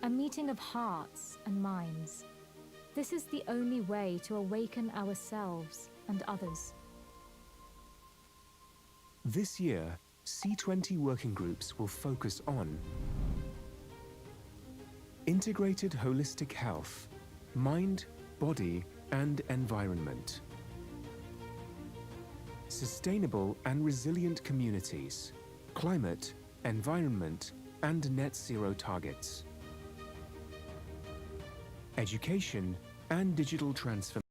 a meeting of hearts and minds. This is the only way to awaken ourselves and others. This year, C20 working groups will focus on integrated holistic health, mind, body, and environment. Sustainable and resilient communities, climate, environment, and net zero targets. Education and digital transformation.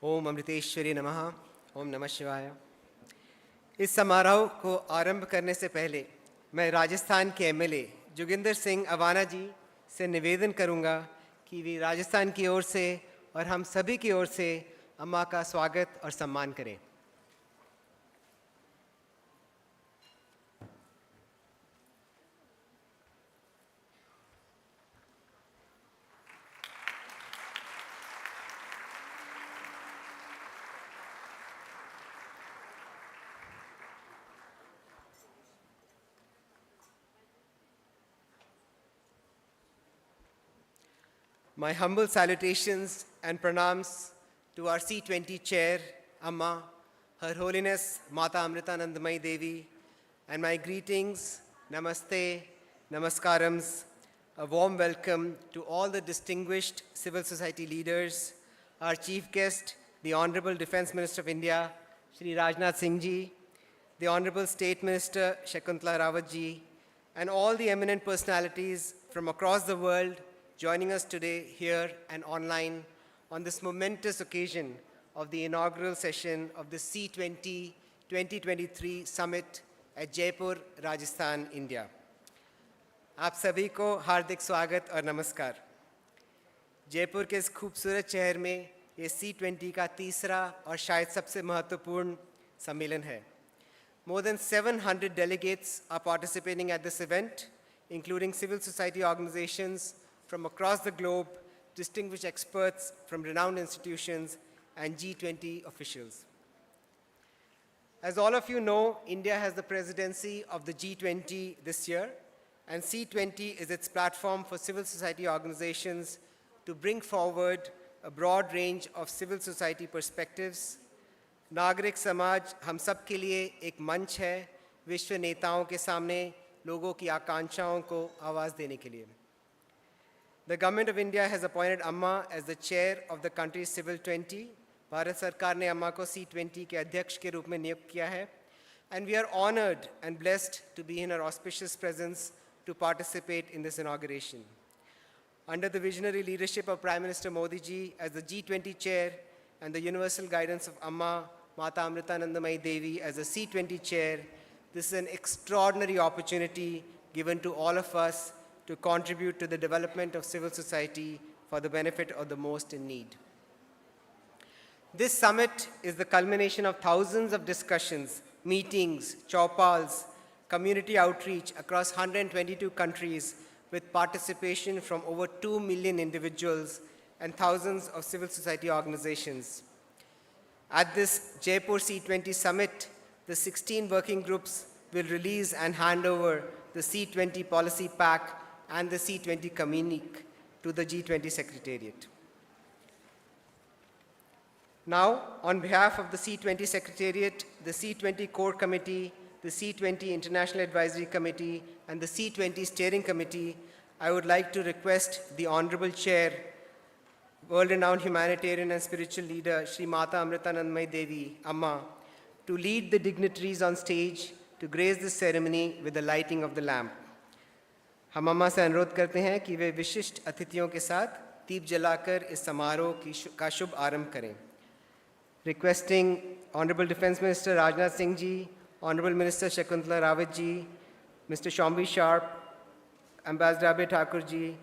ओम अमृतेश्वरी नमः। ओम नमः शिवाय। इस समारोह को आरंभ करने से पहले मैं राजस्थान के एमएलए जोगिंदर सिंह अवाना जी से निवेदन करूंगा कि वे राजस्थान की ओर से और हम सभी की ओर से अम्मा का स्वागत और सम्मान करें। My humble salutations and pranams to our C20 chair, Amma, Her Holiness Mata Amritanandamayi Devi, and my greetings, namaste, namaskarams, a warm welcome to all the distinguished civil society leaders, our chief guest, the Honorable Defence Minister of India, Shri Rajnath Singh Ji, the Honorable State Minister Shakuntala Rawat Ji, and all the eminent personalities from across the world joining us today here and online on this momentous occasion of the inaugural session of the C20 2023 Summit at Jaipur, Rajasthan, India. आप सभी को हार्दिक स्वागत और नमस्कार। जयपुर के इस खूबसूरत शहर में ये C20 का तीसरा और शायद सबसे महत्वपूर्ण सम्मेलन है। More than 700 delegates are participating at this event, including civil society organizations from across the globe, distinguished experts from renowned institutions, and G20 officials. As all of you know, India has the presidency of the G20 this year, and C20 is its platform for civil society organizations to bring forward a broad range of civil society perspectives. नागरिक समाज हम सब के लिए एक मंच है विश्व नेताओं के सामने लोगों की आकांक्षाओं को आवाज़ देने के लिए। The Government of India has appointed Amma as the chair of the country's Civil 20. Bharat सरकार ने अम्मा को C20 के अध्यक्ष के रूप में नियुक्त किया है, and we are honored and blessed to be in her auspicious presence to participate in this inauguration. Under the visionary leadership of Prime Minister Modi ji as the G20 chair and the universal guidance of Amma Mata Amritanandamayi Devi as the C20 chair, this is an extraordinary opportunity given to all of us to contribute to the development of civil society for the benefit of the most in need. This summit is the culmination of thousands of discussions, meetings, chowpals, community outreach across 122 countries with participation from over 2 million individuals and thousands of civil society organizations. At this Jaipur C20 summit, the 16 working groups will release and hand over the C20 policy pack and the C20 communique to the G20 Secretariat. Now, on behalf of the C20 Secretariat, the C20 Core Committee, the C20 International Advisory Committee, and the C20 Steering Committee, I would like to request the Honorable Chair, world-renowned humanitarian and spiritual leader, Shri Mata Amritanandamayi Devi, Amma, to lead the dignitaries on stage to grace this ceremony with the lighting of the lamp. हम अम्मा से अनुरोध करते हैं कि वे विशिष्ट अतिथियों के साथ दीप जलाकर इस समारोह का शुभ आरंभ करें। Requesting Honorable Defence Minister Rajnath Singh Ji, Honorable Minister Shakuntala Rawat Ji, Mr. Shombi Sharp, Ambassador Abhay Thakur Ji,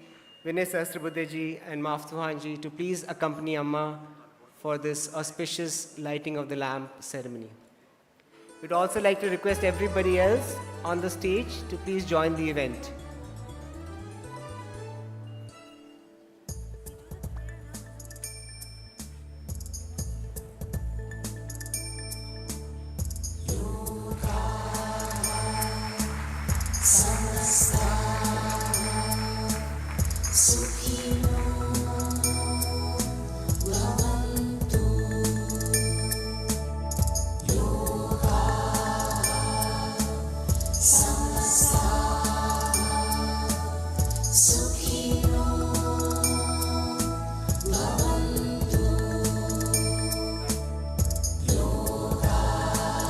Vinay Sahasrabudhe Ji, and Maftuhan Ji to please accompany Amma for this auspicious lighting of the lamp ceremony. We'd also like to request everybody else on the stage to please join the event.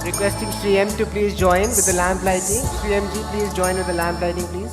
Requesting Shri M to please join with the lamp lighting. Shri M ji, please join with the lamp lighting, please.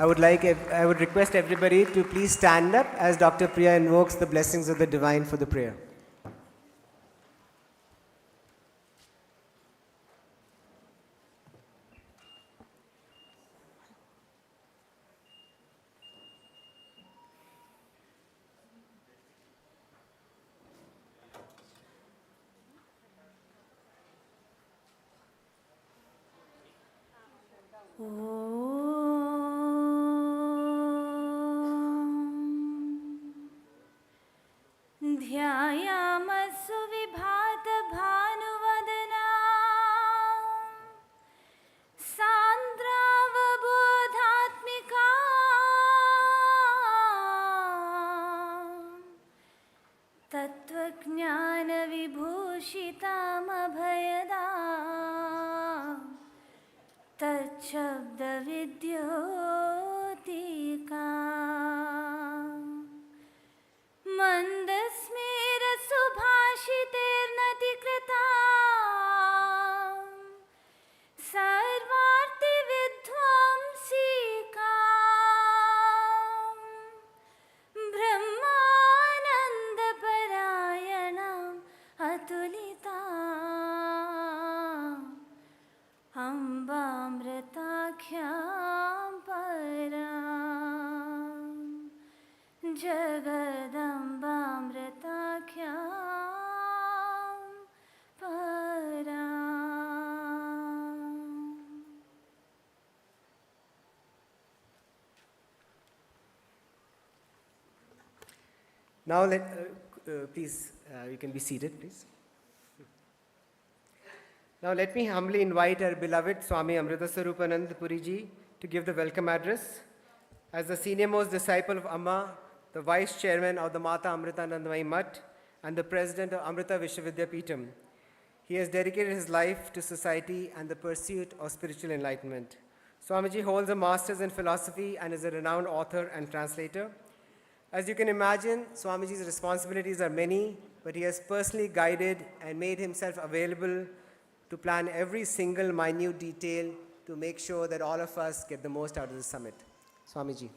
I would request everybody to please stand up as Dr. Priya invokes the blessings of the divine for the prayer. ध्यायामस्सु विभातभानुवदना सान्द्रावबोधात्मिका तत्त्वज्ञानविभूषितामभयदा तच्छब्दविद्योतिका मन्दस्मेरसुभाषितेर्नतिकृता सर्वार्थिविध्वंसिका ब्रह्मानन्दपरायणाम् अतुलिता अम्बामृताख्यां पराम् जगदम्बामृताख्यां पराम्. Now, please, you can be seated, please. Now, let me humbly invite our beloved Swami Amritasarupanand Puriji to give the welcome address. As the senior-most disciple of Amma, the vice chairman of the Mata Amritanandamayi Mutt, and the president of Amrita Vishwavidyapeetham, he has dedicated his life to society and the pursuit of spiritual enlightenment. Swamiji holds a master's in philosophy and is a renowned author and translator. As you can imagine, Swamiji's responsibilities are many, but he has personally guided and made himself available to plan every single minute detail to make sure that all of us get the most out of the summit. Swamiji.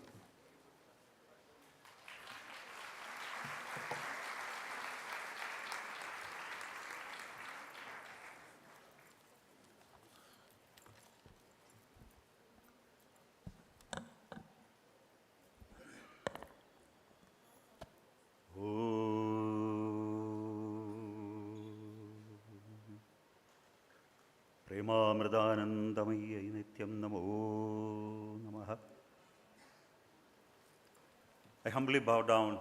प्रेमामृदानन्दमय्यै नित्यं नमो नमः. I humbly bow down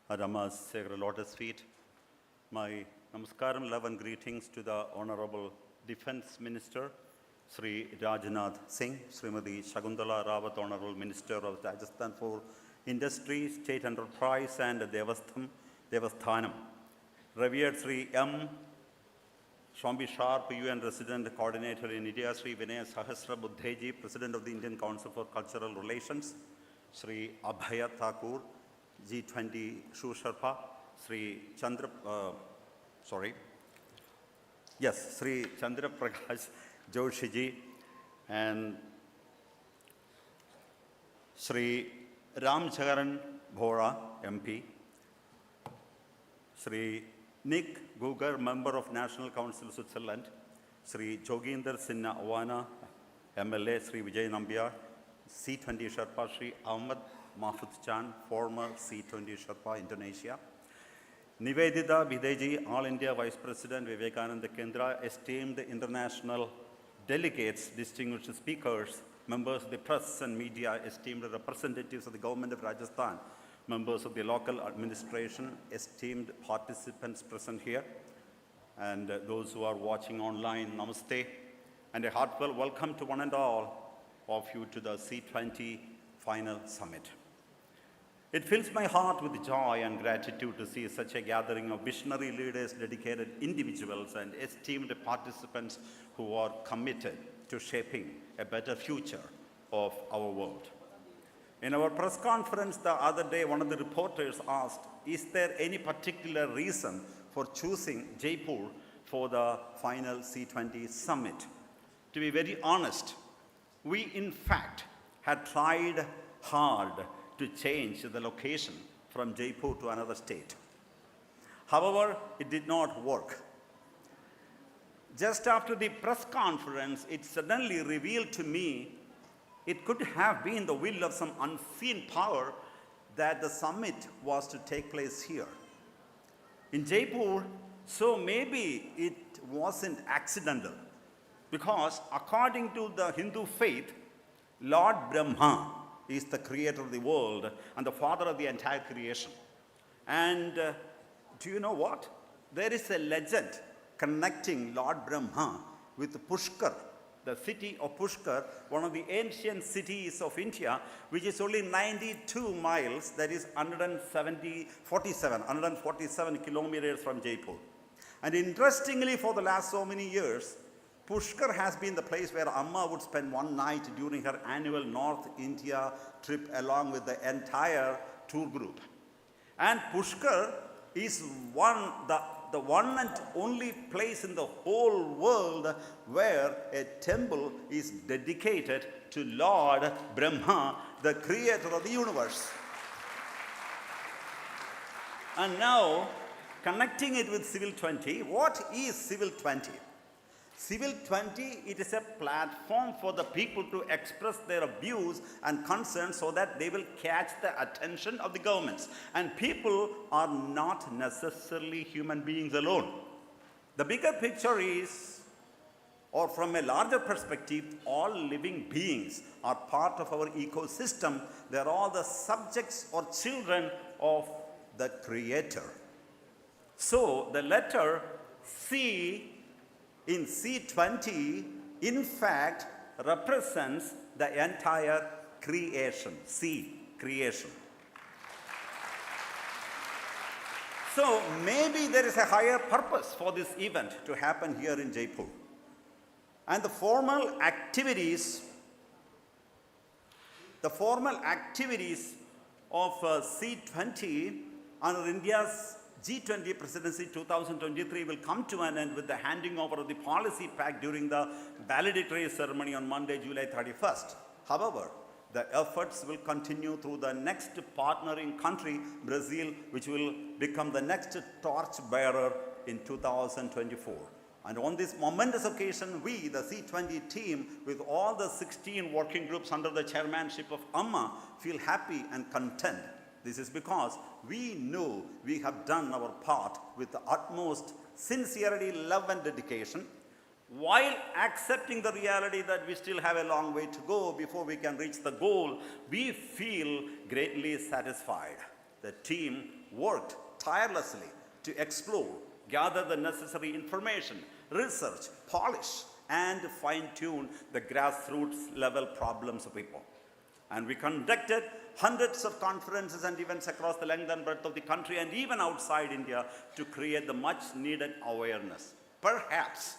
at Amma's sacred lotus feet. My namaskaram, love and greetings to the Honorable Defense Minister, Sri Rajnath Singh, Srimati Shakuntala Rawat, Honorable Minister of Rajasthan for Industry, State Enterprise and Devasthanam, Revered Sri M. Shombi Sharp, UN Resident Coordinator in India, Sri Vinay Sahasra Buddheji, President of the Indian Council for Cultural Relations, Sri Abhaya Thakur, G20 Shu Sherpa, Sri Chandra Prakash Joshiji, and Sri Ram Chagaran Bhora, MP, Sri Nick Gugar, Member of National Council Switzerland, Sri Joginder Sinha Awana, MLA, Sri Vijay Nambiar, C20 Sherpa, Sri Ahmad Mahfud Chan, former C20 Sherpa, Indonesia, Nivedita Videji, All India Vice President, Vivekananda Kendra, esteemed international delegates, distinguished speakers, members of the press and media, esteemed representatives of the government of Rajasthan, members of the local administration, esteemed participants present here, and those who are watching online, namaste, and a heartfelt welcome to one and all of you to the C20 Final Summit. It fills my heart with joy and gratitude to see such a gathering of visionary leaders, dedicated individuals, and esteemed participants who are committed to shaping a better future of our world. In our press conference the other day, one of the reporters asked, is there any particular reason for choosing Jaipur for the final C20 summit? To be very honest, we in fact had tried hard to change the location from Jaipur to another state. However, it did not work. Just after the press conference, it suddenly revealed to me it could have been the will of some unseen power that the summit was to take place here in Jaipur. So maybe it wasn't accidental, because according to the Hindu faith, Lord Brahma is the creator of the world and the father of the entire creation. And do you know what? There is a legend connecting Lord Brahma with Pushkar, the city of Pushkar, one of the ancient cities of India, which is only 92 miles, that is 147 kilometers from Jaipur. And interestingly, for the last so many years, Pushkar has been the place where Amma would spend one night during her annual North India trip along with the entire tour group. And Pushkar is the one and only place in the whole world where a temple is dedicated to Lord Brahma, the creator of the universe. And now, connecting it with Civil 20, what is Civil 20? Civil 20, it is a platform for the people to express their views and concerns so that they will catch the attention of the governments. And people are not necessarily human beings alone. The bigger picture is, or from a larger perspective, all living beings are part of our ecosystem. They're all the subjects or children of the Creator. So the letter C in C20, in fact, represents the entire creation. C, creation. So maybe there is a higher purpose for this event to happen here in Jaipur. And the formal activities of C20 under India's G20 presidency 2023 will come to an end with the handing over of the policy pack during the valedictory ceremony on Monday, July 31st. However, the efforts will continue through the next partnering country, Brazil, which will become the next torch bearer in 2024. And on this momentous occasion, we, the C20 team, with all the 16 working groups under the chairmanship of Amma, feel happy and content. This is because we know we have done our part with the utmost sincerity, love, and dedication, while accepting the reality that we still have a long way to go before we can reach the goal. We feel greatly satisfied. The team worked tirelessly to explore, gather the necessary information, research, polish, and fine-tune the grassroots level problems of people. And we conducted hundreds of conferences and events across the length and breadth of the country and even outside India to create the much needed awareness. Perhaps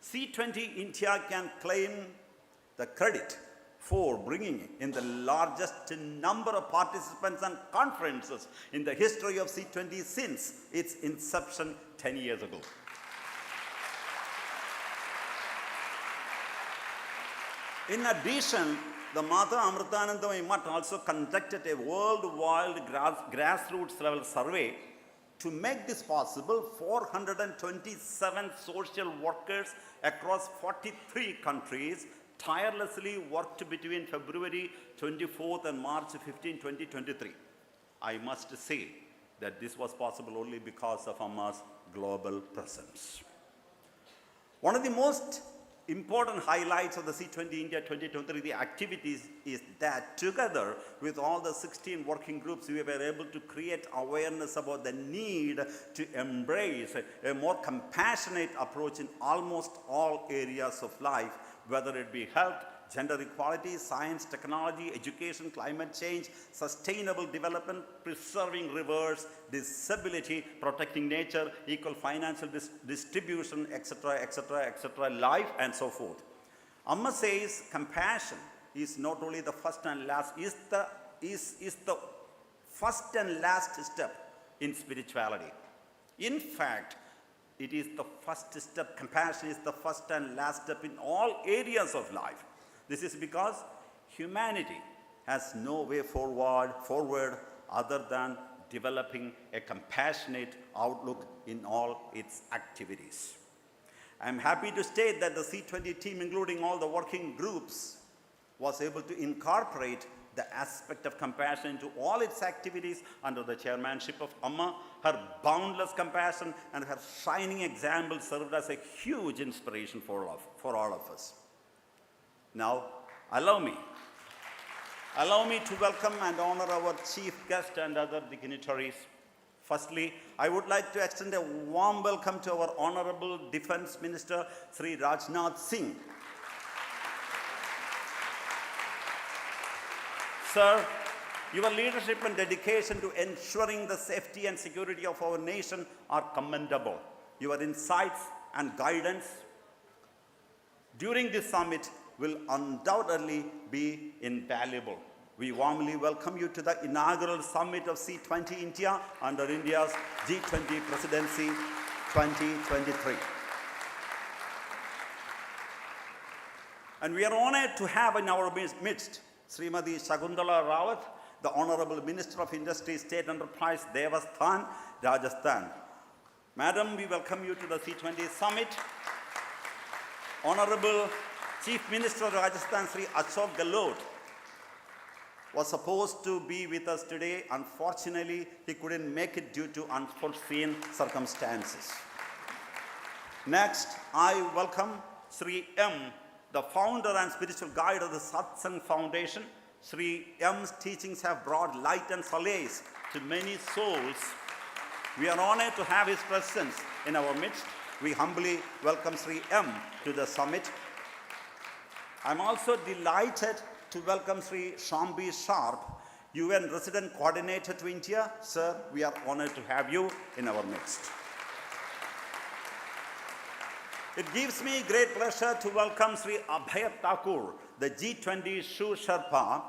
C20 India can claim the credit for bringing in the largest number of participants and conferences in the history of C20 since its inception 10 years ago. In addition, the Mata Amritanandamayi Mutt also conducted a worldwide grassroots level survey. To make this possible, 427 social workers across 43 countries tirelessly worked between February 24th and March 15, 2023. I must say that this was possible only because of Amma's global presence. One of the most important highlights of the C20 India 2023, the activities, is that together with all the 16 working groups, we were able to create awareness about the need to embrace a more compassionate approach in almost all areas of life, whether it be health, gender equality, science, technology, education, climate change, sustainable development, preserving rivers, disability, protecting nature, equal financial distribution, etc., etc., etc., life, and so forth. Amma says compassion is not only the first and last, is the first and last step in spirituality. In fact, it is the first step. Compassion is the first and last step in all areas of life. This is because humanity has no way forward other than developing a compassionate outlook in all its activities. I'm happy to state that the C20 team, including all the working groups, was able to incorporate the aspect of compassion into all its activities under the chairmanship of Amma. Her boundless compassion and her shining example served as a huge inspiration for all of us. Now, allow me to welcome and honor our chief guest and other dignitaries. Firstly, I would like to extend a warm welcome to our Honorable Defense Minister, Sri Rajnath Singh. Sir, your leadership and dedication to ensuring the safety and security of our nation are commendable. Your insights and guidance during this summit will undoubtedly be invaluable. We warmly welcome you to the inaugural summit of C20 India under India's G20 Presidency 2023. And we are honored to have in our midst Srimati Shakuntala Rawat, the Honorable Minister of Industry, State Enterprise, Devasthan, Rajasthan. Madam, we welcome you to the C20 Summit. Honorable Chief Minister of Rajasthan, Sri Ashok Gehlot, was supposed to be with us today. Unfortunately, he couldn't make it due to unforeseen circumstances. Next, I welcome Sri M, the founder and spiritual guide of the Satsang Foundation. Sri M's teachings have brought light and solace to many souls. We are honored to have his presence in our midst. We humbly welcome Sri M to the summit. I'm also delighted to welcome Sri Shambi Sharp, UN Resident Coordinator to India. Sir, we are honored to have you in our midst. It gives me great pleasure to welcome Sri Abhay Thakur, the G20 Shu Sherpa.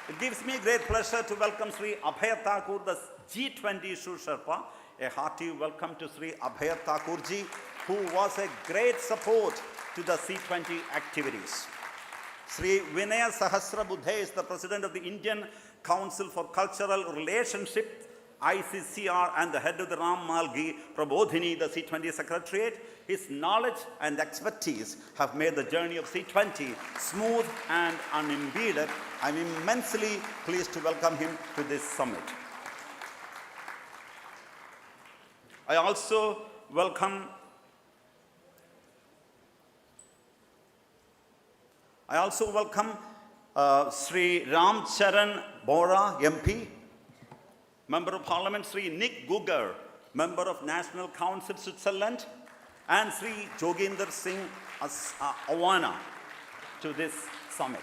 It gives me great pleasure to welcome Sri Abhay Thakur, the G20 Shu Sherpa. A hearty welcome to Sri Abhay Thakurji, who was a great support to the C20 activities. Sri Vinaya Sahasrabuddhe is the President of the Indian Council for Cultural Relationship, ICCR, and the head of the Ram Malgi Prabodhini, the C20 Secretariat. His knowledge and expertise have made the journey of C20 smooth and unimpeded. I'm immensely pleased to welcome him to this summit. I also welcome Sri Ram Charan Bora, MP, Member of Parliament, Sri Nick Gugar, Member of National Council, Switzerland, and Sri Joginder Singh Awana to this summit.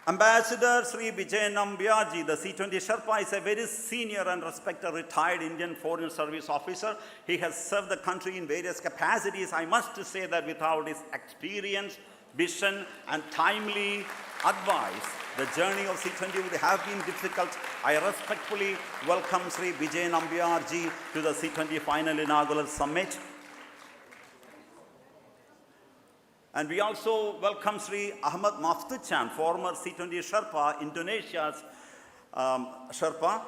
Ambassador Sri Vijay Nambiarji, the C20 Sherpa, is a very senior and respected retired Indian Foreign Service officer. He has served the country in various capacities. I must say that without his experience, vision, and timely advice, the journey of C20 would have been difficult. I respectfully welcome Sri Vijay Nambiarji to the C20 final inaugural summit. And we also welcome Sri Ahmad Maftuchan, former C20 Sherpa, Indonesia's Sherpa,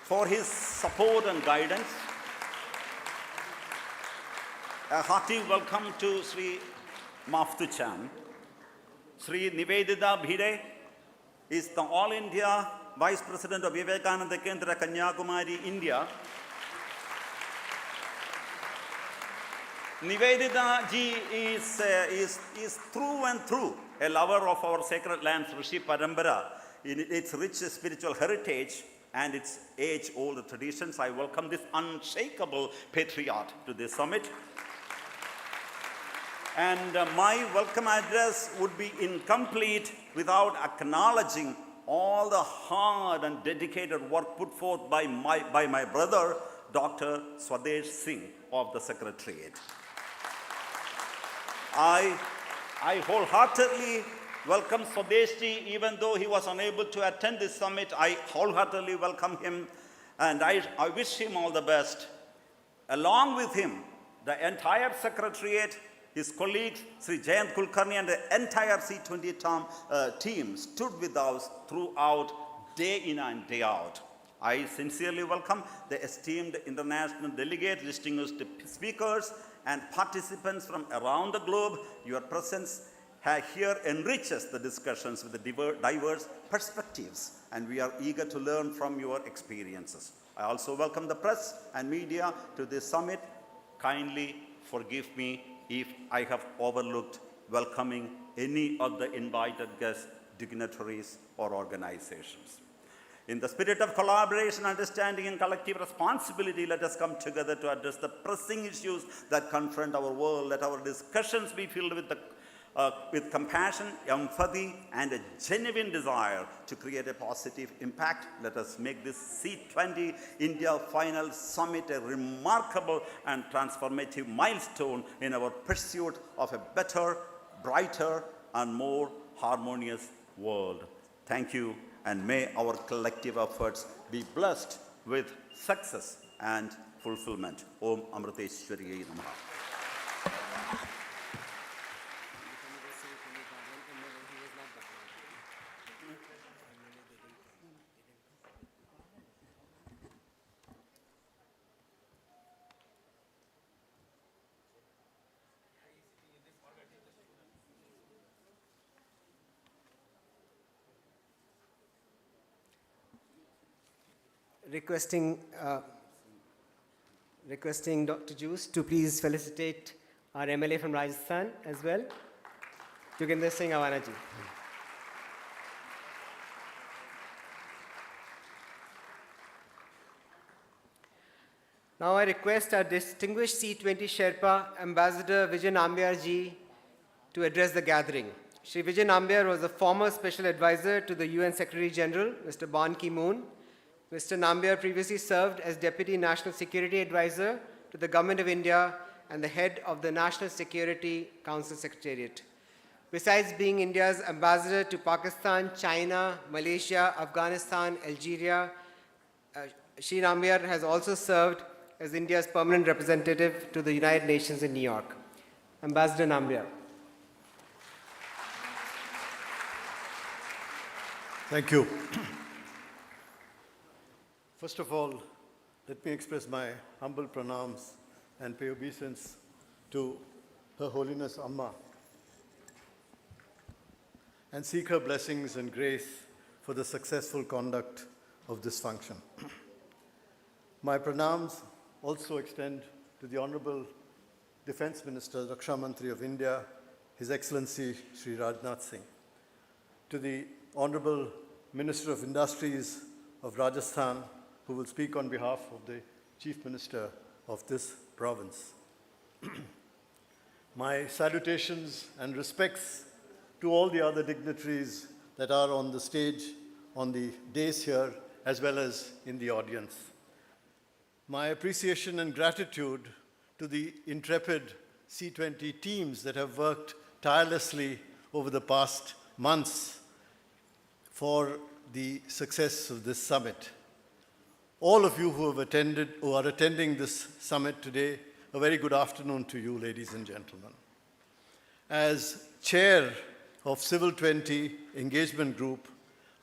for his support and guidance. A hearty welcome to Sri Maftuchan. Sri Nivedita Bhide is the All India Vice President of Vivekananda Kendra, Kanyakumari, India. Nivedita ji is through and through a lover of our sacred lands, Rishi Parambara, in its rich spiritual heritage and its age-old traditions. I welcome this unshakable patriot to this summit. And my welcome address would be incomplete without acknowledging all the hard and dedicated work put forth by my brother, Dr. Swadesh Singh of the Secretariat. I wholeheartedly Welcome Swadeshji, even though he was unable to attend this summit, I wholeheartedly welcome him and I wish him all the best. Along with him, the entire secretariat, his colleagues, Sri Jayant Kulkarni and the entire C20 team stood with us throughout, day in and day out. I sincerely welcome the esteemed international delegates, distinguished speakers, and participants from around the globe. Your presence here enriches the discussions with the diverse perspectives, and we are eager to learn from your experiences. I also welcome the press and media to this summit. Kindly forgive me if I have overlooked welcoming any of the invited guest dignitaries or organizations. In the spirit of collaboration, understanding, and collective responsibility, let us come together to address the pressing issues that confront our world. Let our discussions be filled with compassion, empathy, and a genuine desire to create a positive impact. Let us make this C20 India Final Summit a remarkable and transformative milestone in our pursuit of a better, brighter, and more harmonious world. Thank you, and may our collective efforts be blessed with success and fulfillment. Om Amriteshwariyai Namaha. Requesting Dr. Juice to please felicitate our MLA from Rajasthan as well, Joginder Singh Awana ji. Now I request our distinguished C20 Sherpa Ambassador Vijay Nambiar ji to address the gathering. Shri Vijay Nambiar was a former special advisor to the UN Secretary General, Mr. Ban Ki-moon. Mr. Nambiar previously served as Deputy National Security Advisor to the Government of India and the head of the National Security Council Secretariat. Besides being India's ambassador to Pakistan, China, Malaysia, Afghanistan, Algeria, Shri Nambiar has also served as India's permanent representative to the United Nations in New York. Ambassador Nambiar. Thank you. First of all, let me express my humble pranams and pay obeisance to Her Holiness Amma and seek her blessings and grace for the successful conduct of this function. My pranams also extend to the Honorable Defense Minister, Raksha Mantri of India, His Excellency Sri Rajnath Singh, to the Honorable Minister of Industries of Rajasthan, who will speak on behalf of the Chief Minister of this province. My salutations and respects to all the other dignitaries that are on the stage, on the dais here, as well as in the audience. My appreciation and gratitude to the intrepid C20 teams that have worked tirelessly over the past months for the success of this summit. All of you who are attending this summit today, a very good afternoon to you, ladies and gentlemen. As chair of Civil 20 Engagement Group,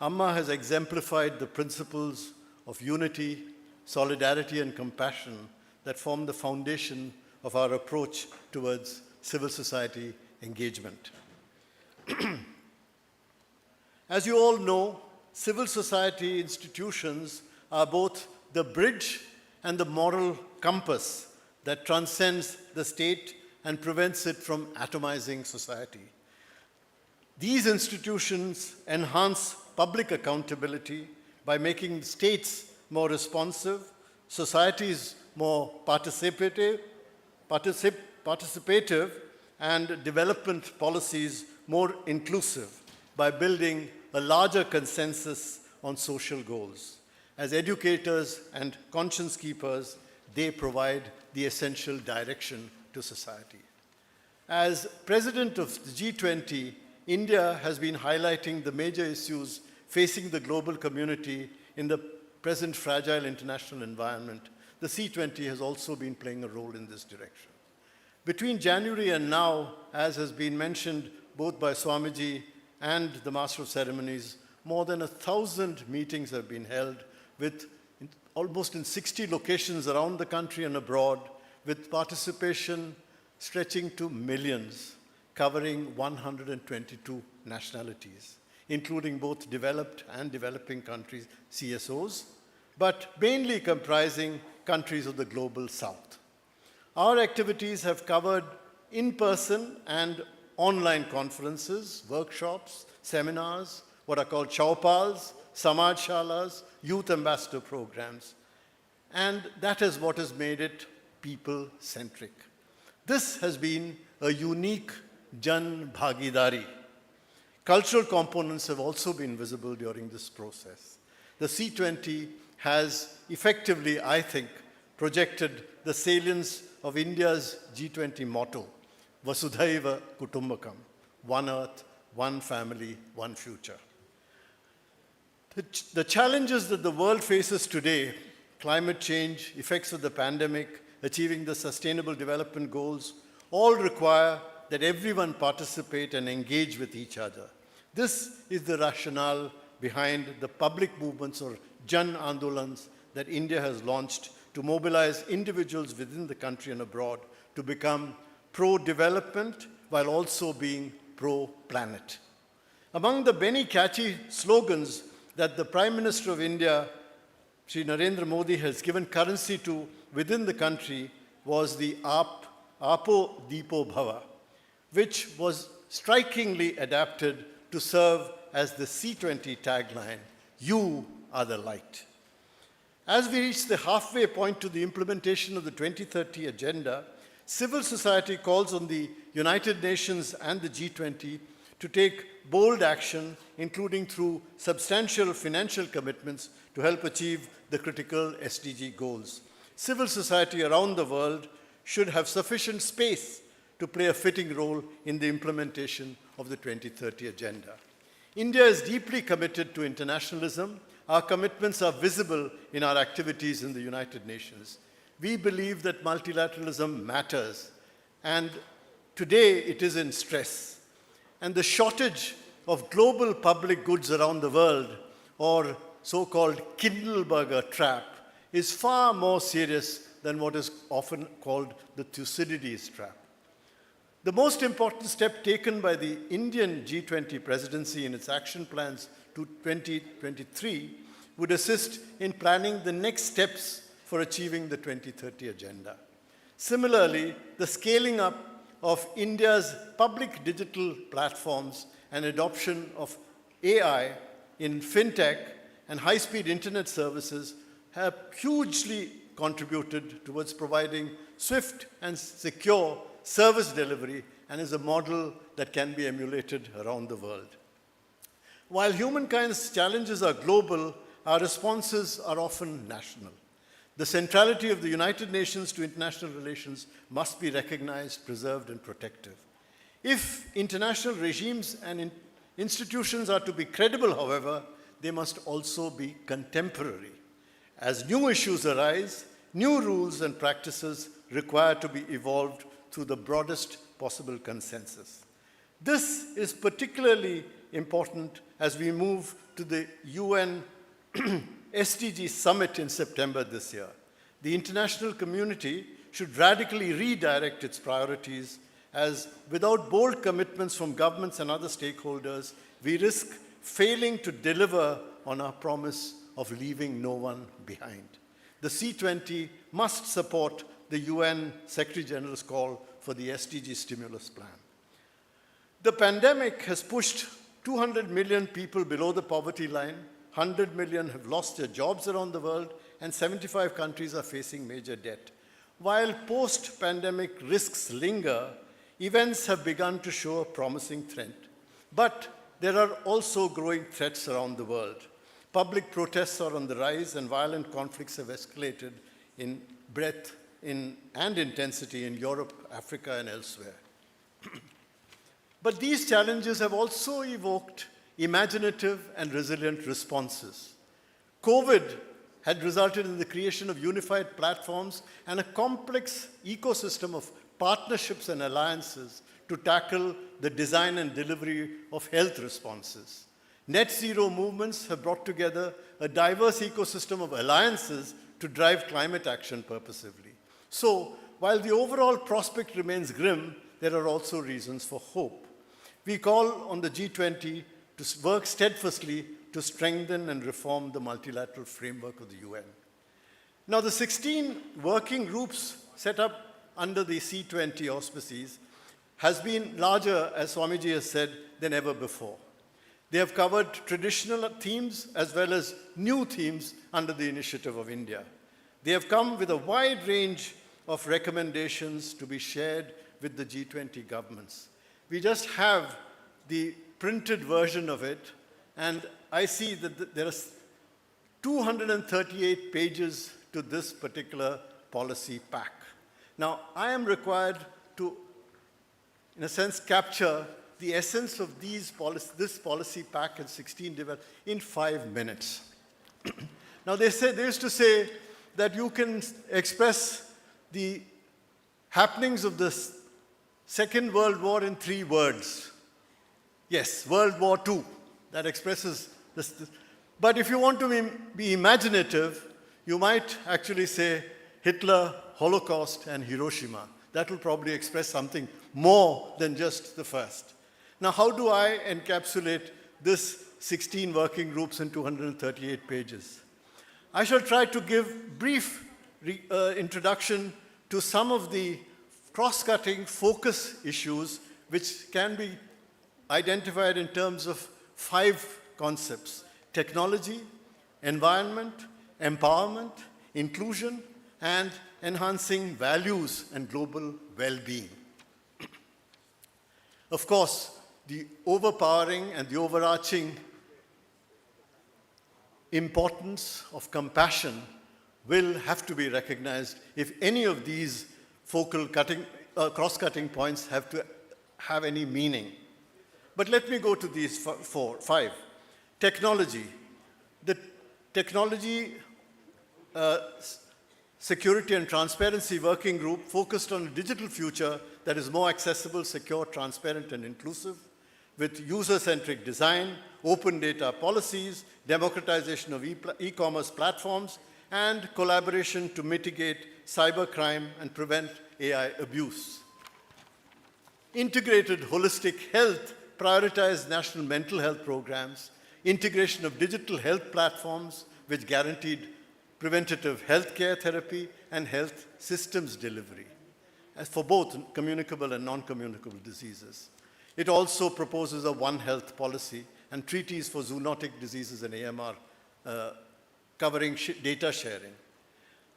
Amma has exemplified the principles of unity, solidarity, and compassion that form the foundation of our approach towards civil society engagement. As you all know, civil society institutions are both the bridge and the moral compass that transcends the state and prevents it from atomizing society. These institutions enhance public accountability by making states more responsive, societies more participative, and development policies more inclusive by building a larger consensus on social goals. As educators and conscience keepers, they provide the essential direction to society. As president of the G20, India has been highlighting the major issues facing the global community in the present fragile international environment. The C20 has also been playing a role in this direction. Between January and now, as has been mentioned both by Swamiji and the Master of Ceremonies, more than 1,000 meetings have been held almost in 60 locations around the country and abroad, with participation stretching to millions, covering 122 nationalities, including both developed and developing countries, CSOs, but mainly comprising countries of the global south. Our activities have covered in-person and online conferences, workshops, seminars, what are called chaupals, samajshalas, youth ambassador programs, and that is what has made it people-centric. This has been a unique Jan Bhagidari. Cultural components have also been visible during this process. The C20 has effectively, I think, projected the salience of India's G20 motto, Vasudhaiva Kutumbakam, one earth, one family, one future. The challenges that the world faces today, climate change, effects of the pandemic, achieving the Sustainable Development Goals, all require that everyone participate and engage with each other. This is the rationale behind the public movements or Jan Andolans that India has launched to mobilize individuals within the country and abroad to become pro-development while also being pro-planet. Among the many catchy slogans that the Prime Minister of India, Shri Narendra Modi, has given currency to within the country was the Apo Deepo Bhava, which was strikingly adapted to serve as the C20 tagline, "You are the light." As we reach the halfway point to the implementation of the 2030 agenda, civil society calls on the United Nations and the G20 to take bold action, including through substantial financial commitments to help achieve the critical SDG goals. Civil society around the world should have sufficient space to play a fitting role in the implementation of the 2030 agenda. India is deeply committed to internationalism. Our commitments are visible in our activities in the United Nations. We believe that multilateralism matters, and today it is in stress. And the shortage of global public goods around the world, or so-called Kindleberger trap, is far more serious than what is often called the Thucydides trap. The most important step taken by the Indian G20 presidency in its action plans to 2023 would assist in planning the next steps for achieving the 2030 agenda. Similarly, the scaling up of India's public digital platforms and adoption of AI in fintech and high-speed internet services have hugely contributed towards providing swift and secure service delivery and is a model that can be emulated around the world. While humankind's challenges are global, our responses are often national. The centrality of the United Nations to international relations must be recognized, preserved, and protected. If international regimes and institutions are to be credible, however, they must also be contemporary. As new issues arise, new rules and practices require to be evolved through the broadest possible consensus. This is particularly important as we move to the UN SDG Summit in September this year. The international community should radically redirect its priorities, as without bold commitments from governments and other stakeholders, we risk failing to deliver on our promise of leaving no one behind. The C20 must support the UN Secretary General's call for the SDG stimulus plan. The pandemic has pushed 200 million people below the poverty line, 100 million have lost their jobs around the world, and 75 countries are facing major debt. While post-pandemic risks linger, events have begun to show a promising trend. But there are also growing threats around the world. Public protests are on the rise, and violent conflicts have escalated in breadth and intensity in Europe, Africa, and elsewhere. But these challenges have also evoked imaginative and resilient responses. COVID had resulted in the creation of unified platforms and a complex ecosystem of partnerships and alliances to tackle the design and delivery of health responses. Net zero movements have brought together a diverse ecosystem of alliances to drive climate action purposively. So, while the overall prospect remains grim, there are also reasons for hope. We call on the G20 to work steadfastly to strengthen and reform the multilateral framework of the UN. Now, the 16 working groups set up under the C20 auspices has been larger, as Swamiji has said, than ever before. They have covered traditional themes as well as new themes under the initiative of India. They have come with a wide range of recommendations to be shared with the G20 governments. We just have the printed version of it, and I see that there are 238 pages to this particular policy pack. Now, I am required to, in a sense, capture the essence of this policy pack in 16 developed in 5 minutes. Now, they used to say that you can express the happenings of the Second World War in 3 words. Yes, World War II, that expresses this. But if you want to be imaginative, you might actually say Hitler, Holocaust, and Hiroshima. That will probably express something more than just the first. Now, how do I encapsulate this 16 working groups in 238 pages? I shall try to give brief introduction to some of the cross-cutting focus issues which can be identified in terms of 5 concepts: technology, environment, empowerment, inclusion, and enhancing values and global well-being. Of course, the overpowering and the overarching importance of compassion will have to be recognized if any of these cross-cutting points have to have any meaning. But let me go to these 5. Technology. The technology Security and Transparency Working Group focused on a digital future that is more accessible, secure, transparent, and inclusive, with user-centric design, open data policies, democratization of e-commerce platforms, and collaboration to mitigate cybercrime and prevent AI abuse. Integrated holistic health prioritized national mental health programs, integration of digital health platforms which guaranteed preventative healthcare therapy and health systems delivery as for both communicable and non-communicable diseases. It also proposes a One Health policy and treaties for zoonotic diseases and AMR covering data sharing.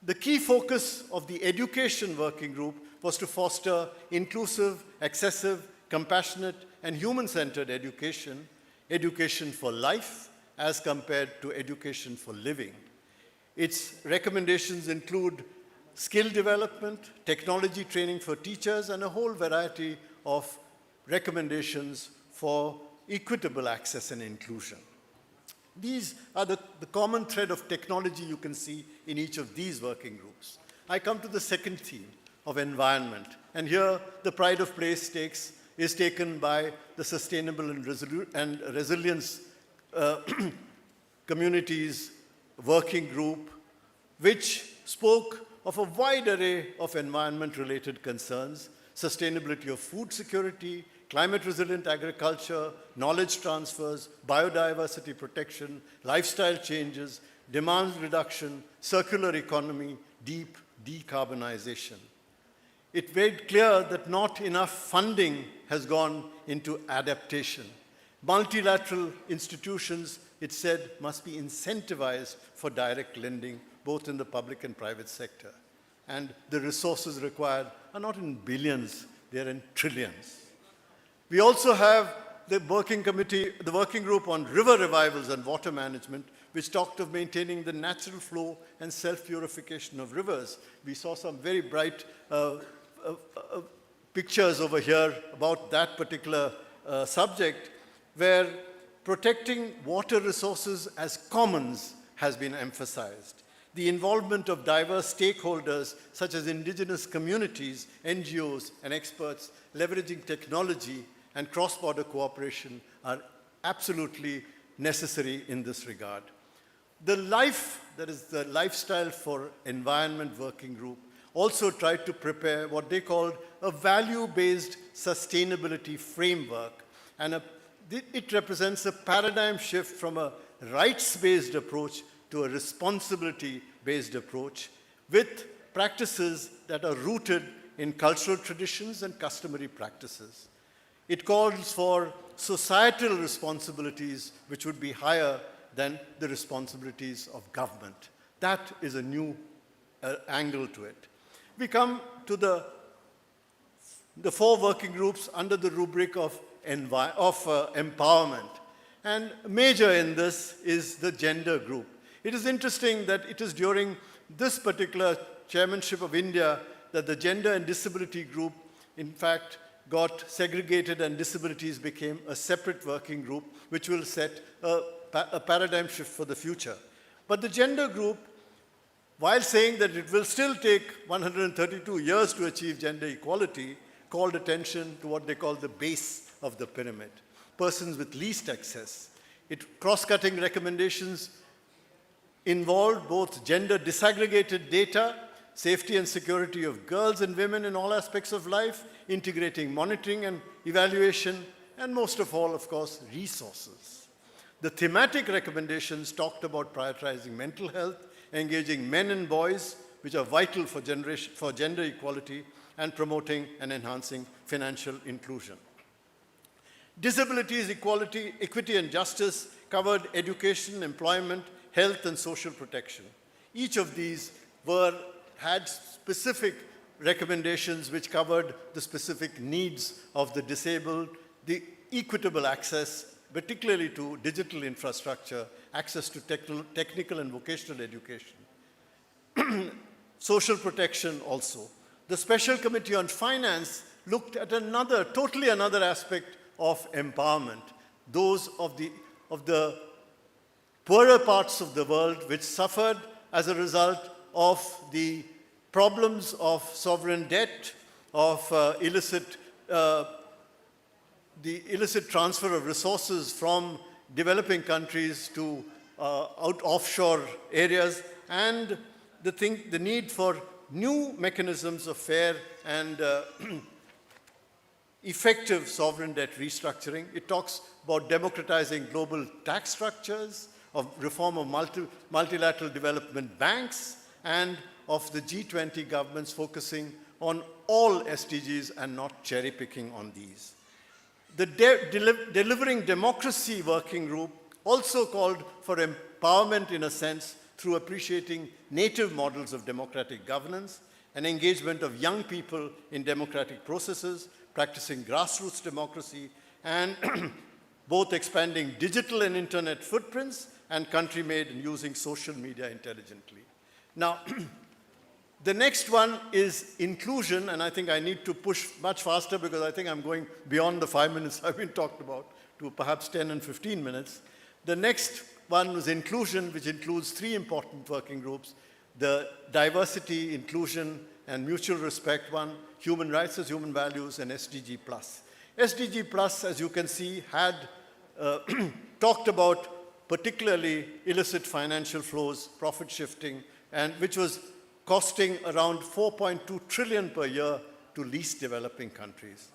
The key focus of the Education Working Group was to foster inclusive, accessible, compassionate, and human-centered education, education for life as compared to education for living. Its recommendations include skill development, technology training for teachers, and a whole variety of recommendations for equitable access and inclusion. These are the common thread of technology you can see in each of these working groups. I come to the second theme of environment, and here the pride of place is taken by the Sustainable and Resilience Communities Working Group, which spoke of a wide array of environment-related concerns: sustainability of food security, climate-resilient agriculture, knowledge transfers, biodiversity protection, lifestyle changes, demand reduction, circular economy, deep decarbonization. It made clear that not enough funding has gone into adaptation. Multilateral institutions, it said, must be incentivized for direct lending, both in the public and private sector. And the resources required are not in billions, they're in trillions. We also have the working group on river revivals and water management, which talked of maintaining the natural flow and self-purification of rivers. We saw some very bright pictures over here about that particular subject where protecting water resources as commons has been emphasized. The involvement of diverse stakeholders such as indigenous communities, NGOs, and experts leveraging technology and cross-border cooperation are absolutely necessary in this regard. The LIFE, that is the Lifestyle for Environment Working Group, also tried to prepare what they called a value-based sustainability framework, and it represents a paradigm shift from a rights-based approach to a responsibility-based approach with practices that are rooted in cultural traditions and customary practices. It calls for societal responsibilities which would be higher than the responsibilities of government. That is a new angle to it. We come to the 4 working groups under the rubric of empowerment. And major in this is the gender group. It is interesting that it is during this particular chairmanship of India that the gender and disability group, in fact, got segregated and disabilities became a separate working group, which will set a paradigm shift for the future. But the gender group, while saying that it will still take 132 years to achieve gender equality, called attention to what they call the base of the pyramid, persons with least access. Cross-cutting recommendations involved both gender disaggregated data, safety and security of girls and women in all aspects of life, integrating monitoring and evaluation, and most of all, of course, resources. The thematic recommendations talked about prioritizing mental health, engaging men and boys, which are vital for gender equality, and promoting and enhancing financial inclusion. Disabilities, equality, equity, and justice covered education, employment, health, and social protection. Each of these had specific recommendations which covered the specific needs of the disabled, the equitable access, particularly to digital infrastructure, access to technical and vocational education. Social protection also. The Special Committee on Finance looked at totally another aspect of empowerment, those of the poorer parts of the world which suffered as a result of the problems of sovereign debt, of the illicit transfer of resources from developing countries to offshore areas, and the need for new mechanisms of fair and effective sovereign debt restructuring. It talks about democratizing global tax structures, of reform of multilateral development banks, and of the G20 governments focusing on all SDGs and not cherry-picking on these. The Delivering Democracy Working Group also called for empowerment in a sense through appreciating native models of democratic governance and engagement of young people in democratic processes, practicing grassroots democracy, and both expanding digital and internet footprints and country-made and using social media intelligently. Now, the next one is inclusion, and I think I need to push much faster because I think I'm going beyond the 5 minutes I've been talked about to perhaps 10 and 15 minutes. The next one was inclusion, which includes 3 important working groups: the diversity, inclusion, and mutual respect one, human rights as human values, and SDG+. SDG+, as you can see, had talked about particularly illicit financial flows, profit shifting, and which was costing around 4.2 trillion per year to least developing countries.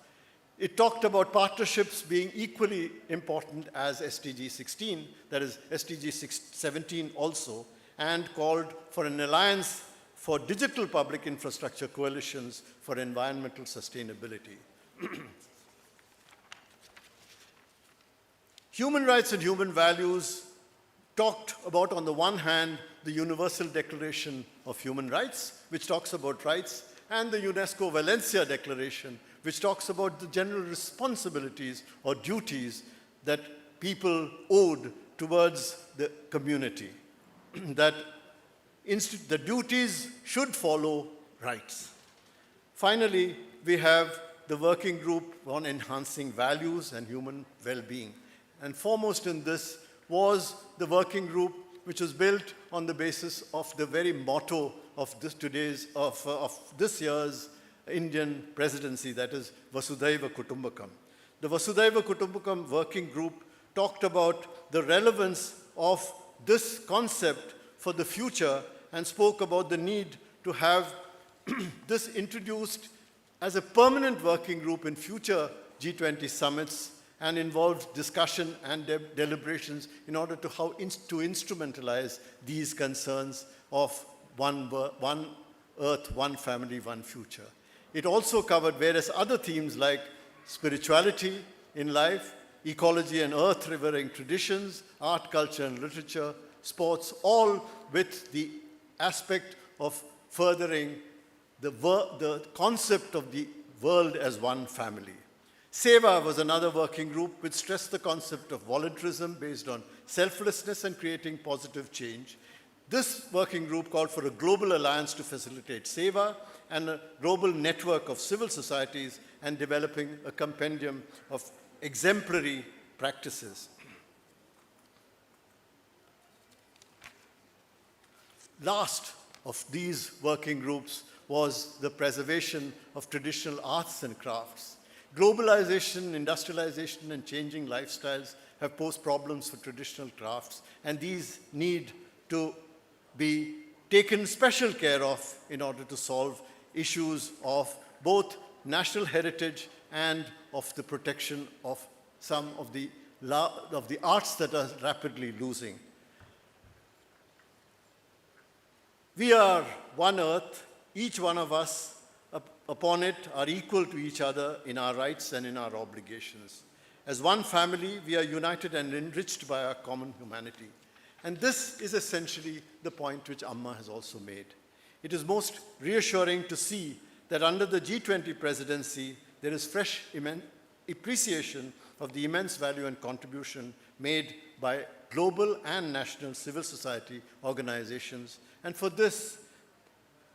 It talked about partnerships being equally important as SDG 16, that is SDG 17 also, and called for an alliance for digital public infrastructure coalitions for environmental sustainability. Human rights and human values talked about, on the one hand, the Universal Declaration of Human Rights, which talks about rights, and the UNESCO Valencia Declaration, which talks about the general responsibilities or duties that people owed towards the community, that the duties should follow rights. Finally, we have the working group on enhancing values and human well-being. And foremost in this was the working group which was built on the basis of the very motto of this year's Indian presidency, that is Vasudhaiva Kutumbakam. The Vasudhaiva Kutumbakam working group talked about the relevance of this concept for the future and spoke about the need to have this introduced as a permanent working group in future G20 summits and involved discussion and deliberations in order to instrumentalize these concerns of one earth, one family, one future. It also covered various other themes like spirituality in life, ecology and earth revering traditions, art, culture and literature, sports, all with the aspect of furthering the concept of the world as one family. SEVA was another working group which stressed the concept of voluntarism based on selflessness and creating positive change. This working group called for a global alliance to facilitate SEVA and a global network of civil societies and developing a compendium of exemplary practices. Last of these working groups was the preservation of traditional arts and crafts. Globalization, industrialization, and changing lifestyles have posed problems for traditional crafts, and these need to be taken special care of in order to solve issues of both national heritage and of the protection of some of the arts that are rapidly losing. We are one earth. Each one of us upon it are equal to each other in our rights and in our obligations. As one family, we are united and enriched by our common humanity. And this is essentially the point which Amma has also made. It is most reassuring to see that under the G20 presidency, there is fresh appreciation of the immense value and contribution made by global and national civil society organizations. And for this,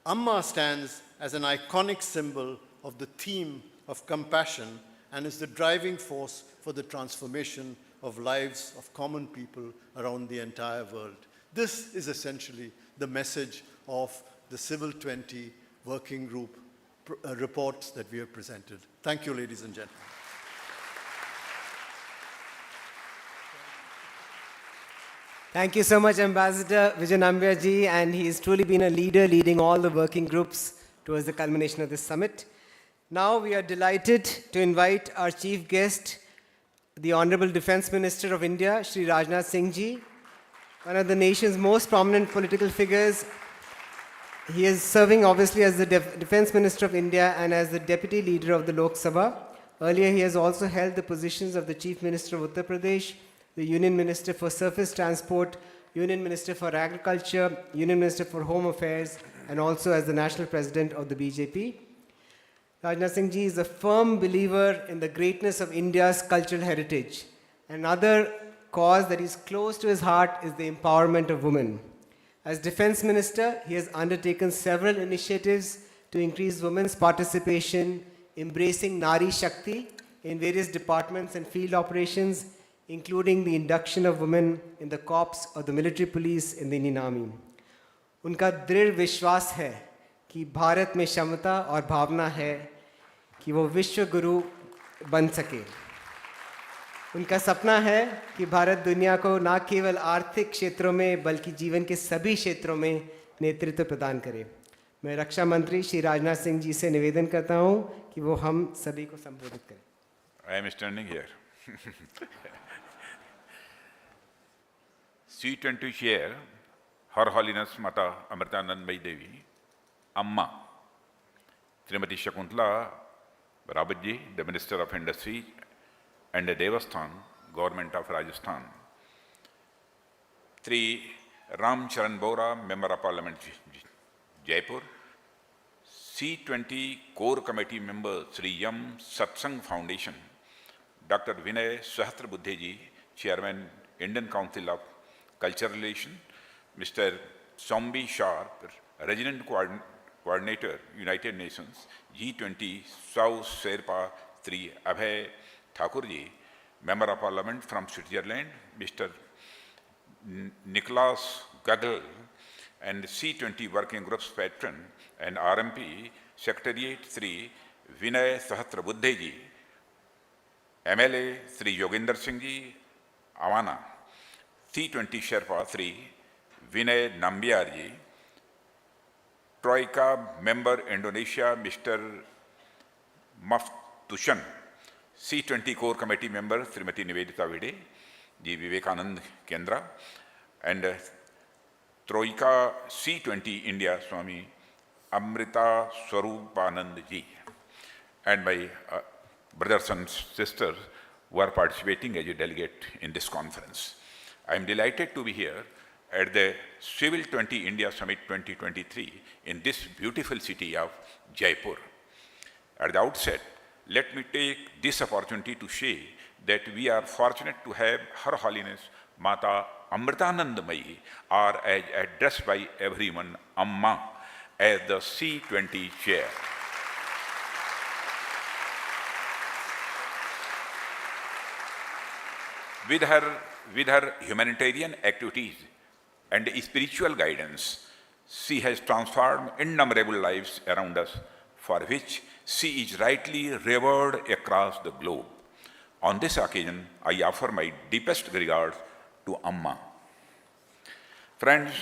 Amma stands as an iconic symbol of the theme of compassion and is the driving force for the transformation of lives of common people around the entire world. This is essentially the message of the Civil 20 Working Group reports that we have presented. Thank you, ladies and gentlemen. Thank you so much, Ambassador Vijay Nambia ji, and he's truly been a leader leading all the working groups towards the culmination of this summit. Now we are delighted to invite our chief guest, the Honorable Defense Minister of India, Shri Rajnath Singh ji, one of the nation's most prominent political figures. He is serving obviously as the Defense Minister of India and as the Deputy Leader of the Lok Sabha. Earlier he has also held the positions of the Chief Minister of Uttar Pradesh, the Union Minister for Surface Transport, Union Minister for Agriculture, Union Minister for Home Affairs, and also as the National President of the BJP. Rajnath Singh ji is a firm believer in the greatness of India's cultural heritage. Another cause that is close to his heart is the empowerment of women. As Defense Minister, he has undertaken several initiatives to increase women's participation, embracing Nari Shakti in various departments and field operations, including the induction of women in the corps of the military police in the Indian Army. उनका दृढ़ विश्वास है कि भारत में क्षमता और भावना है कि वो विश्व गुरु बन सके. उनका सपना है कि भारत दुनिया को न केवल आर्थिक क्षेत्रों में बल्कि जीवन के सभी क्षेत्रों में नेतृत्व प्रदान करे. मैं रक्षा मंत्री श्री राजनाथ सिंह जी से निवेदन करता हूं कि वो हम सभी को संबोधित करें. I am standing here. C20 Chair, Her Holiness Mata Amritanandmayi Devi, Amma, Srimati Shakuntala Rabatji, the Minister of Industry and the Devasthan, Government of Rajasthan, Sri Ram Charan Bora, Member of Parliament, Jaipur, C20 Core Committee Member, Sri M. Satsang Foundation, Dr. Vinay Sahasrabuddhe ji, Chairman, Indian Council of Cultural Relations, Mr. Sombi Sharp, Resident Coordinator, United Nations, G20 South Sherpa 3 Abhay Thakurji, Member of Parliament from Switzerland, Mr. Nicholas Gagel, and C20 Working Group's Patron and RMP, Secretariat 3 Vinay Sahasrabuddheji, MLA Sri Yoginder Singh Ji, Awana, C20 Sherpa 3 Vinay Nambiar Ji, Troika Member Indonesia Mr. Maftushan, C20 Core Committee Member Srimati Nivedita Vide, Ji Vivekanand Kendra, and Troika C20 India Swami Amrita Swarupanand Ji, and my brothers and sisters who are participating as a delegate in this conference. I am delighted to be here at the Civil 20 India Summit 2023 in this beautiful city of Jaipur. At the outset, let me take this opportunity to say that we are fortunate to have Her Holiness Mata Amritanandamayi, or as addressed by everyone, Amma, as the C20 chair. With her humanitarian activities and spiritual guidance, she has transformed innumerable lives around us, for which she is rightly revered across the globe. On this occasion, I offer my deepest regards to Amma. Friends,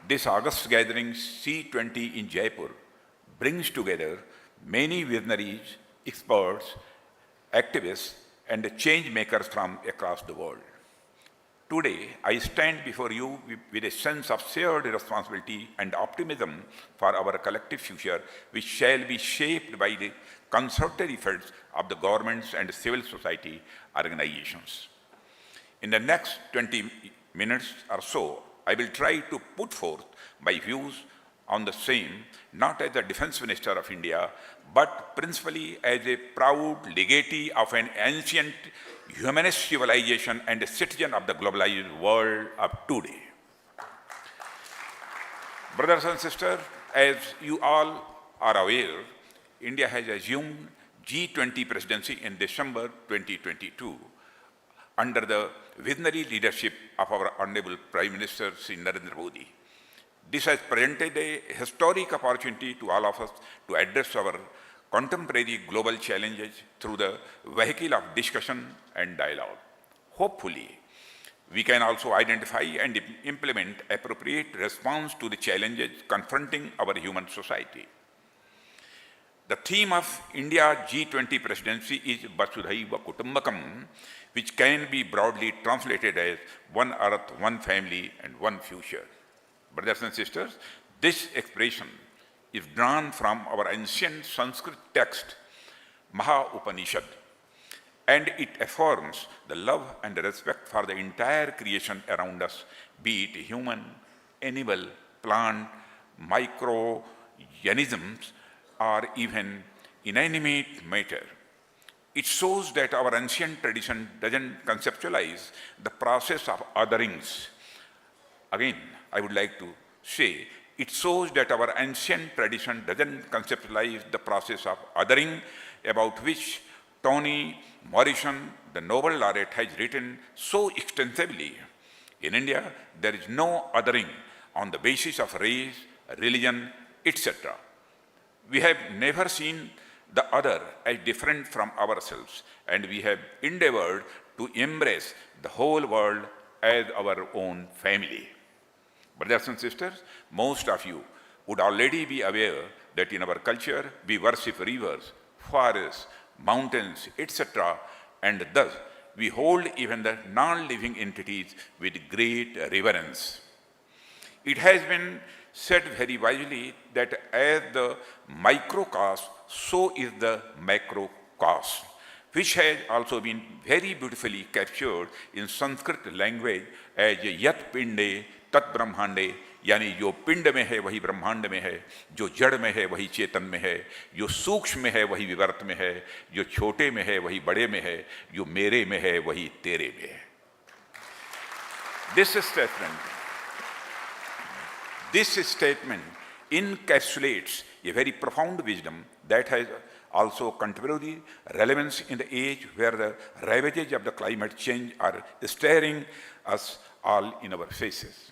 this August gathering C20 in Jaipur brings together many visionaries, experts, activists, and change makers from across the world. Today, I stand before you with a sense of shared responsibility and optimism for our collective future, which shall be shaped by the concerted efforts of the governments and civil society organizations. In the next 20 minutes or so, I will try to put forth my views on the same, not as the Defense Minister of India, but principally as a proud legatee of an ancient humanist civilization and a citizen of the globalized world of today. Brothers and sisters, as you all are aware, India has assumed G20 presidency in December 2022 under the visionary leadership of our Honorable Prime Minister Sri Narendra Modi. This has presented a historic opportunity to all of us to address our contemporary global challenges through the vehicle of discussion and dialogue. Hopefully, we can also identify and implement appropriate response to the challenges confronting our human society. The theme of India G20 presidency is Vasudhaiva Kutumbakam, which can be broadly translated as one earth, one family, and one future. Brothers and sisters, this expression is drawn from our ancient Sanskrit text, Maha Upanishad, and it affirms the love and the respect for the entire creation around us, be it human, animal, plant, microorganisms, or even inanimate matter. It shows that our ancient tradition doesn't conceptualize the process of otherings. Again, I would like to say, it shows that our ancient tradition doesn't conceptualize the process of othering, about which Toni Morrison, the Nobel laureate, has written so extensively. In India, there is no othering on the basis of race, religion, etc. We have never seen the other as different from ourselves, and we have endeavored to embrace the whole world as our own family. Brothers and sisters, most of you would already be aware that in our culture we worship rivers, forests, mountains, etc., and thus we hold even the non-living entities with great reverence. It has been said very wisely that as the microcosm, so is the macrocosm, which has also been very beautifully captured in Sanskrit language as Yat Pinde Tat Brahmande, यानी जो पिंड में है वही ब्रह्मांड में है, जो जड़ में है वही चेतन में है, जो सूक्ष्म में है वही विवर्त में है, जो छोटे में है वही बड़े में है, जो मेरे में है वही तेरे में है. This statement encapsulates a very profound wisdom that has also contemporary relevance in the age where the ravages of the climate change are staring us all in our faces.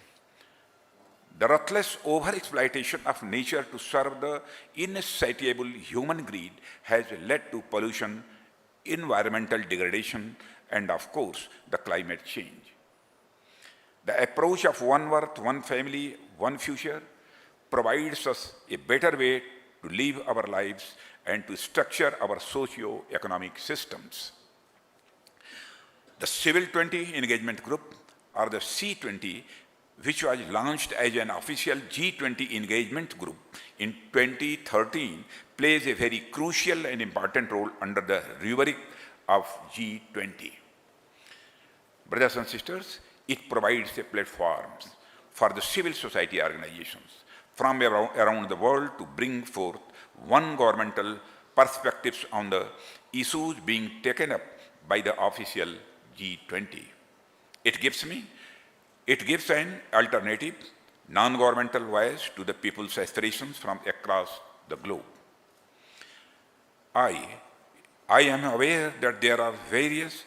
The ruthless overexploitation of nature to serve the insatiable human greed has led to pollution, environmental degradation, and of course, the climate change. The approach of one earth, one family, one future provides us a better way to live our lives and to structure our socio-economic systems. The Civil 20 Engagement Group, or the C20, which was launched as an official G20 engagement group in 2013, plays a very crucial and important role under the rubric of G20. Brothers and sisters, it provides a platform for the civil society organizations from around the world to bring forth one governmental perspectives on the issues being taken up by the official G20. It gives an alternative, non-governmental voice to the people's aspirations from across the globe. I am aware that there are various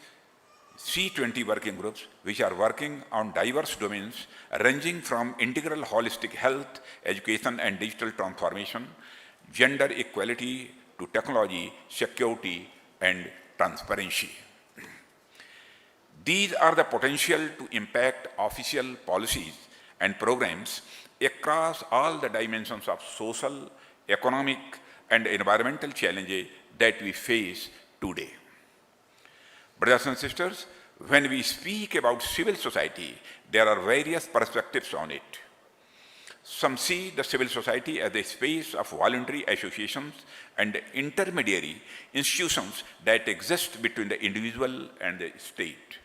C20 working groups which are working on diverse domains ranging from integral holistic health, education and digital transformation, gender equality to technology, security and transparency. These are the potential to impact official policies and programs across all the dimensions of social, economic and environmental challenges that we face today. Brothers and sisters, when we speak about civil society, there are various perspectives on it. Some see the civil society as a space of voluntary associations and intermediary institutions that exist between the individual and the state.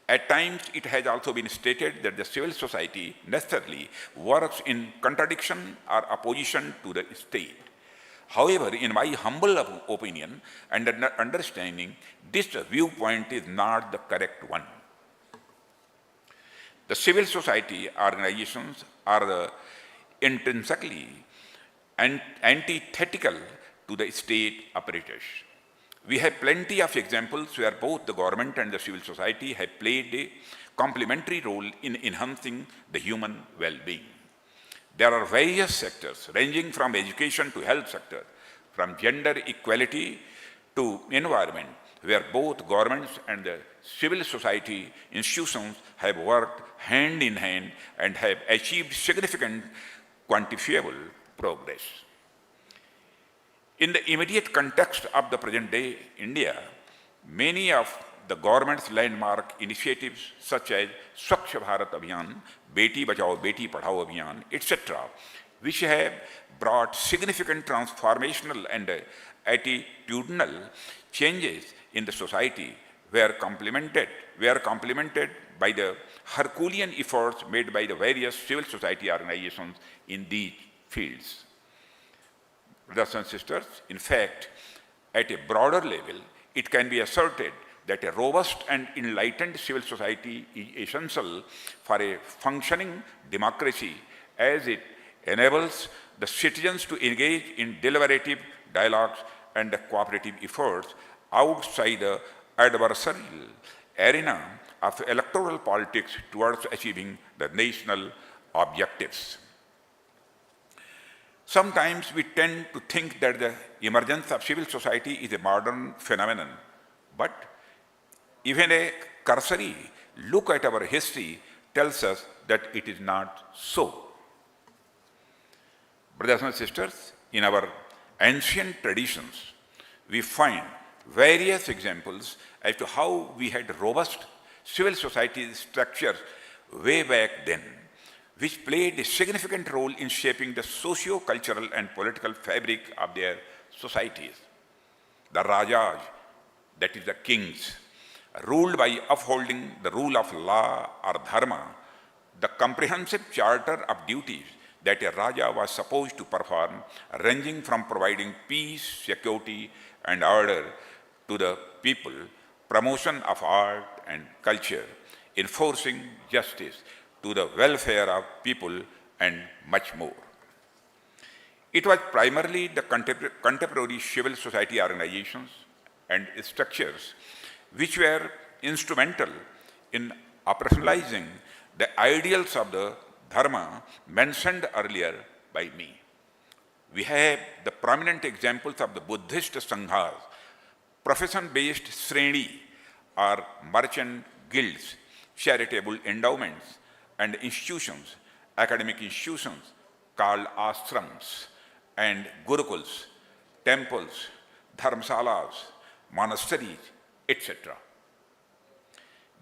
At times, it has also been stated that the civil society necessarily works in contradiction or opposition to the state. However, in my humble opinion and understanding, this viewpoint is not the correct one. The civil society organizations are intrinsically antithetical to the state apparatus. We have plenty of examples where both the government and the civil society have played a complementary role in enhancing the human well-being. There are various sectors ranging from education to health sector, from gender equality to environment, where both governments and the civil society institutions have worked hand in hand and have achieved significant quantifiable progress. In the immediate context of the present day India, many of the government's landmark initiatives such as Swachh Bharat Abhiyan, Beti Bachao, Beti Padhao Abhiyan, etc., which have brought significant transformational and attitudinal changes in the society were complemented by the Herculean efforts made by the various civil society organizations in these fields. Brothers and sisters, in fact, at a broader level, it can be asserted that a robust and enlightened civil society is essential for a functioning democracy, as it enables the citizens to engage in deliberative dialogues and cooperative efforts outside the adversarial arena of electoral politics towards achieving the national objectives. Sometimes we tend to think that the emergence of civil society is a modern phenomenon, but even a cursory look at our history tells us that it is not so. Brothers and sisters, in our ancient traditions, we find various examples as to how we had robust civil society structures way back then, which played a significant role in shaping the socio-cultural and political fabric of their societies. The Rajas, that is the kings, ruled by upholding the rule of law or dharma, the comprehensive charter of duties that a Raja was supposed to perform, ranging from providing peace, security, and order to the people, promotion of art and culture, enforcing justice, to the welfare of people, and much more. It was primarily the contemporary civil society organizations and structures which were instrumental in operationalizing the ideals of the dharma mentioned earlier by me. We have the prominent examples of the Buddhist sanghas, profession-based sreni or merchant guilds, charitable endowments and institutions, academic institutions called ashrams and gurukuls, temples, dharmsalas, monasteries, etc.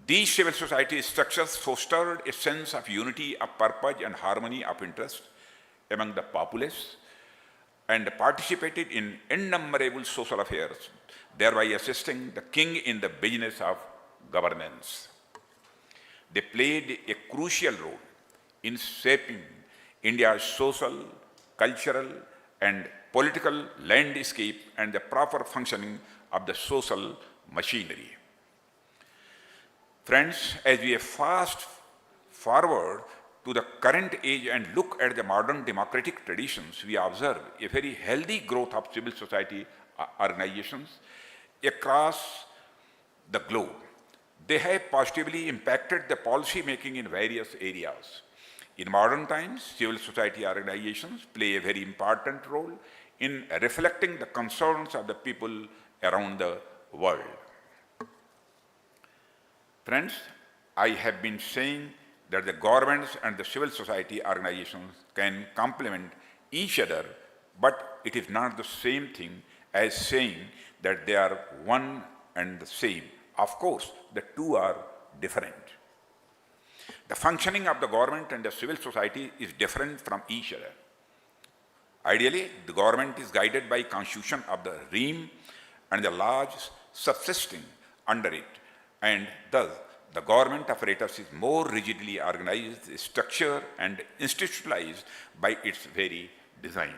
These civil society structures fostered a sense of unity of purpose and harmony of interest among the populace and participated in innumerable social affairs, thereby assisting the king in the business of governance. They played a crucial role in shaping India's social, cultural, and political landscape and the proper functioning of the social machinery. Friends, as we fast forward to the current age and look at the modern democratic traditions, we observe a very healthy growth of civil society organizations across the globe. They have positively impacted the policy making in various areas. In modern times, civil society organizations play a very important role in reflecting the concerns of the people around the world. Friends, I have been saying that the governments and the civil society organizations can complement each other, but it is not the same thing as saying that they are one and the same. Of course, the two are different. The functioning of the government and the civil society is different from each other. Ideally, the government is guided by constitution of the realm and the laws subsisting under it, and thus the government apparatus is more rigidly organized, structured, and institutionalized by its very design.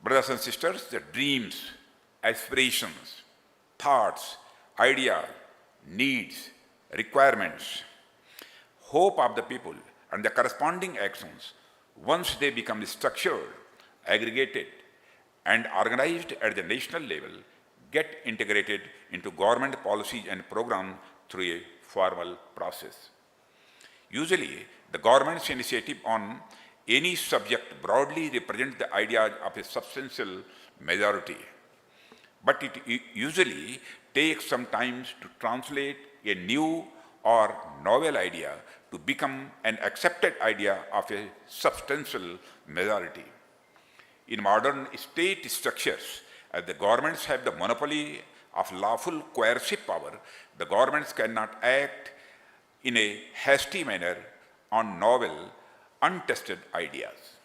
Brothers and sisters, the dreams, aspirations, thoughts, ideas, needs, requirements, hope of the people, and the corresponding actions, once they become structured, aggregated, and organized at the national level, get integrated into government policies and programs through a formal process. Usually, the government's initiative on any subject broadly represents the ideas of a substantial majority, but it usually takes some time to translate a new or novel idea to become an accepted idea of a substantial majority. In modern state structures, as the governments have the monopoly of lawful coercive power, the governments cannot act in a hasty manner on novel, untested ideas.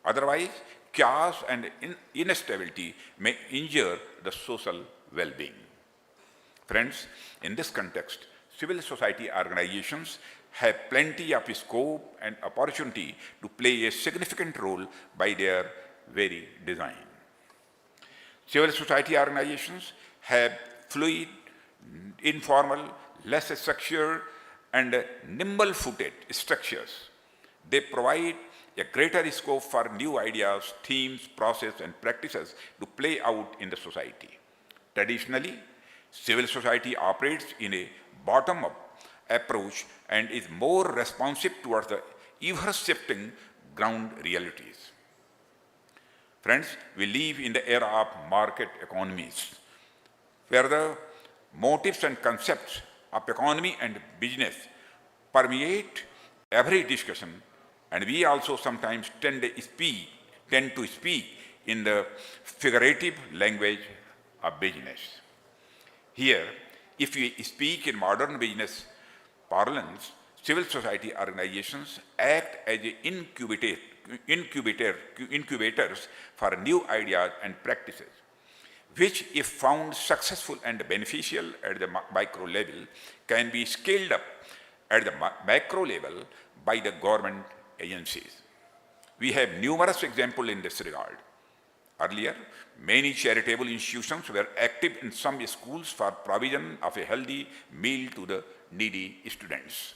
Otherwise, chaos and instability may injure the social well-being. Friends, in this context, civil society organizations have plenty of scope and opportunity to play a significant role by their very design. Civil society organizations have fluid, informal, less structured, and nimble-footed structures. They provide a greater scope for new ideas, themes, process, and practices to play out in the society. Traditionally, civil society operates in a bottom-up approach and is more responsive towards the ever-shifting ground realities. Friends, we live in the era of market economies, where the motives and concepts of economy and business permeate every discussion, and we also sometimes tend to speak in the figurative language of business. Here, if we speak in modern business parlance, civil society organizations act as incubators for new ideas and practices, which, if found successful and beneficial at the micro level, can be scaled up at the macro level by the government agencies. We have numerous examples in this regard. Earlier, many charitable institutions were active in some schools for provision of a healthy meal to the needy students.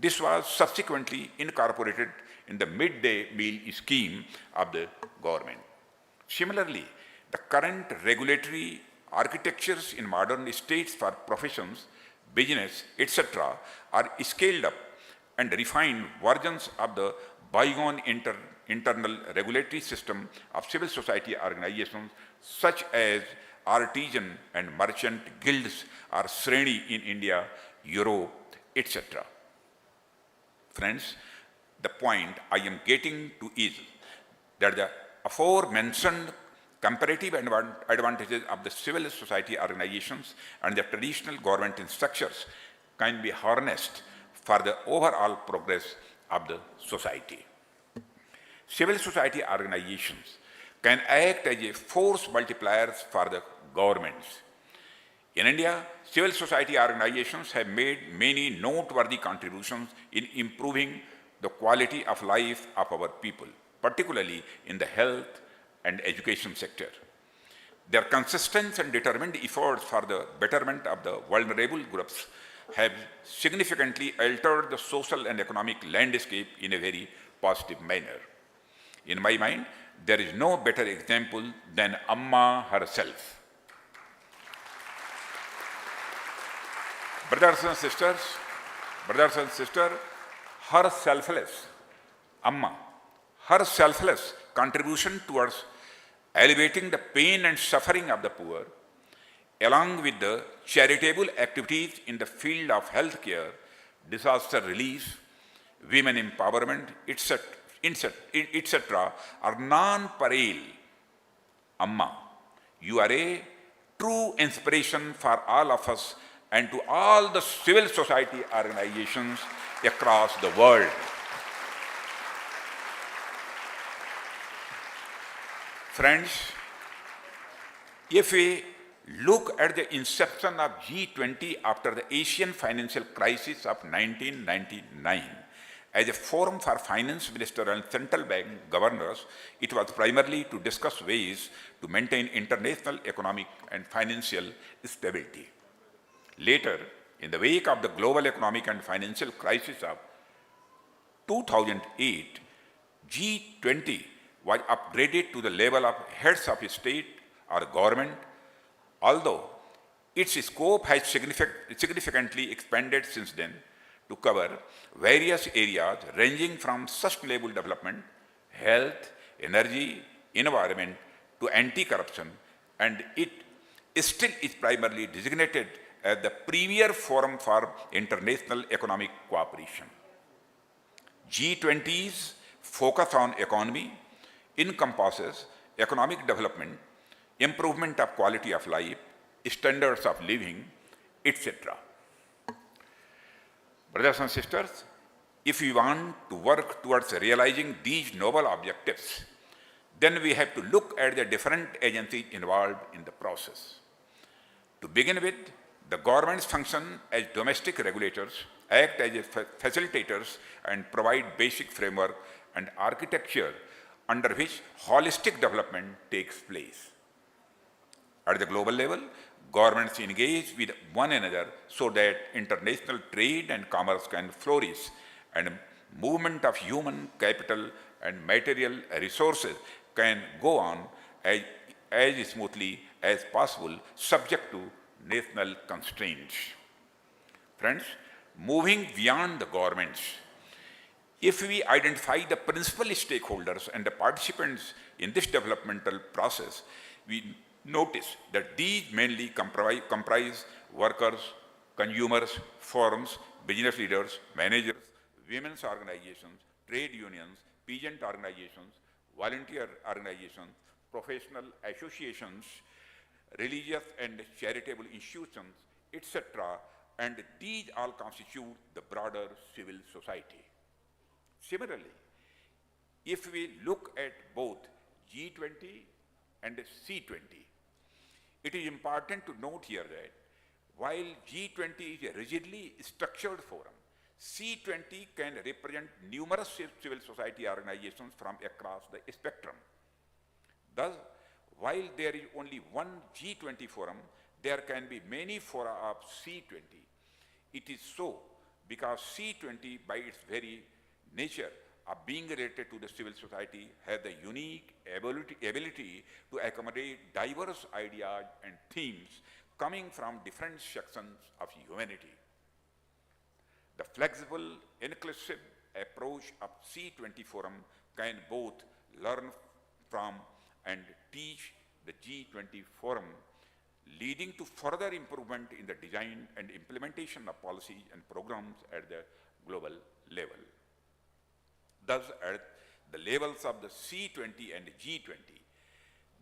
This was subsequently incorporated in the midday meal scheme of the government. Similarly, the current regulatory architectures in modern states for professions, business, etc., are scaled up and refined versions of the bygone internal regulatory system of civil society organizations such as artisan and merchant guilds or Sreni in India, Europe, etc. Friends, the point I am getting to is that the aforementioned comparative advantages of the civil society organizations and the traditional government structures can be harnessed for the overall progress of the society. Civil society organizations can act as a force multipliers for the governments. In India, civil society organizations have made many noteworthy contributions in improving the quality of life of our people, particularly in the health and education sector. Their consistent and determined efforts for the betterment of the vulnerable groups have significantly altered the social and economic landscape in a very positive manner. In my mind, there is no better example than Amma herself. Brothers and sisters, her selfless, Amma, her selfless contribution towards alleviating the pain and suffering of the poor, along with the charitable activities in the field of healthcare, disaster relief, women empowerment, etc., are non-parallel. Amma, you are a true inspiration for all of us and to all the civil society organizations across the world. Friends, if we look at the inception of G20 after the Asian financial crisis of 1999, as a forum for finance ministers and central bank governors, it was primarily to discuss ways to maintain international economic and financial stability. Later, in the wake of the global economic and financial crisis of 2008, G20 was upgraded to the level of heads of state or government, although its scope has significantly expanded since then to cover various areas ranging from sustainable development, health, energy, environment to anti-corruption, and it still is primarily designated as the premier forum for international economic cooperation. G20's focus on economy encompasses economic development, improvement of quality of life, standards of living, etc. Brothers and sisters, if we want to work towards realizing these noble objectives, then we have to look at the different agencies involved in the process. To begin with, the governments function as domestic regulators, act as facilitators, and provide basic framework and architecture under which holistic development takes place. At the global level, governments engage with one another so that international trade and commerce can flourish and movement of human capital and material resources can go on as smoothly as possible, subject to national constraints. Friends, moving beyond the governments, if we identify the principal stakeholders and the participants in this developmental process, we notice that these mainly comprise workers, consumers, firms, business leaders, managers, women's organizations, trade unions, peasant organizations, volunteer organizations, professional associations, religious and charitable institutions, etc., and these all constitute the broader civil society. Similarly, if we look at both G20 and C20, it is important to note here that while G20 is a rigidly structured forum, C20 can represent numerous civil society organizations from across the spectrum. Thus, while there is only one G20 forum, there can be many fora of C20. It is so because C20 by its very nature of being related to the civil society has the unique ability to accommodate diverse ideas and themes coming from different sections of humanity. The flexible, inclusive approach of C20 Forum can both learn from and teach the G20 Forum, leading to further improvement in the design and implementation of policies and programs at the global level. Thus, at the levels of the C20 and G20,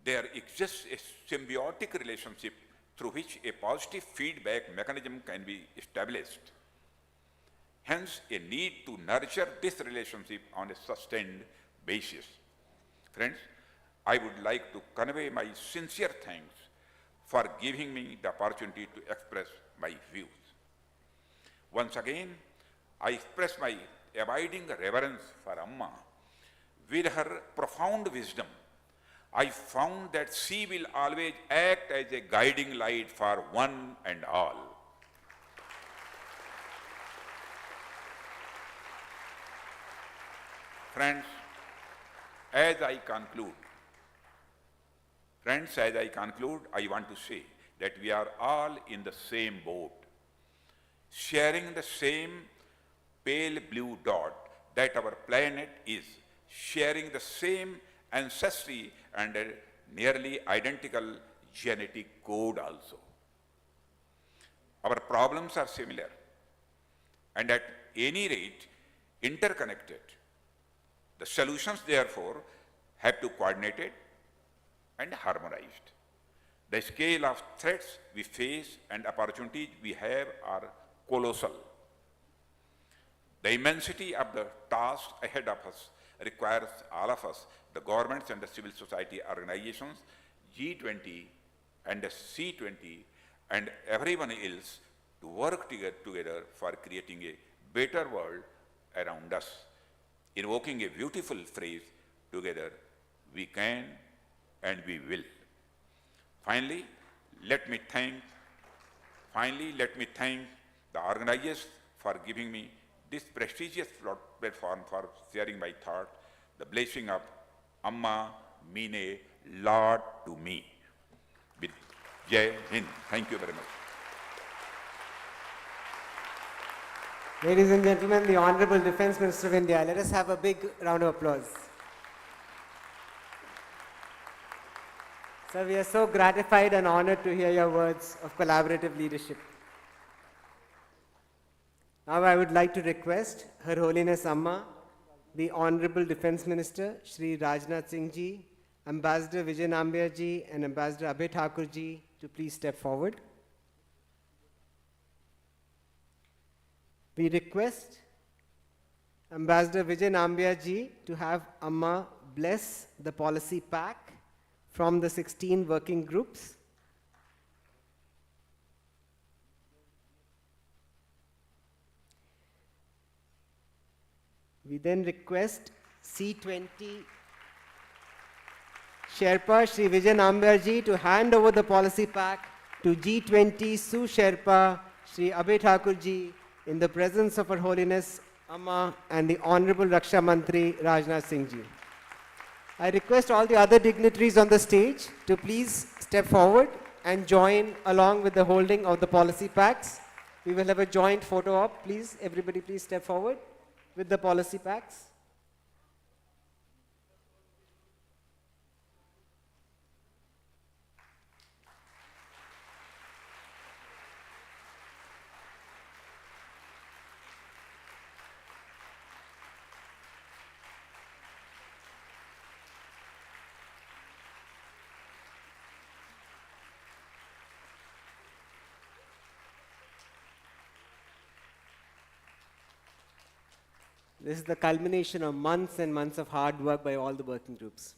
there exists a symbiotic relationship through which a positive feedback mechanism can be established. Hence, a need to nurture this relationship on a sustained basis. Friends, I would like to convey my sincere thanks for giving me the opportunity to express my views. Once again, I express my abiding reverence for Amma. With her profound wisdom, I found that she will always act as a guiding light for one and all. Friends, as I conclude, I want to say that we are all in the same boat, sharing the same pale blue dot that our planet is, sharing the same ancestry and a nearly identical genetic code also. Our problems are similar and at any rate interconnected. The solutions, therefore, have to be coordinated and harmonized. The scale of threats we face and opportunities we have are colossal. The immensity of the task ahead of us requires all of us, the governments and the civil society organizations, G20 and the C20, and everyone else to work together for creating a better world around us. Invoking a beautiful phrase, together we can and we will. Finally, let me thank the organizers for giving me this prestigious platform for sharing my thoughts. The blessing of Amma mean a lot to me. With Jai Hind. Thank you very much. Ladies and gentlemen, the Honorable Defence Minister of India. Let us have a big round of applause. Sir, we are so gratified and honored to hear your words of collaborative leadership. Now I would like to request Her Holiness Amma, the Honorable Defence Minister, Shri Rajnath Singh Ji, Ambassador Vijay Nambiar Ji and Ambassador Abhay Thakur Ji to please step forward. We request Ambassador Vijay Nambiar Ji to have Amma bless the policy pack from the 16 working groups. We then request C20 Sherpa Shri Vijay Nambiar Ji to hand over the policy pack to G20 Su Sherpa Shri Abhay Thakur Ji in the presence of Her Holiness Amma and the Honorable Raksha Mantri Rajnath Singh Ji. I request all the other dignitaries on the stage to please step forward and join along with the holding of the policy packs. We will have a joint photo op. Please, everybody please step forward with the policy packs. This is the culmination of months and months of hard work by all the working groups.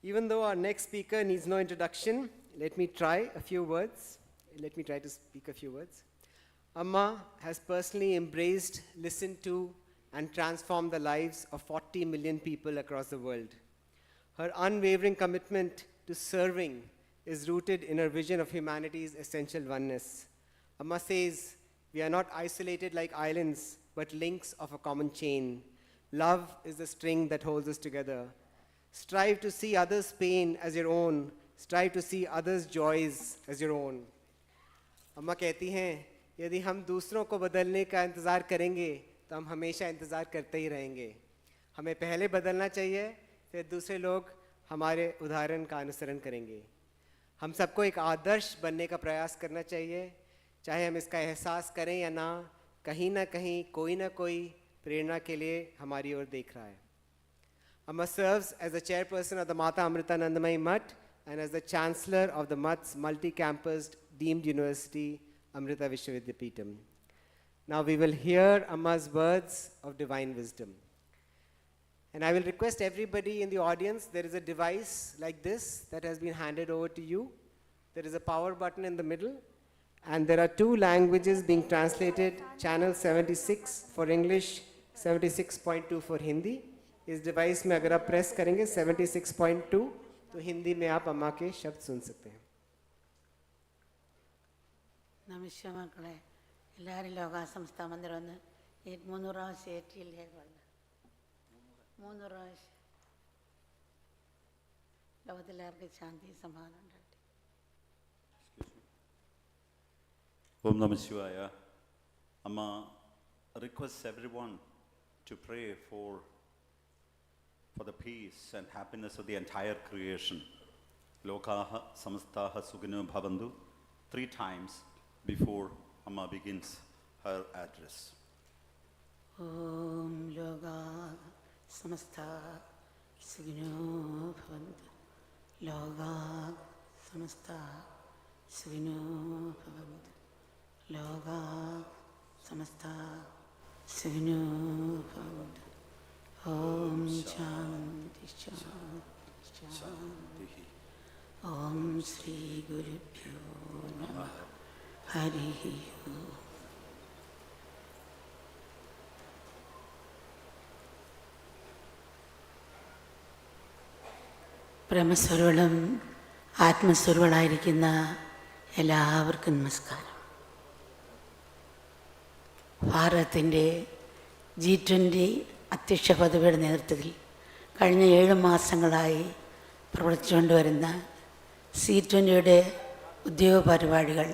Even though our next speaker needs no introduction, let me try to speak a few words. Amma has personally embraced, listened to, and transformed the lives of 40 million people across the world. Her unwavering commitment to serving is rooted in her vision of humanity's essential oneness. Amma says, we are not isolated like islands, but links of a common chain. Love is the string that holds us together. Strive to see others' pain as your own. Strive to see others' joys as your own. अम्मा कहती हैं, यदि हम दूसरों को बदलने का इंतज़ार करेंगे तो हम हमेशा इंतज़ार करते ही रहेंगे. हमें पहले बदलना चाहिए, फिर दूसरे लोग हमारे उदाहरण का अनुसरण करेंगे. हम सबको एक आदर्श बनने का प्रयास करना चाहिए, चाहे हम इसका एहसास करें या ना. कहीं ना कोई प्रेरणा के लिए हमारी ओर देख रहा है. Amma serves as the chairperson of the Mata Amritanandamayi Mutt and as the chancellor of the Mutt's multi-campus deemed university, Amrita Vishwavidyapeetham. Now we will hear Amma's words of divine wisdom. And I will request everybody in the audience, there is a device like this that has been handed over to you. There is a power button in the middle, and there are 2 languages being translated, channel 76 for English, 76.2 for Hindi. इस device में अगर आप press करेंगे 76.2 तो हिंदी में आप अम्मा के शब्द सुन सकते हैं. നമസ്കാര മക്കളെ, എല്ലാവരും ലോകാസംസ്ഥ മന്ദിരം ഒന്ന് 3 പ്രാവശ്യം ഏറ്റിയില്ലേ? 3 പ്രാവശ്യം ലോകത്തിലെല്ലാവർക്കും ശാന്തി സമാധാനം ഉണ്ടാകട്ടെ. Om Namah Shivaya. Amma requests everyone to pray for the peace and happiness of the entire creation. Lokaha samastaha sugino bhavantu 3 times before Amma begins her address. Om Loka Samasta Sugino Bhavantu. Loka Samasta Sugino Bhavantu. Loka Samasta Sugino Bhavantu. Om Shanti Shanti Shanti. Om Sri Guru Pyo Namah. Hari Om. ബ്രഹ്മസ്വരൂപം ആത്മസ്വരൂപങ്ങളായിരിക്കുന്ന എല്ലാവർക്കും നമസ്കാരം. ഭാരതത്തിൻ്റെ G20 അധ്യക്ഷ പദവിയുടെ നേതൃത്വത്തിൽ കഴിഞ്ഞ 7 മാസങ്ങളായി പ്രവർത്തിച്ചുകൊണ്ടുവരുന്ന C20യുടെ ഉദ്യോഗ പരിപാടികൾ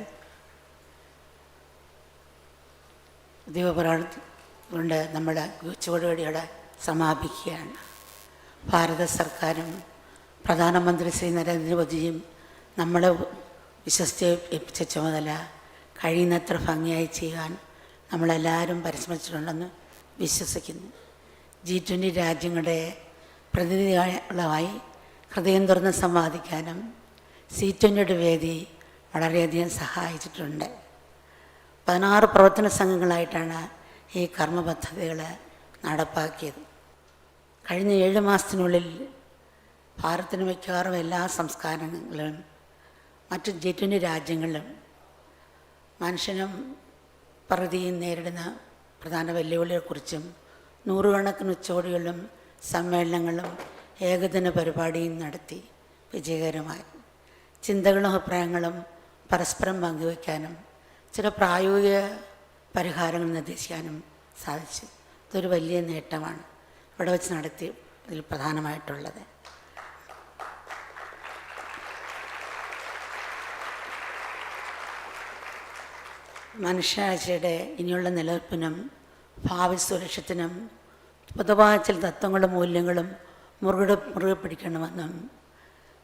കൊണ്ട് നമ്മുടെ ഉച്ചകോടിയോടെ സമാപിക്കുകയാണ്. ഭാരത സർക്കാരും പ്രധാനമന്ത്രി ശ്രീ നരേന്ദ്രമോദിയും നമ്മളെ വിശ്വസിച്ച് ഏൽപ്പിച്ച ചുമതല കഴിയുന്നത്ര ഭംഗിയായി ചെയ്യാൻ നമ്മളെല്ലാവരും പരിശ്രമിച്ചിട്ടുണ്ടെന്ന് വിശ്വസിക്കുന്നു. G20 രാജ്യങ്ങളുടെ പ്രതിനിധികളായി ഹൃദയം തുറന്ന് സംവാദിക്കാനും C20യുടെ വേദി വളരെയധികം സഹായിച്ചിട്ടുണ്ട്. 16 പ്രവർത്തന സംഘങ്ങളായിട്ടാണ് ഈ കർമ്മ പദ്ധതികൾ നടപ്പാക്കിയത്. കഴിഞ്ഞ 7 മാസത്തിനുള്ളിൽ ഭാരതത്തിന് മിക്കവാറും എല്ലാ സംസ്കാരങ്ങളിലും മറ്റ് G20 രാജ്യങ്ങളിലും മനുഷ്യനും പ്രകൃതിയും നേരിടുന്ന പ്രധാന വെല്ലുവിളിയെക്കുറിച്ചും 100 കണക്കിന് ഉച്ചകോടികളും സമ്മേളനങ്ങളും ഏകദിന പരിപാടിയും നടത്തി വിജയകരമായി. ചിന്തകളും അഭിപ്രായങ്ങളും പരസ്പരം പങ്കുവയ്ക്കാനും ചില പ്രായോഗിക പരിഹാരങ്ങൾ നിർദ്ദേശിക്കാനും സാധിച്ചു. ഇതൊരു വലിയ നേട്ടമാണ് ഇവിടെ വെച്ച് നടത്തി ഇതിൽ പ്രധാനമായിട്ടുള്ളത്. മനുഷ്യാഴ്ചയുടെ ഇനിയുള്ള നിലനിൽപ്പിനും ഭാവി സുരക്ഷത്തിനും പൊതുവായ ചില തത്വങ്ങളും മൂല്യങ്ങളും മുറുകെ പിടിക്കണമെന്നും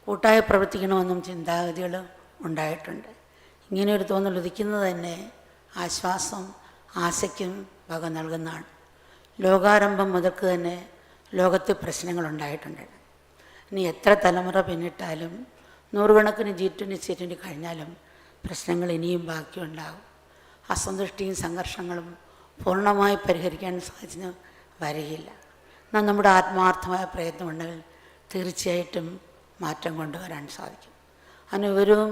കൂട്ടായി പ്രവർത്തിക്കണമെന്നും ചിന്താഗതികൾ ഉണ്ടായിട്ടുണ്ട്. ഇങ്ങനെയൊരു തോന്നൽ ഉദിക്കുന്നത് തന്നെ ആശ്വാസം ആശയ്ക്കും വക നൽകുന്നതാണ്. ലോകാരംഭം മുതൽക്ക് തന്നെ ലോകത്ത് പ്രശ്നങ്ങളുണ്ടായിട്ടുണ്ട്. ഇനി എത്ര തലമുറ പിന്നിട്ടാലും 100 കണക്കിന് G20 C20 കഴിഞ്ഞാലും പ്രശ്നങ്ങൾ ഇനിയും ബാക്കിയുണ്ടാകും. അസന്തുഷ്ടിയും സംഘർഷങ്ങളും പൂർണ്ണമായി പരിഹരിക്കാൻ സാധിച്ചു വരികയില്ല. എന്നാൽ നമ്മുടെ ആത്മാർത്ഥമായ പ്രയത്നമുണ്ടെങ്കിൽ തീർച്ചയായിട്ടും മാറ്റം കൊണ്ടുവരാൻ സാധിക്കും. അതിന് വിവരവും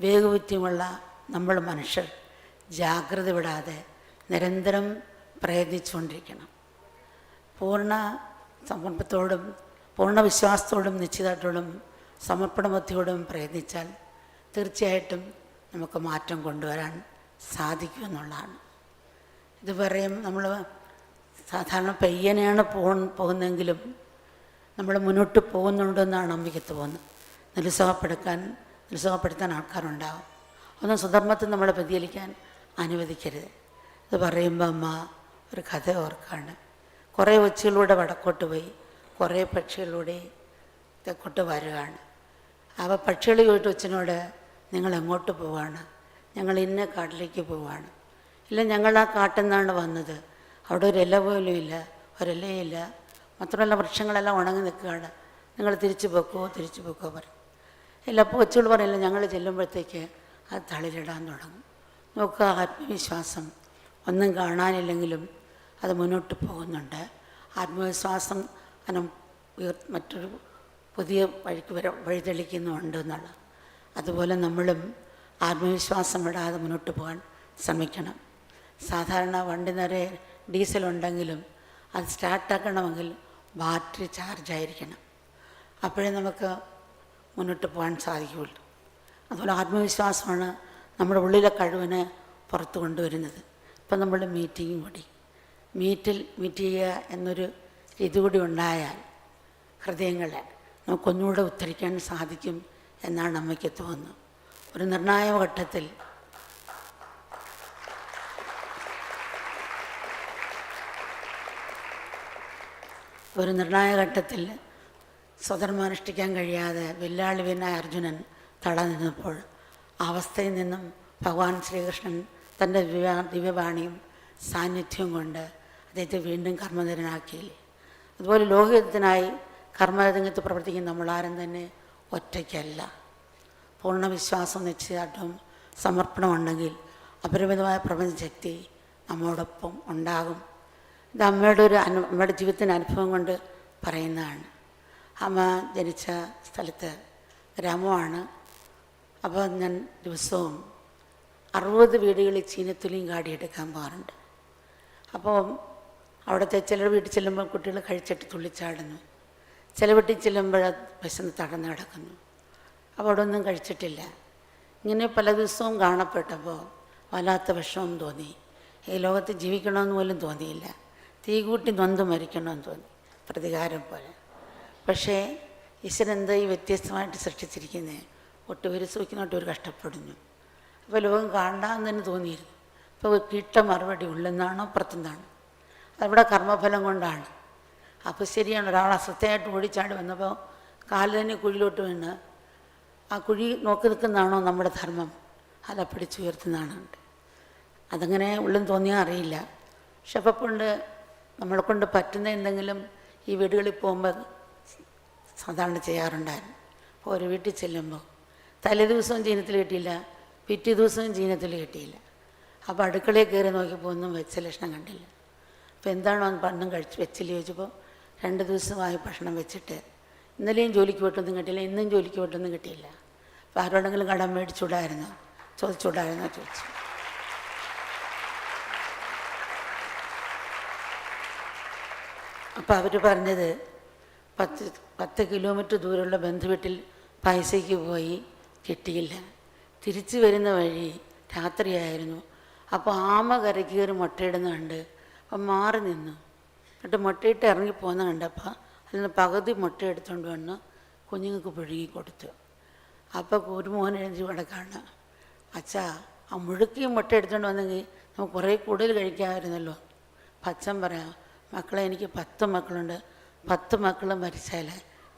വേഗബുദ്ധിയുമുള്ള നമ്മൾ മനുഷ്യർ ജാഗ്രത വിടാതെ നിരന്തരം പ്രയത്നിച്ചുകൊണ്ടിരിക്കണം. പൂർണ്ണ സമർപ്പണത്തോടും പൂർണ്ണ വിശ്വാസത്തോടും നിശ്ചിതത്തോടും സമർപ്പണബുദ്ധിയോടും പ്രയത്നിച്ചാൽ തീർച്ചയായിട്ടും നമുക്ക് മാറ്റം കൊണ്ടുവരാൻ സാധിക്കുമെന്നുള്ളതാണ്. ഇത് പറയും നമ്മൾ സാധാരണ പയ്യനെയാണ് പോകുന്നതെങ്കിലും നമ്മൾ മുന്നോട്ട് പോകുന്നുണ്ടെന്നാണ് അമ്മയ്ക്ക് തോന്നുന്നത്. നിരുത്സാഹപ്പെടുത്താൻ ആൾക്കാരുണ്ടാവും. ഒന്നും സ്വധർമ്മത്തിൽ നമ്മളെ വ്യതിചലിക്കാൻ അനുവദിക്കരുത്. ഇത് പറയുമ്പോൾ അമ്മ ഒരു കഥ ഓർക്കാണ്. കുറേ ഒച്ചയിലൂടെ വടക്കോട്ട് പോയി, കുറേ പക്ഷികളിലൂടെ തെക്കോട്ട് വരികയാണ്. അപ്പോൾ പക്ഷികൾ ചോദിച്ചു ഒച്ചനോട്, നിങ്ങൾ എങ്ങോട്ട് പോവാണ്? ഞങ്ങൾ ഇന്ന കാട്ടിലേക്ക് പോവാണ്. ഇല്ല, ഞങ്ങൾ ആ കാട്ടിൽ നിന്നാണ് വന്നത്. അവിടെ ഒരു ഇല പോലും ഇല്ല, ഒരിലയില്ല, മാത്രമല്ല വൃക്ഷങ്ങളെല്ലാം ഉണങ്ങി നിൽക്കുകയാണ്. നിങ്ങൾ തിരിച്ചു പോക്കോ പറയും. ഇല്ല, അപ്പോൾ കൊച്ചുകൾ പറയില്ല, ഞങ്ങൾ ചെല്ലുമ്പോഴത്തേക്ക് അത് തളിരിടാൻ തുടങ്ങും. നോക്കുക, ആത്മവിശ്വാസം ഒന്നും കാണാനില്ലെങ്കിലും അത് മുന്നോട്ട് പോകുന്നുണ്ട്. ആത്മവിശ്വാസം മറ്റൊരു പുതിയ വഴിക്ക് വഴിതെളിക്കുന്നുണ്ട് എന്നുള്ള. അതുപോലെ നമ്മളും ആത്മവിശ്വാസം വിടാതെ മുന്നോട്ട് പോകാൻ ശ്രമിക്കണം. സാധാരണ വണ്ടി നിറയെ ഡീസലുണ്ടെങ്കിലും അത് സ്റ്റാർട്ടാക്കണമെങ്കിൽ ബാറ്ററി ചാർജായിരിക്കണം. അപ്പോഴേ നമുക്ക് മുന്നോട്ട് പോകാൻ സാധിക്കുകയുള്ളൂ. അതുപോലെ ആത്മവിശ്വാസമാണ് നമ്മുടെ ഉള്ളിലെ കഴിവിനെ പുറത്തു കൊണ്ടുവരുന്നത്. ഇപ്പം നമ്മൾ മീറ്റ് ചെയ്യുക എന്നൊരു രീതി കൂടി ഉണ്ടായാൽ ഹൃദയങ്ങളെ നമുക്കൊന്നുകൂടെ ഉദ്ധരിക്കാൻ സാധിക്കും എന്നാണ് അമ്മയ്ക്ക് തോന്നുന്നത്. ഒരു നിർണായക ഘട്ടത്തിൽ സ്വധർമ്മം അനുഷ്ഠിക്കാൻ കഴിയാതെ വില്ലാളിവനായ അർജുനൻ തടഞ്ഞപ്പോൾ ആ അവസ്ഥയിൽ നിന്നും ഭഗവാൻ ശ്രീകൃഷ്ണൻ തൻ്റെ ദിവ്യവാണിയും സാന്നിധ്യവും കൊണ്ട് അദ്ദേഹത്തെ വീണ്ടും കർമ്മധരനാക്കിയില്ലേ. അതുപോലെ ലോകഹിതത്തിനായി കർമ്മരംഗത്ത് പ്രവർത്തിക്കുന്ന നമ്മളാരും തന്നെ ഒറ്റയ്ക്കല്ല. പൂർണ്ണ വിശ്വാസം, നിശ്ചയദാർഢ്യവും സമർപ്പണമുണ്ടെങ്കിൽ അപരിമിതമായ പ്രപഞ്ചശക്തി നമ്മോടൊപ്പം ഉണ്ടാകും. ഇത് അമ്മയുടെ ജീവിതത്തിൻ്റെ അനുഭവം കൊണ്ട് പറയുന്നതാണ്. അമ്മ ജനിച്ച സ്ഥലത്ത് ഗ്രാമമാണ്. അപ്പോൾ ഞാൻ ദിവസവും 60 വീടുകളിൽ ചീനത്തുലിയും കാടിയെടുക്കാൻ പോകാറുണ്ട്. അപ്പോൾ അവിടുത്തെ ചില വീട്ടിൽ ചെല്ലുമ്പോൾ കുട്ടികൾ കഴിച്ചിട്ട് തുള്ളിച്ചാടുന്നു, ചില വീട്ടിൽ ചെല്ലുമ്പോൾ വിശന്ന് തടന്ന് കിടക്കുന്നു. അപ്പോൾ അവിടെ ഒന്നും കഴിച്ചിട്ടില്ല. ഇങ്ങനെ പല ദിവസവും കാണപ്പെട്ടപ്പോൾ വല്ലാത്ത വിഷമം തോന്നി. ഈ ലോകത്ത് ജീവിക്കണമെന്ന് പോലും തോന്നിയില്ല. തീ കൂട്ടി നൊന്ത് മരിക്കണമെന്ന് തോന്നി, പ്രതികാരം പോലെ. പക്ഷേ ഈശ്വരൻ എന്താ ഈ വ്യത്യസ്തമായിട്ട് സൃഷ്ടിച്ചിരിക്കുന്നത്? ഒട്ടുപേര് സൂക്ഷിക്കുന്നോട്ട് ഒരു കഷ്ടപ്പെടുന്നു. അപ്പോൾ ലോകം കാണാമെന്ന് തന്നെ തോന്നിയിരുന്നു. ഇപ്പോൾ കിട്ട മറുപടി ഉള്ളിൽ പുറത്തുനിന്നാണ്. അതവിടെ കർമ്മഫലം കൊണ്ടാണ്. അപ്പോൾ ശരിയാണ്, ഒരാൾ അസ്വസ്ഥയായിട്ട് ഓടിച്ചാടി വന്നപ്പോൾ കാല് തന്നെ കുഴിയിലോട്ട് വീണ് ആ കുഴി നോക്കി നിൽക്കുന്നതാണോ നമ്മുടെ ധർമ്മം? അല്ല, പിടിച്ചുയർത്തുന്നതാണ്. അതങ്ങനെ ഉള്ളിൽ തോന്നിയാൽ അറിയില്ല. പക്ഷെ അപ്പോൾ നമ്മളെ കൊണ്ട് പറ്റുന്ന എന്തെങ്കിലും ഈ വീടുകളിൽ പോകുമ്പോൾ സാധാരണ ചെയ്യാറുണ്ടായിരുന്നു. അപ്പോൾ ഒരു വീട്ടിൽ ചെല്ലുമ്പോൾ തലേ ദിവസവും ജീനത്തിൽ കിട്ടിയില്ല, പിറ്റേ ദിവസവും ജീനത്തിൽ കിട്ടിയില്ല. അപ്പോൾ അടുക്കളയിൽ കയറി നോക്കിയപ്പോൾ ഒന്നും വെച്ച ലക്ഷണം കണ്ടില്ല. അപ്പോൾ എന്താണോ പണ്ടും വെച്ചില്ല ചോദിച്ചപ്പോൾ 2 ദിവസമായി ഭക്ഷണം വെച്ചിട്ട് ഇന്നലെയും ജോലിക്ക് പോയിട്ടൊന്നും കിട്ടിയില്ല, ഇന്നും ജോലിക്ക് പോയിട്ടൊന്നും കിട്ടിയില്ല. അപ്പോൾ ആരോടെങ്കിലും കടം ചോദിച്ചുകൂടായിരുന്നോ ചോദിച്ചു. അപ്പോൾ അവർ പറഞ്ഞത് 10 കിലോമീറ്റർ ദൂരമുള്ള ബന്ധുവീട്ടിൽ പൈസയ്ക്ക് പോയി കിട്ടിയില്ല. തിരിച്ചു വരുന്ന വഴി രാത്രിയായിരുന്നു. അപ്പോൾ ആമ കരയ്ക്ക് കയറി മുട്ടയിടുന്ന കണ്ട് അപ്പം മാറി നിന്നു. എന്നിട്ട് മുട്ടയിട്ട് ഇറങ്ങിപ്പോകുന്ന കണ്ടപ്പോൾ അതിൽ നിന്ന് പകുതി മുട്ട എടുത്തുകൊണ്ട് വന്ന് കുഞ്ഞുങ്ങൾക്ക് പുഴുങ്ങി കൊടുത്തു. അപ്പോൾ ഒരു മോൻ എഴുതി കിടക്കാണ്, അച്ഛാ ആ മുഴുക്കിയും മുട്ട എടുത്തുകൊണ്ട് വന്നെങ്കിൽ നമുക്ക് കുറേ കൂടുതൽ കഴിക്കാമായിരുന്നല്ലോ. അപ്പം അച്ഛൻ പറയാം, മക്കളെ എനിക്ക് 10 മക്കളുണ്ട്, 10 മക്കളും മരിച്ചാൽ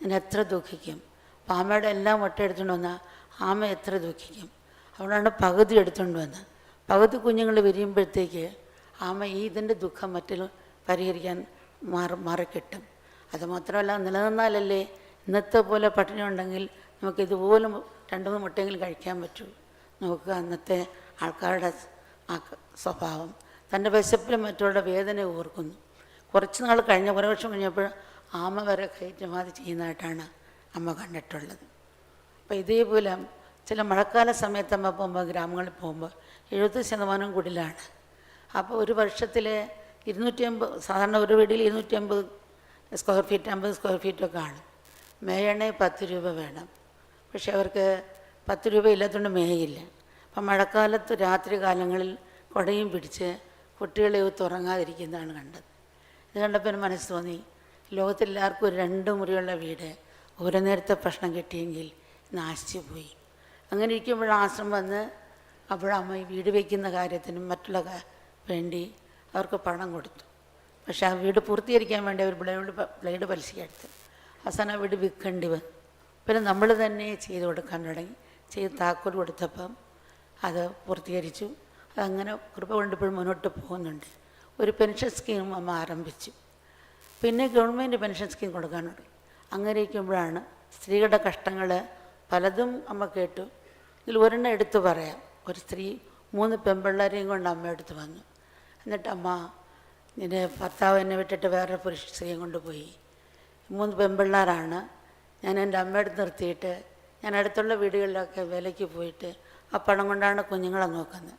ഞാൻ എത്ര ദുഃഖിക്കും. അപ്പം ആമയുടെ എല്ലാം മുട്ട എടുത്തുകൊണ്ട് വന്നാൽ ആമ എത്ര ദുഃഖിക്കും. അതുകൊണ്ടാണ് പകുതി എടുത്തുകൊണ്ട് വന്നത്. പകുതി കുഞ്ഞുങ്ങൾ വിരിയുമ്പോഴത്തേക്ക് ആമ ഇതിൻ്റെ ദുഃഖം മറ്റും പരിഹരിക്കാൻ മാറിക്കിട്ടും. അതുമാത്രമല്ല, നിലനിന്നാലല്ലേ ഇന്നത്തെ പോലെ പട്ടിണി ഉണ്ടെങ്കിൽ നമുക്ക് ഇതുപോലെ 2-3 മുട്ടയെങ്കിലും കഴിക്കാൻ പറ്റൂ. നമുക്ക് അന്നത്തെ ആൾക്കാരുടെ ആ സ്വഭാവം, തൻ്റെ വിശപ്പിലും മറ്റുള്ള വേദന ഓർക്കുന്നു. കുറച്ച് നാൾ കഴിഞ്ഞ കുറേ വർഷം കഴിഞ്ഞപ്പോൾ ആമ വരെ കയറ്റുമതി ചെയ്യുന്നതായിട്ടാണ് അമ്മ കണ്ടിട്ടുള്ളത്. അപ്പോൾ ഇതേപോലെ ചില മഴക്കാല സമയത്ത് അമ്മ പോകുമ്പോൾ ഗ്രാമങ്ങളിൽ പോകുമ്പോൾ 70% കുടിലാണ്. അപ്പോൾ ഒരു വർഷത്തിൽ 250, സാധാരണ ഒരു വീട്ടിൽ 250 സ്ക്വയർ ഫീറ്റ് 50 സ്ക്വയർ ഫീറ്റൊക്കെ ആണ്. മേയണേ 10 രൂപ വേണം. പക്ഷെ അവർക്ക് 10 രൂപ ഇല്ലാത്തതുകൊണ്ട് മേയില്ല. അപ്പം മഴക്കാലത്ത് രാത്രി കാലങ്ങളിൽ കുടയും പിടിച്ച് കുട്ടികളെ ഉറങ്ങാതിരിക്കുന്നതാണ് കണ്ടത്. ഇത് കണ്ടപ്പോൾ എൻ്റെ മനസ്സ് തോന്നി, ലോകത്തെല്ലാവർക്കും ഒരു 2 മുറിയുള്ള വീട് ഒരു നേരത്തെ ഭക്ഷണം കിട്ടിയെങ്കിൽ നാശിച്ചു പോയി. അങ്ങനെ ഇരിക്കുമ്പോൾ ആശ്രമം വന്ന് അപ്പോഴമ്മ ഈ വീട് വയ്ക്കുന്ന കാര്യത്തിനും മറ്റുള്ള വേണ്ടി അവർക്ക് പണം കൊടുത്തു. പക്ഷേ ആ വീട് പൂർത്തീകരിക്കാൻ വേണ്ടി അവർ ബ്ലേഡ് പലിശയ്ക്കെടുത്ത് അവസാനം ആ വീട് വിൽക്കേണ്ടി വന്നു. പിന്നെ നമ്മൾ തന്നെ ചെയ്ത് കൊടുക്കാൻ തുടങ്ങി. ചെയ്ത് താക്കോൽ കൊടുത്തപ്പം അത് പൂർത്തീകരിച്ചു. അതങ്ങനെ കൃപ കൊണ്ടിപ്പോഴും മുന്നോട്ട് പോകുന്നുണ്ട്. ഒരു പെൻഷൻ സ്കീം അമ്മ ആരംഭിച്ചു. പിന്നെ ഗവൺമെൻറ് പെൻഷൻ സ്കീം കൊടുക്കാൻ തുടങ്ങി. അങ്ങനെ ഇരിക്കുമ്പോഴാണ് സ്ത്രീകളുടെ കഷ്ടങ്ങൾ പലതും അമ്മ കേട്ടു. ഇതിൽ ഒരെണ്ണം എടുത്തു പറയാം. ഒരു സ്ത്രീ 3 പെൺപിള്ളേരെയും കൊണ്ട് അമ്മ എടുത്ത് വന്നു. എന്നിട്ട് അമ്മ, നിൻ്റെ ഭർത്താവ് എന്നെ വിട്ടിട്ട് വേറെ പുരുഷ സ്ത്രീയും കൊണ്ടുപോയി. 3 പെൺപിള്ളേരാണ്. ഞാൻ എൻ്റെ അമ്മയുടെ നിർത്തിയിട്ട് ഞാൻ അടുത്തുള്ള വീടുകളിലൊക്കെ വിലയ്ക്ക് പോയിട്ട് ആ പണം കൊണ്ടാണ് കുഞ്ഞുങ്ങളെ നോക്കുന്നത്.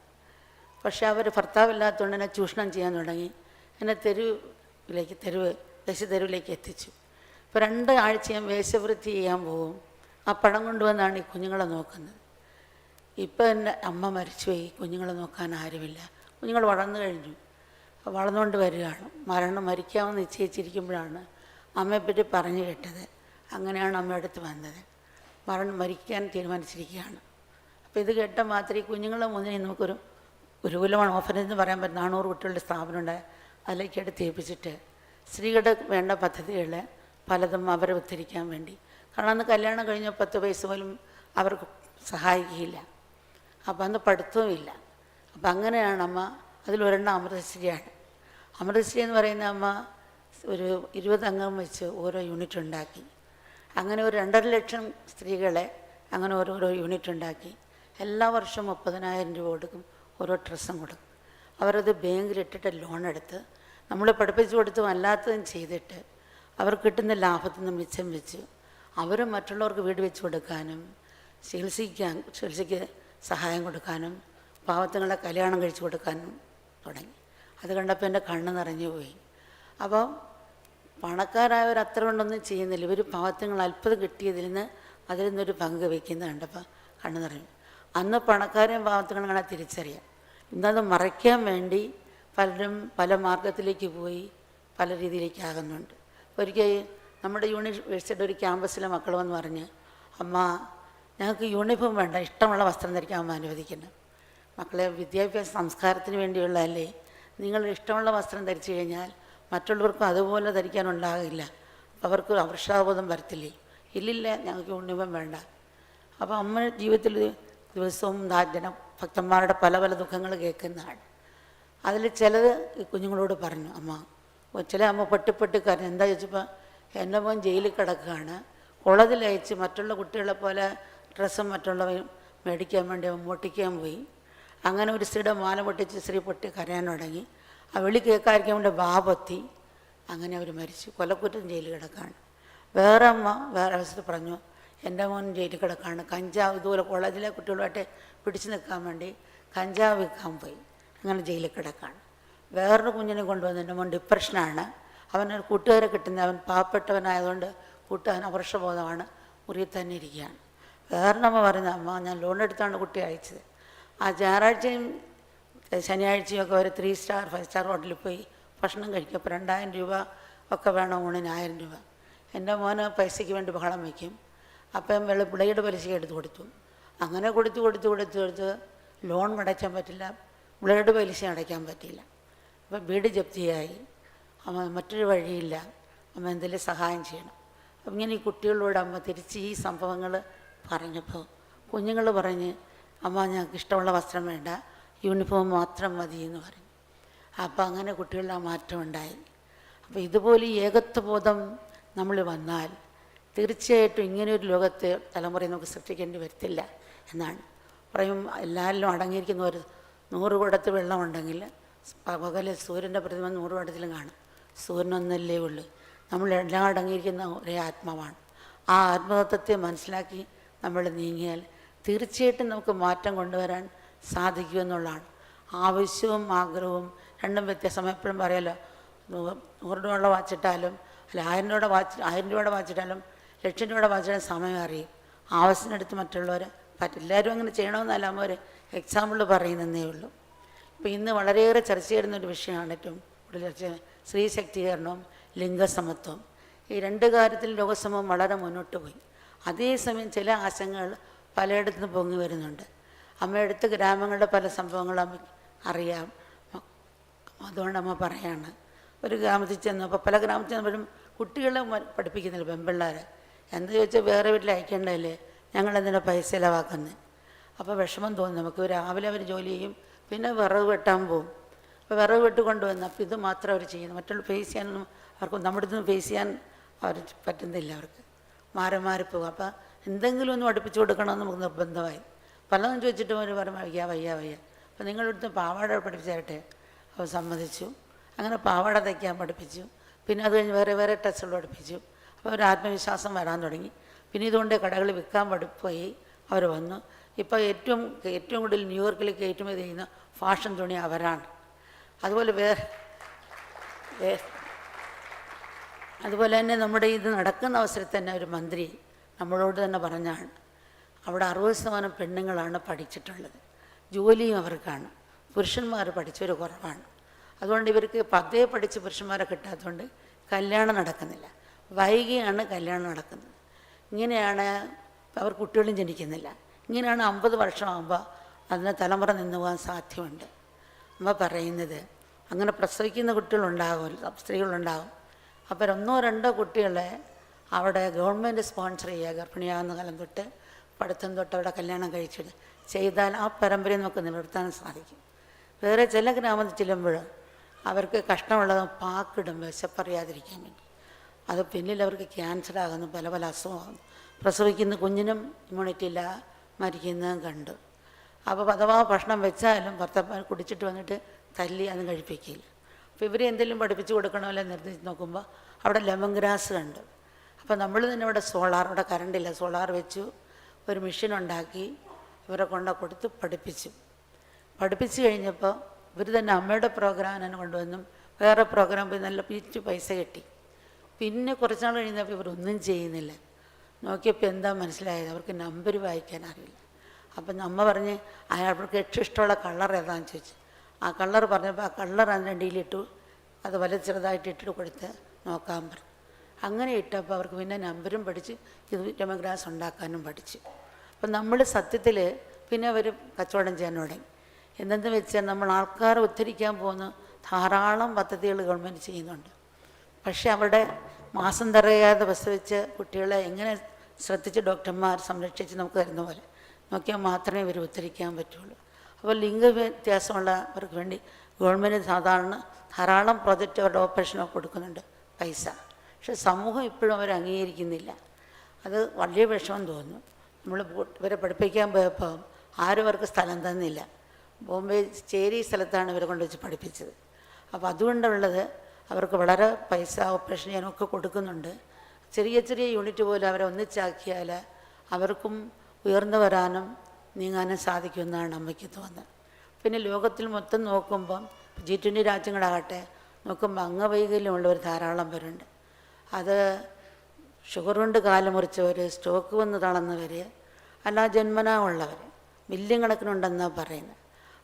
പക്ഷേ അവർ ഭർത്താവില്ലാത്തതുകൊണ്ട് എന്നെ ചൂഷണം ചെയ്യാൻ തുടങ്ങി. എന്നെ തെരുവിലേക്ക് എത്തിച്ചു. ഇപ്പോൾ 2 ആഴ്ച ഞാൻ വേശ്യവൃത്തി ചെയ്യാൻ പോകും. ആ പണം കൊണ്ടുവന്നാണ് ഈ കുഞ്ഞുങ്ങളെ നോക്കുന്നത്. ഇപ്പം എൻ്റെ അമ്മ മരിച്ചുപോയി. കുഞ്ഞുങ്ങളെ നോക്കാൻ ആരുമില്ല. കുഞ്ഞുങ്ങൾ വളർന്നു കഴിഞ്ഞു. വളർന്നുകൊണ്ട് വരികയാണ്. മരിക്കാമെന്ന് നിശ്ചയിച്ചിരിക്കുമ്പോഴാണ് അമ്മയെപ്പറ്റി പറഞ്ഞു കേട്ടത്. അങ്ങനെയാണ് അമ്മ അടുത്ത് വന്നത്. മരിക്കാൻ തീരുമാനിച്ചിരിക്കുകയാണ്. അപ്പോൾ ഇത് കേട്ട മാത്രമേ കുഞ്ഞുങ്ങളെ മുന്നിൽ നമുക്കൊരു ഗുരുകുലമാണ് ഓഫറിൽ എന്ന് പറയാൻ പറ്റും. 400 കുട്ടികളുടെ സ്ഥാപനമുണ്ട്. അതിലേക്ക് എടുത്ത് ഏൽപ്പിച്ചിട്ട് സ്ത്രീകളുടെ വേണ്ട പദ്ധതികൾ പലതും അവരെ ഉദ്ധരിക്കാൻ വേണ്ടി. കാരണം അന്ന് കല്യാണം കഴിഞ്ഞ 10 പൈസ പോലും അവർക്ക് സഹായിക്കില്ല. അപ്പം അന്ന് പഠിത്തവും ഇല്ല. അപ്പം അങ്ങനെയാണ് അമ്മ. അതിലൊരെണ്ണം അമൃതശ്രീയാണ്. അമൃതശ്രീ എന്ന് പറയുന്ന അമ്മ ഒരു 20 അംഗം വെച്ച് ഓരോ യൂണിറ്റ് ഉണ്ടാക്കി. അങ്ങനെ ഒരു 2.5 ലക്ഷം സ്ത്രീകളെ അങ്ങനെ ഓരോരോ യൂണിറ്റ് ഉണ്ടാക്കി. എല്ലാ വർഷവും 30,000 രൂപ കൊടുക്കും. ഓരോ ഡ്രസ്സും കൊടുക്കും. അവരത് ബാങ്കിലിട്ടിട്ട് ലോൺ എടുത്ത് നമ്മൾ പഠിപ്പിച്ചു കൊടുത്തും അല്ലാത്തതും ചെയ്തിട്ട് അവർ കിട്ടുന്ന ലാഭത്തിൽ നിന്ന് മിച്ചം വെച്ച് അവർ മറ്റുള്ളവർക്ക് വീട് വെച്ച് കൊടുക്കാനും ചികിത്സയ്ക്ക് സഹായം കൊടുക്കാനും പാവത്തുങ്ങളെ കല്യാണം കഴിച്ചു കൊടുക്കാനും തുടങ്ങി. അത് കണ്ടപ്പോൾ എൻ്റെ കണ്ണ് നിറഞ്ഞു പോയി. അപ്പോൾ പണക്കാരായവർ അത്ര കൊണ്ടൊന്നും ചെയ്യുന്നില്ല. ഇവർ പാവത്തുങ്ങൾ അല്പത് കിട്ടിയതിൽ നിന്ന് അതിൽ നിന്നൊരു പങ്ക് വയ്ക്കുന്നത് കണ്ടപ്പോൾ കണ്ണ് നിറഞ്ഞു. അന്ന് പണക്കാരെയും പാവത്തുങ്ങളും കാണാൻ തിരിച്ചറിയാം. ഇന്നത് മറയ്ക്കാൻ വേണ്ടി പലരും പല മാർഗത്തിലേക്ക് പോയി പല രീതിയിലേക്കാകുന്നുണ്ട്. ഒരിക്കൽ നമ്മുടെ യൂണിവേഴ്സിറ്റിയുടെ ഒരു ക്യാമ്പസിലെ മക്കൾ വന്ന് പറഞ്ഞ്, അമ്മ ഞങ്ങൾക്ക് യൂണിഫോം വേണ്ട, ഇഷ്ടമുള്ള വസ്ത്രം ധരിക്കാൻ അമ്മ അനുവദിക്കണം. മക്കളെ, വിദ്യാഭ്യാസ സംസ്കാരത്തിന് വേണ്ടിയുള്ളതല്ലേ. നിങ്ങൾ ഇഷ്ടമുള്ള വസ്ത്രം ധരിച്ചു കഴിഞ്ഞാൽ മറ്റുള്ളവർക്കും അതുപോലെ ധരിക്കാനുണ്ടാകില്ല. അവർക്ക് അവർഷാബോധം വരത്തില്ലേ? ഇല്ലില്ല, ഞങ്ങൾക്ക് യൂണിഫോം വേണ്ട. അപ്പോൾ അമ്മ ജീവിതത്തിൽ ദിവസവും ഭക്തന്മാരുടെ പല ദുഃഖങ്ങൾ കേൾക്കുന്നതാണ്. അതിൽ ചിലത് ഈ കുഞ്ഞുങ്ങളോട് പറഞ്ഞു. ചില അമ്മ പൊട്ടിപ്പൊട്ടി കരഞ്ഞു. എന്താ ചോദിച്ചപ്പോൾ, എൻ്റെ മോൻ ജയിലിൽ കിടക്കുകയാണ്, കോളേജിൽ അയച്ച് മറ്റുള്ള കുട്ടികളെ പോലെ ഡ്രസ്സും മറ്റുള്ളവയും മേടിക്കാൻ വേണ്ടി അവൻ മോട്ടിക്കാൻ പോയി. അങ്ങനെ ഒരു സ്ത്രീയുടെ മാല പൊട്ടിച്ച് സ്ത്രീ പൊട്ടി കരയാൻ തുടങ്ങി. ആ വിളി കേൾക്കാതിരിക്കാൻ വേണ്ടി പൊത്തി. അങ്ങനെ അവർ മരിച്ചു. കൊലക്കുറ്റം ജയിലിൽ കിടക്കുകയാണ്. വേറെ അമ്മ വേറെ അവസ്ഥ പറഞ്ഞു, എൻ്റെ മോൻ ജയിലിൽ കിടക്കുകയാണ്, കഞ്ചാവ് ഇതുപോലെ കോളേജിലെ കുട്ടികളുമായിട്ട് പിടിച്ചു നിൽക്കാൻ വേണ്ടി കഞ്ചാവ് വിൽക്കാൻ പോയി, അങ്ങനെ ജയിലിൽ കിടക്കുകയാണ്. വേറൊരു കുഞ്ഞിനെ കൊണ്ടുവന്ന് എൻ്റെ മോൻ ഡിപ്രഷനാണ്, അവനൊരു കൂട്ടുകാരെ കിട്ടുന്ന, അവൻ പാവപ്പെട്ടവനായതുകൊണ്ട് കൂട്ടുകാരൻ അവർഷബോധമാണ്, മുറിയിൽ തന്നെ ഇരിക്കുകയാണ്. വേറൊരമ്മ പറയുന്നത്, അമ്മ ഞാൻ ലോൺ എടുത്താണ് കുട്ടി അയച്ചത്. ആ ഞായറാഴ്ചയും ശനിയാഴ്ചയും ഒക്കെ ഒരു 3 സ്റ്റാർ 5 സ്റ്റാർ ഹോട്ടലിൽ പോയി ഭക്ഷണം കഴിക്കും. അപ്പോൾ 2000 രൂപ ഒക്കെ വേണം ഊണിന്, 1000 രൂപ. എൻ്റെ മോന് പൈസയ്ക്ക് വേണ്ടി ബഹളം വയ്ക്കും. അപ്പം ബ്ലേഡ് പലിശ എടുത്ത് കൊടുത്തു. അങ്ങനെ കൊടുത്ത് ലോൺ അടയ്ക്കാൻ പറ്റില്ല, ബ്ലേഡ് പലിശ അടയ്ക്കാൻ പറ്റില്ല. അപ്പം വീട് ജപ്തിയായി. അമ്മ മറ്റൊരു വഴിയില്ല, അമ്മ എന്തെങ്കിലും സഹായം ചെയ്യണം. അപ്പം ഇങ്ങനെ ഈ കുട്ടികളോട് അമ്മ തിരിച്ച് ഈ സംഭവങ്ങൾ പറഞ്ഞപ്പോൾ കുഞ്ഞുങ്ങൾ പറഞ്ഞ്, അമ്മ ഞങ്ങൾക്ക് ഇഷ്ടമുള്ള വസ്ത്രം വേണ്ട, യൂണിഫോം മാത്രം മതി എന്ന് പറഞ്ഞു. അപ്പം അങ്ങനെ കുട്ടികളുടെ ആ മാറ്റം ഉണ്ടായി. അപ്പോൾ ഇതുപോലെ ഈ ഏകത്വബോധം നമ്മൾ വന്നാൽ തീർച്ചയായിട്ടും ഇങ്ങനെയൊരു ലോകത്തെ തലമുറയെ നമുക്ക് സൃഷ്ടിക്കേണ്ടി വരത്തില്ല എന്നാണ് പറയും. എല്ലാവരിലും അടങ്ങിയിരിക്കുന്ന ഒരു 100 കുടത്ത് വെള്ളമുണ്ടെങ്കിൽ പകല് സൂര്യൻ്റെ പ്രതിമ 100 കുടത്തിലും കാണും. സൂര്യനൊന്നല്ലേ ഉള്ളൂ. നമ്മളെല്ലാം അടങ്ങിയിരിക്കുന്ന ഒരേ ആത്മാവാണ്. ആ ആത്മതത്വത്തെ മനസ്സിലാക്കി നമ്മൾ നീങ്ങിയാൽ തീർച്ചയായിട്ടും നമുക്ക് മാറ്റം കൊണ്ടുവരാൻ സാധിക്കുമെന്നുള്ളതാണ്. ആവശ്യവും ആഗ്രഹവും രണ്ടും വ്യത്യാസം. എപ്പോഴും പറയാമല്ലോ, 100 രൂപയുടെ വാച്ചിട്ടാലും അല്ല 1000 രൂപയുടെ വാച്ചിട്ടാലും 1,00,000 രൂപയുടെ വാച്ചിട്ടാലും സമയം അറിയും. ആവശ്യത്തിനടുത്ത് മറ്റുള്ളവരെ എല്ലാവരും അങ്ങനെ ചെയ്യണമെന്നല്ല, അമ്മ ഒരു എക്സാമ്പിൾ പറയുന്നതേ ഉള്ളൂ. ഇപ്പോൾ ഇന്ന് വളരെയേറെ ചർച്ച ചെയ്യുന്ന ഒരു വിഷയമാണ് ഏറ്റവും കൂടുതൽ ചർച്ച, സ്ത്രീ ശാക്തീകരണവും ലിംഗസമത്വവും. ഈ രണ്ട് കാര്യത്തിൽ ലോകസമൂഹം വളരെ മുന്നോട്ട് പോയി. അതേസമയം ചില ആശങ്കകൾ പലയിടത്തുനിന്ന് പൊങ്ങി വരുന്നുണ്ട്. അമ്മയെടുത്ത് ഗ്രാമങ്ങളുടെ പല സംഭവങ്ങളും അമ്മയ്ക്ക് അറിയാം. അതുകൊണ്ട് അമ്മ പറയാണ്, ഒരു ഗ്രാമത്തിൽ ചെന്നപ്പോൾ പല ഗ്രാമത്തിൽ ചെന്നപ്പോഴും കുട്ടികളെ പഠിപ്പിക്കുന്നില്ല, പെൺപിള്ളേരെ. എന്താ ചോദിച്ചാൽ വേറെ വീട്ടിൽ അയക്കേണ്ടതല്ലേ, ഞങ്ങളെന്തിനാ പൈസ ചിലവാക്കുന്നത്. അപ്പോൾ വിഷമം തോന്നും നമുക്ക്. രാവിലെ അവർ ജോലി ചെയ്യും, പിന്നെ വിറക് വെട്ടാൻ പോവും. അപ്പോൾ വിറക് വെട്ട് കൊണ്ടുവന്ന് അപ്പോൾ ഇത് മാത്രം അവർ ചെയ്യുന്നു. മറ്റുള്ള ഫേസ് ചെയ്യാനൊന്നും അവർക്ക് നമ്മുടെ അടുത്ത് ഫേസ് ചെയ്യാൻ അവർ പറ്റുന്നില്ല. അവർക്ക് മാറി പോകും. അപ്പോൾ എന്തെങ്കിലും ഒന്ന് പഠിപ്പിച്ചു കൊടുക്കണമെന്ന് നമുക്ക് നിർബന്ധമായി. പലതും ചോദിച്ചിട്ട് അവർ പറയും വയ്യ. അപ്പോൾ നിങ്ങളടുത്ത് പാവാട പഠിപ്പിച്ചു തരട്ടെ. അപ്പോൾ സമ്മതിച്ചു. അങ്ങനെ പാവാട തയ്ക്കാൻ പഠിപ്പിച്ചു. പിന്നെ അത് കഴിഞ്ഞ് വേറെ ടെസ്റ്റുകൾ പഠിപ്പിച്ചു. അപ്പോൾ ഒരു ആത്മവിശ്വാസം വരാൻ തുടങ്ങി. പിന്നെ ഇതുകൊണ്ട് കടകളിൽ വിൽക്കാൻ പോയി അവർ വന്നു. ഇപ്പോൾ ഏറ്റവും കൂടുതൽ ന്യൂയോർക്കിലേക്ക് കയറ്റുമതി ചെയ്യുന്ന ഫാഷൻ തുണി അവരാണ്. അതുപോലെ അതുപോലെ തന്നെ നമ്മുടെ ഇത് നടക്കുന്ന അവസരത്തിൽ തന്നെ ഒരു മന്ത്രി നമ്മളോട് തന്നെ പറഞ്ഞാണ്, അവിടെ 60% പെണ്ണുങ്ങളാണ് പഠിച്ചിട്ടുള്ളത്, ജോലിയും അവർക്കാണ്, പുരുഷന്മാർ പഠിച്ചവർ കുറവാണ്. അതുകൊണ്ട് ഇവർക്ക് പതേ പഠിച്ച് പുരുഷന്മാരെ കിട്ടാത്തതുകൊണ്ട് കല്യാണം നടക്കുന്നില്ല, വൈകിയാണ് കല്യാണം നടക്കുന്നത്. ഇങ്ങനെയാണ് അവർ കുട്ടികളും ജനിക്കുന്നില്ല. ഇങ്ങനെയാണ് 50 വർഷമാകുമ്പോൾ അതിന് തലമുറ നിന്ന് പോകാൻ സാധ്യമുണ്ട്. അമ്മ പറയുന്നത് അങ്ങനെ പ്രസവിക്കുന്ന കുട്ടികളുണ്ടാകും, സ്ത്രീകളുണ്ടാകും. അപ്പോൾ 1-2 കുട്ടികളെ അവിടെ ഗവൺമെൻറ് സ്പോൺസർ ചെയ്യുക, ഗർഭിണിയാകുന്ന കാലം തൊട്ട് പഠിത്തം തൊട്ട് അവിടെ കല്യാണം കഴിച്ചിട്ട് ചെയ്താൽ ആ പരമ്പരയെ നമുക്ക് നിലനിർത്താൻ സാധിക്കും. വേറെ ചില ഗ്രാമത്തിൽ ചെല്ലുമ്പോൾ അവർക്ക് കഷ്ടമുള്ളത് പാക്കിടും വിശപ്പറിയാതിരിക്കാൻ വേണ്ടി. അത് പിന്നിൽ അവർക്ക് ക്യാൻസർ ആകുന്നു, പല അസുഖമാകുന്നു. പ്രസവിക്കുന്ന കുഞ്ഞിനും ഇമ്മ്യൂണിറ്റി ഇല്ല, മരിക്കുന്നതും കണ്ടു. അപ്പോൾ അഥവാ ഭക്ഷണം വെച്ചാലും ഭർത്താവ് കുടിച്ചിട്ട് വന്നിട്ട് തല്ലി അതും കഴിപ്പിക്കില്ല. അപ്പോൾ ഇവരെ എന്തെങ്കിലും പഠിപ്പിച്ച് കൊടുക്കണമല്ലോ നിർദ്ദേശിച്ച് നോക്കുമ്പോൾ അവിടെ ലെമൺ ഗ്രാസ് കണ്ടു. അപ്പോൾ നമ്മൾ തന്നെ ഇവിടെ അവിടെ കറണ്ടില്ല, സോളാർ വെച്ചു, ഒരു മെഷീൻ ഉണ്ടാക്കി ഇവരെ കൊടുത്ത് പഠിപ്പിച്ച് കഴിഞ്ഞപ്പോൾ ഇവർ തന്നെ അമ്മയുടെ പ്രോഗ്രാം തന്നെ കൊണ്ടുവന്നും വേറെ പ്രോഗ്രാം പോയി നല്ല പൈസ കിട്ടി. പിന്നെ കുറച്ച് നാൾ കഴിഞ്ഞപ്പോൾ ഇവരൊന്നും ചെയ്യുന്നില്ല. നോക്കിയപ്പോൾ എന്താ മനസ്സിലായത്, അവർക്ക് നമ്പർ വായിക്കാൻ അറിയില്ല. അപ്പം അമ്മ പറഞ്ഞ് അയാൾക്ക് ഏറ്റവും ഇഷ്ടമുള്ള കളർ ഏതാണെന്ന് ചോദിച്ചു. ആ കളർ പറഞ്ഞപ്പോൾ ആ കളർ അതിൻ്റെ അടിയിലിട്ടു, അത് വല്ല ചെറുതായിട്ട് ഇട്ടിട്ട് കൊടുത്ത് നോക്കാൻ പറഞ്ഞു. അങ്ങനെ ഇട്ടപ്പോൾ അവർക്ക് പിന്നെ നമ്പരും പഠിച്ച് ഇത് ഡെമോഗ്രാസ് ഉണ്ടാക്കാനും പഠിച്ചു. അപ്പം നമ്മൾ സത്യത്തിൽ പിന്നെ അവർ കച്ചവടം ചെയ്യാൻ തുടങ്ങി. എന്തെന്ന് വെച്ചാൽ നമ്മൾ ആൾക്കാരെ ഉദ്ധരിക്കാൻ പോകുന്ന ധാരാളം പദ്ധതികൾ ഗവൺമെൻറ് ചെയ്യുന്നുണ്ട്. പക്ഷേ അവിടെ മാസം തികയാതെ പ്രസവിച്ച് കുട്ടികളെ എങ്ങനെ ശ്രദ്ധിച്ച് ഡോക്ടർമാർ സംരക്ഷിച്ച് നമുക്ക് തരുന്ന പോലെ നോക്കിയാൽ മാത്രമേ ഇവർ ഉദ്ധരിക്കാൻ പറ്റുള്ളൂ. അപ്പോൾ ലിംഗവ്യത്യാസമുള്ളവർക്ക് വേണ്ടി ഗവൺമെൻറ് ധാരാളം പ്രൊജക്റ്റ് അവരുടെ ഓപ്പറേഷനൊക്കെ കൊടുക്കുന്നുണ്ട് പൈസ. പക്ഷെ സമൂഹം ഇപ്പോഴും അവർ അംഗീകരിക്കുന്നില്ല. അത് വലിയ വിഷമം തോന്നുന്നു. നമ്മൾ ഇവരെ പഠിപ്പിക്കാൻ പോയപ്പോൾ ആരും അവർക്ക് സ്ഥലം തന്നില്ല. ബോംബെ ചേരി സ്ഥലത്താണ് ഇവരെ കൊണ്ടുവച്ച് പഠിപ്പിച്ചത്. അപ്പോൾ അതുകൊണ്ടുള്ളത് അവർക്ക് വളരെ പൈസ ഓപ്പറേഷൻ ചെയ്യാനൊക്കെ കൊടുക്കുന്നുണ്ട്. ചെറിയ യൂണിറ്റ് പോലും അവരെ ഒന്നിച്ചാക്കിയാൽ അവർക്കും ഉയർന്നു വരാനും നീങ്ങാനും സാധിക്കുമെന്നാണ് അമ്മയ്ക്ക് തോന്നുന്നത്. പിന്നെ ലോകത്തിൽ മൊത്തം നോക്കുമ്പം G20 രാജ്യങ്ങളാകട്ടെ നോക്കുമ്പോൾ അംഗവൈകല്യമുള്ളവർ ധാരാളം പേരുണ്ട്. അത് ഷുഗർ കൊണ്ട് കാല് മുറിച്ചവർ, സ്ട്രോക്ക് വന്ന് തളർന്നവർ, അല്ല ജന്മനാ ഉള്ളവർ മില്യൺ കണക്കിനുണ്ടെന്നാണ് പറയുന്നത്.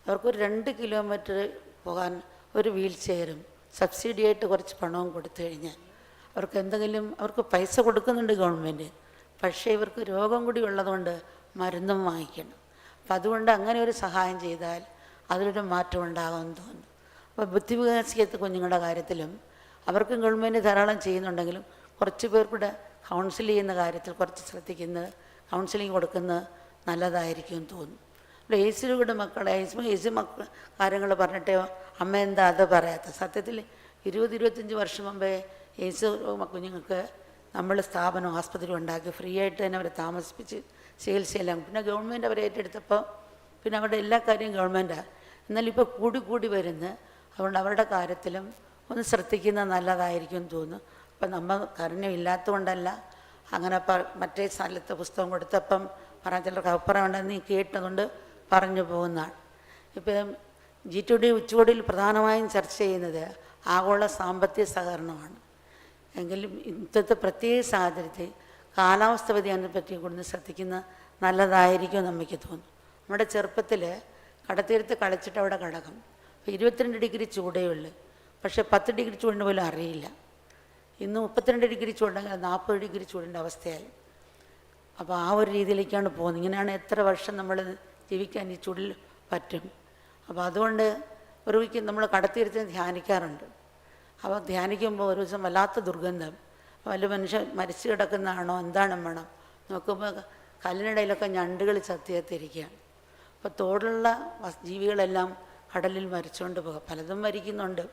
അവർക്കൊരു 2 കിലോമീറ്റർ പോകാൻ ഒരു വീൽ ചെയറും സബ്സിഡിയായിട്ട് കുറച്ച് പണവും കൊടുത്തു കഴിഞ്ഞാൽ അവർക്ക് പൈസ കൊടുക്കുന്നുണ്ട് ഗവൺമെൻറ്. പക്ഷേ ഇവർക്ക് രോഗം കൂടി ഉള്ളതുകൊണ്ട് മരുന്നും വാങ്ങിക്കണം. അപ്പം അതുകൊണ്ട് അങ്ങനെ ഒരു സഹായം ചെയ്താൽ അതിലൊരു മാറ്റം ഉണ്ടാകുമെന്ന് തോന്നുന്നു. അപ്പോൾ ബുദ്ധിവികാസികത്തെ കുഞ്ഞുങ്ങളുടെ കാര്യത്തിലും അവർക്കും ഗവൺമെൻറ് ധാരാളം ചെയ്യുന്നുണ്ടെങ്കിലും കുറച്ച് പേർക്കൂടെ കൗൺസിൽ ചെയ്യുന്ന കാര്യത്തിൽ കുറച്ച് ശ്രദ്ധിക്കുന്നത്, കൗൺസിലിംഗ് കൊടുക്കുന്നത് നല്ലതായിരിക്കും എന്ന് തോന്നുന്നു. ഇവിടെ എയ്സിലൂടെ എയ്സ് കാര്യങ്ങൾ പറഞ്ഞിട്ട് അമ്മ എന്താ അത് പറയാത്ത. സത്യത്തിൽ 20-25 വർഷം മുമ്പേ എയ്സ് കുഞ്ഞുങ്ങൾക്ക് നമ്മൾ സ്ഥാപനം ആസ്പത്രി ഉണ്ടാക്കി ഫ്രീ ആയിട്ട് തന്നെ അവരെ താമസിപ്പിച്ച് ചികിത്സയെല്ലാം. പിന്നെ ഗവൺമെൻറ് അവരെ ഏറ്റെടുത്തപ്പോൾ പിന്നെ അവരുടെ എല്ലാ കാര്യവും ഗവൺമെൻറ്റാണ്. എന്നാലിപ്പോൾ കൂടി വരുന്നത്. അതുകൊണ്ട് അവരുടെ കാര്യത്തിലും ഒന്ന് ശ്രദ്ധിക്കുന്നത് നല്ലതായിരിക്കും എന്ന് തോന്നുന്നു. അപ്പം നമ്മൾ കരുണ്യമില്ലാത്തതുകൊണ്ടല്ല, അങ്ങനെ മറ്റേ സ്ഥലത്ത് പുസ്തകം കൊടുത്തപ്പം പറഞ്ഞ ചിലർക്ക് അഭിപ്രായം ഉണ്ടെന്ന് നീ കേട്ടതുകൊണ്ട് പറഞ്ഞു പോകുന്നതാണ്. ഇപ്പം G20 ഉച്ചകോടിയിൽ പ്രധാനമായും ചർച്ച ചെയ്യുന്നത് ആഗോള സാമ്പത്തിക സഹകരണമാണ്. എങ്കിലും ഇന്നത്തെ പ്രത്യേക സാഹചര്യത്തിൽ കാലാവസ്ഥ വ്യതിയാനത്തെ പറ്റി കൂടുതൽ ശ്രദ്ധിക്കുന്നത് നല്ലതായിരിക്കും എന്ന് നമുക്ക് തോന്നും. നമ്മുടെ ചെറുപ്പത്തിൽ കടത്തീരത്ത് കളിച്ചിട്ട് അവിടെ കിടക്കും. അപ്പോൾ 22 ഡിഗ്രി ചൂടേ ഉള്ളൂ, പക്ഷേ 10 ഡിഗ്രി ചൂടിന് പോലും അറിയില്ല. ഇന്ന് 32 ഡിഗ്രി ചൂടുണ്ടെങ്കിൽ 40 ഡിഗ്രി ചൂടിൻ്റെ അവസ്ഥയായി. അപ്പോൾ ആ ഒരു രീതിയിലേക്കാണ് പോകുന്നത്. ഇങ്ങനെയാണ് എത്ര വർഷം നമ്മൾ ജീവിക്കാൻ ഈ ചൂടിൽ പറ്റും. അപ്പോൾ അതുകൊണ്ട് ഒരു വീക്ക് നമ്മൾ കടത്തീരത്ത് ധ്യാനിക്കാറുണ്ട്. അപ്പോൾ ധ്യാനിക്കുമ്പോൾ ഒരു ദിവസം വല്ലാത്ത ദുർഗന്ധം, വല്ല മനുഷ്യൻ മരിച്ചു കിടക്കുന്നതാണോ എന്താണ് മണം നോക്കുമ്പോൾ കല്ലിനിടയിലൊക്കെ ഞണ്ടുകൾ ചത്തിയത്തിരിക്കുകയാണ്. അപ്പോൾ തോടുള്ള ജീവികളെല്ലാം കടലിൽ മരിച്ചുകൊണ്ട് പോകുക, പലതും മരിക്കുന്നുണ്ട്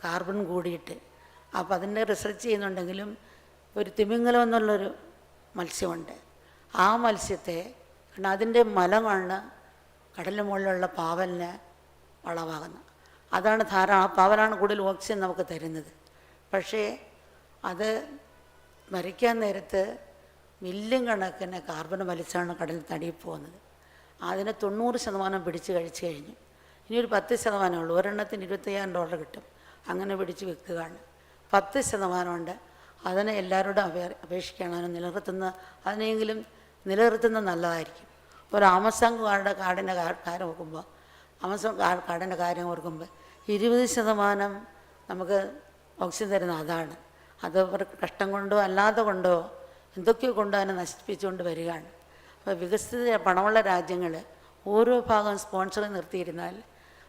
കാർബൺ കൂടിയിട്ട്. അപ്പോൾ അതിൻ്റെ റിസർച്ച് ചെയ്യുന്നുണ്ടെങ്കിലും ഒരു തിമിംഗലം എന്നുള്ളൊരു മത്സ്യമുണ്ട്. ആ മത്സ്യത്തെ കാരണം അതിൻ്റെ മലമാണ് കടലിന് മുകളിലുള്ള പാവലിന് വളമാകുന്നത്. അതാണ് ആ പാവലാണ് കൂടുതൽ ഓക്സിജൻ നമുക്ക് തരുന്നത്. പക്ഷേ അത് മരിക്കാൻ നേരത്ത് മില്യൺ കണക്കിന് കാർബൺ വലിച്ചാണ് കടലിൽ തടിയിൽ പോകുന്നത്. അതിന് 90% പിടിച്ച് കഴിച്ചു കഴിഞ്ഞു. ഇനി ഒരു 10% ഉള്ളൂ. ഒരെണ്ണത്തിന് $25,000 കിട്ടും. അങ്ങനെ പിടിച്ച് വെക്കുകയാണ്. 10% ഉണ്ട്. അതിനെ എല്ലാവരോടും അപേക്ഷിക്കണം അതിനെങ്കിലും നിലനിർത്തുന്നത് നല്ലതായിരിക്കും. ഒരു ആമസോൺ കാടിൻ്റെ കാര്യം ഓർക്കുമ്പോൾ കാടിൻ്റെ കാര്യം ഓർക്കുമ്പോൾ 20% നമുക്ക് ഓക്സിജൻ തരുന്ന അതാണ്. അത് കഷ്ടം കൊണ്ടോ അല്ലാതെ കൊണ്ടോ എന്തൊക്കെയോ കൊണ്ടോ അതിനെ നശിപ്പിച്ചുകൊണ്ട് വരികയാണ്. അപ്പോൾ വികസിത പണമുള്ള രാജ്യങ്ങൾ ഓരോ ഭാഗം സ്പോൺസർ നിർത്തിയിരുന്നാൽ,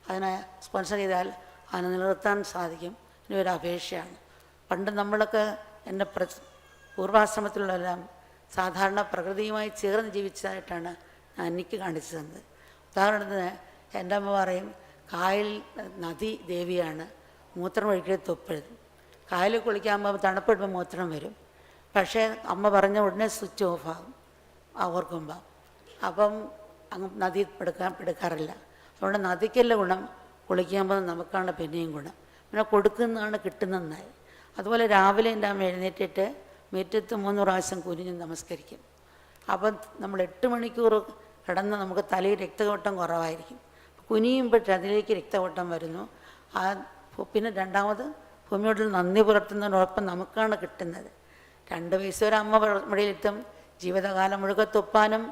അതിനെ സ്പോൺസർ ചെയ്താൽ അതിനെ നിലനിർത്താൻ സാധിക്കും. ഇനി ഒരു അപേക്ഷയാണ്. പണ്ട് നമ്മളൊക്കെ എൻ്റെ പൂർവാശ്രമത്തിലുള്ളതെല്ലാം സാധാരണ പ്രകൃതിയുമായി ചേർന്ന് ജീവിച്ചതായിട്ടാണ് എനിക്ക് കാണിച്ചു തന്നത്. ഉദാഹരണത്തിന് എൻ്റെ അമ്മ പറയും, കായൽ നദി ദേവിയാണ്, മൂത്രം ഒഴിക്കൽ തൊപ്പരുത്. കായലിൽ കുളിക്കാൻ പോകുമ്പോൾ തണുപ്പിടുമ്പോൾ മൂത്രം വരും. പക്ഷേ അമ്മ പറഞ്ഞ ഉടനെ സ്വിച്ച് ഓഫാകും ഓർക്കുമ്പോൾ. അപ്പം അങ്ങ് നദി എടുക്കാറില്ല. അതുകൊണ്ട് നദിക്കല്ല ഗുണം, കുളിക്കുമ്പോൾ നമുക്കാണ് പിന്നെയും ഗുണം. പിന്നെ കൊടുക്കുന്നതാണ് കിട്ടുന്നതായി. അതുപോലെ രാവിലെ എൻ്റെ അമ്മ എഴുന്നേറ്റിട്ട് മുറ്റത്ത് 3 പ്രാവശ്യം കുനിഞ്ഞ് നമസ്കരിക്കും. അപ്പം നമ്മൾ 8 മണിക്കൂർ കിടന്ന് നമുക്ക് തലയിൽ രക്തയോട്ടം കുറവായിരിക്കും. കുനിയുമ്പോൾ അതിലേക്ക് രക്തയോട്ടം വരുന്നു. പിന്നെ രണ്ടാമത് ഭൂമിയോടുള്ള നന്ദി പുലർത്തുന്നതിനോടൊപ്പം നമുക്കാണ് കിട്ടുന്നത്. 2 വയസ്സ് വരെ അമ്മ മുടിയിലെത്തും. ജീവിതകാലം മുഴുവൻ തുപ്പാനും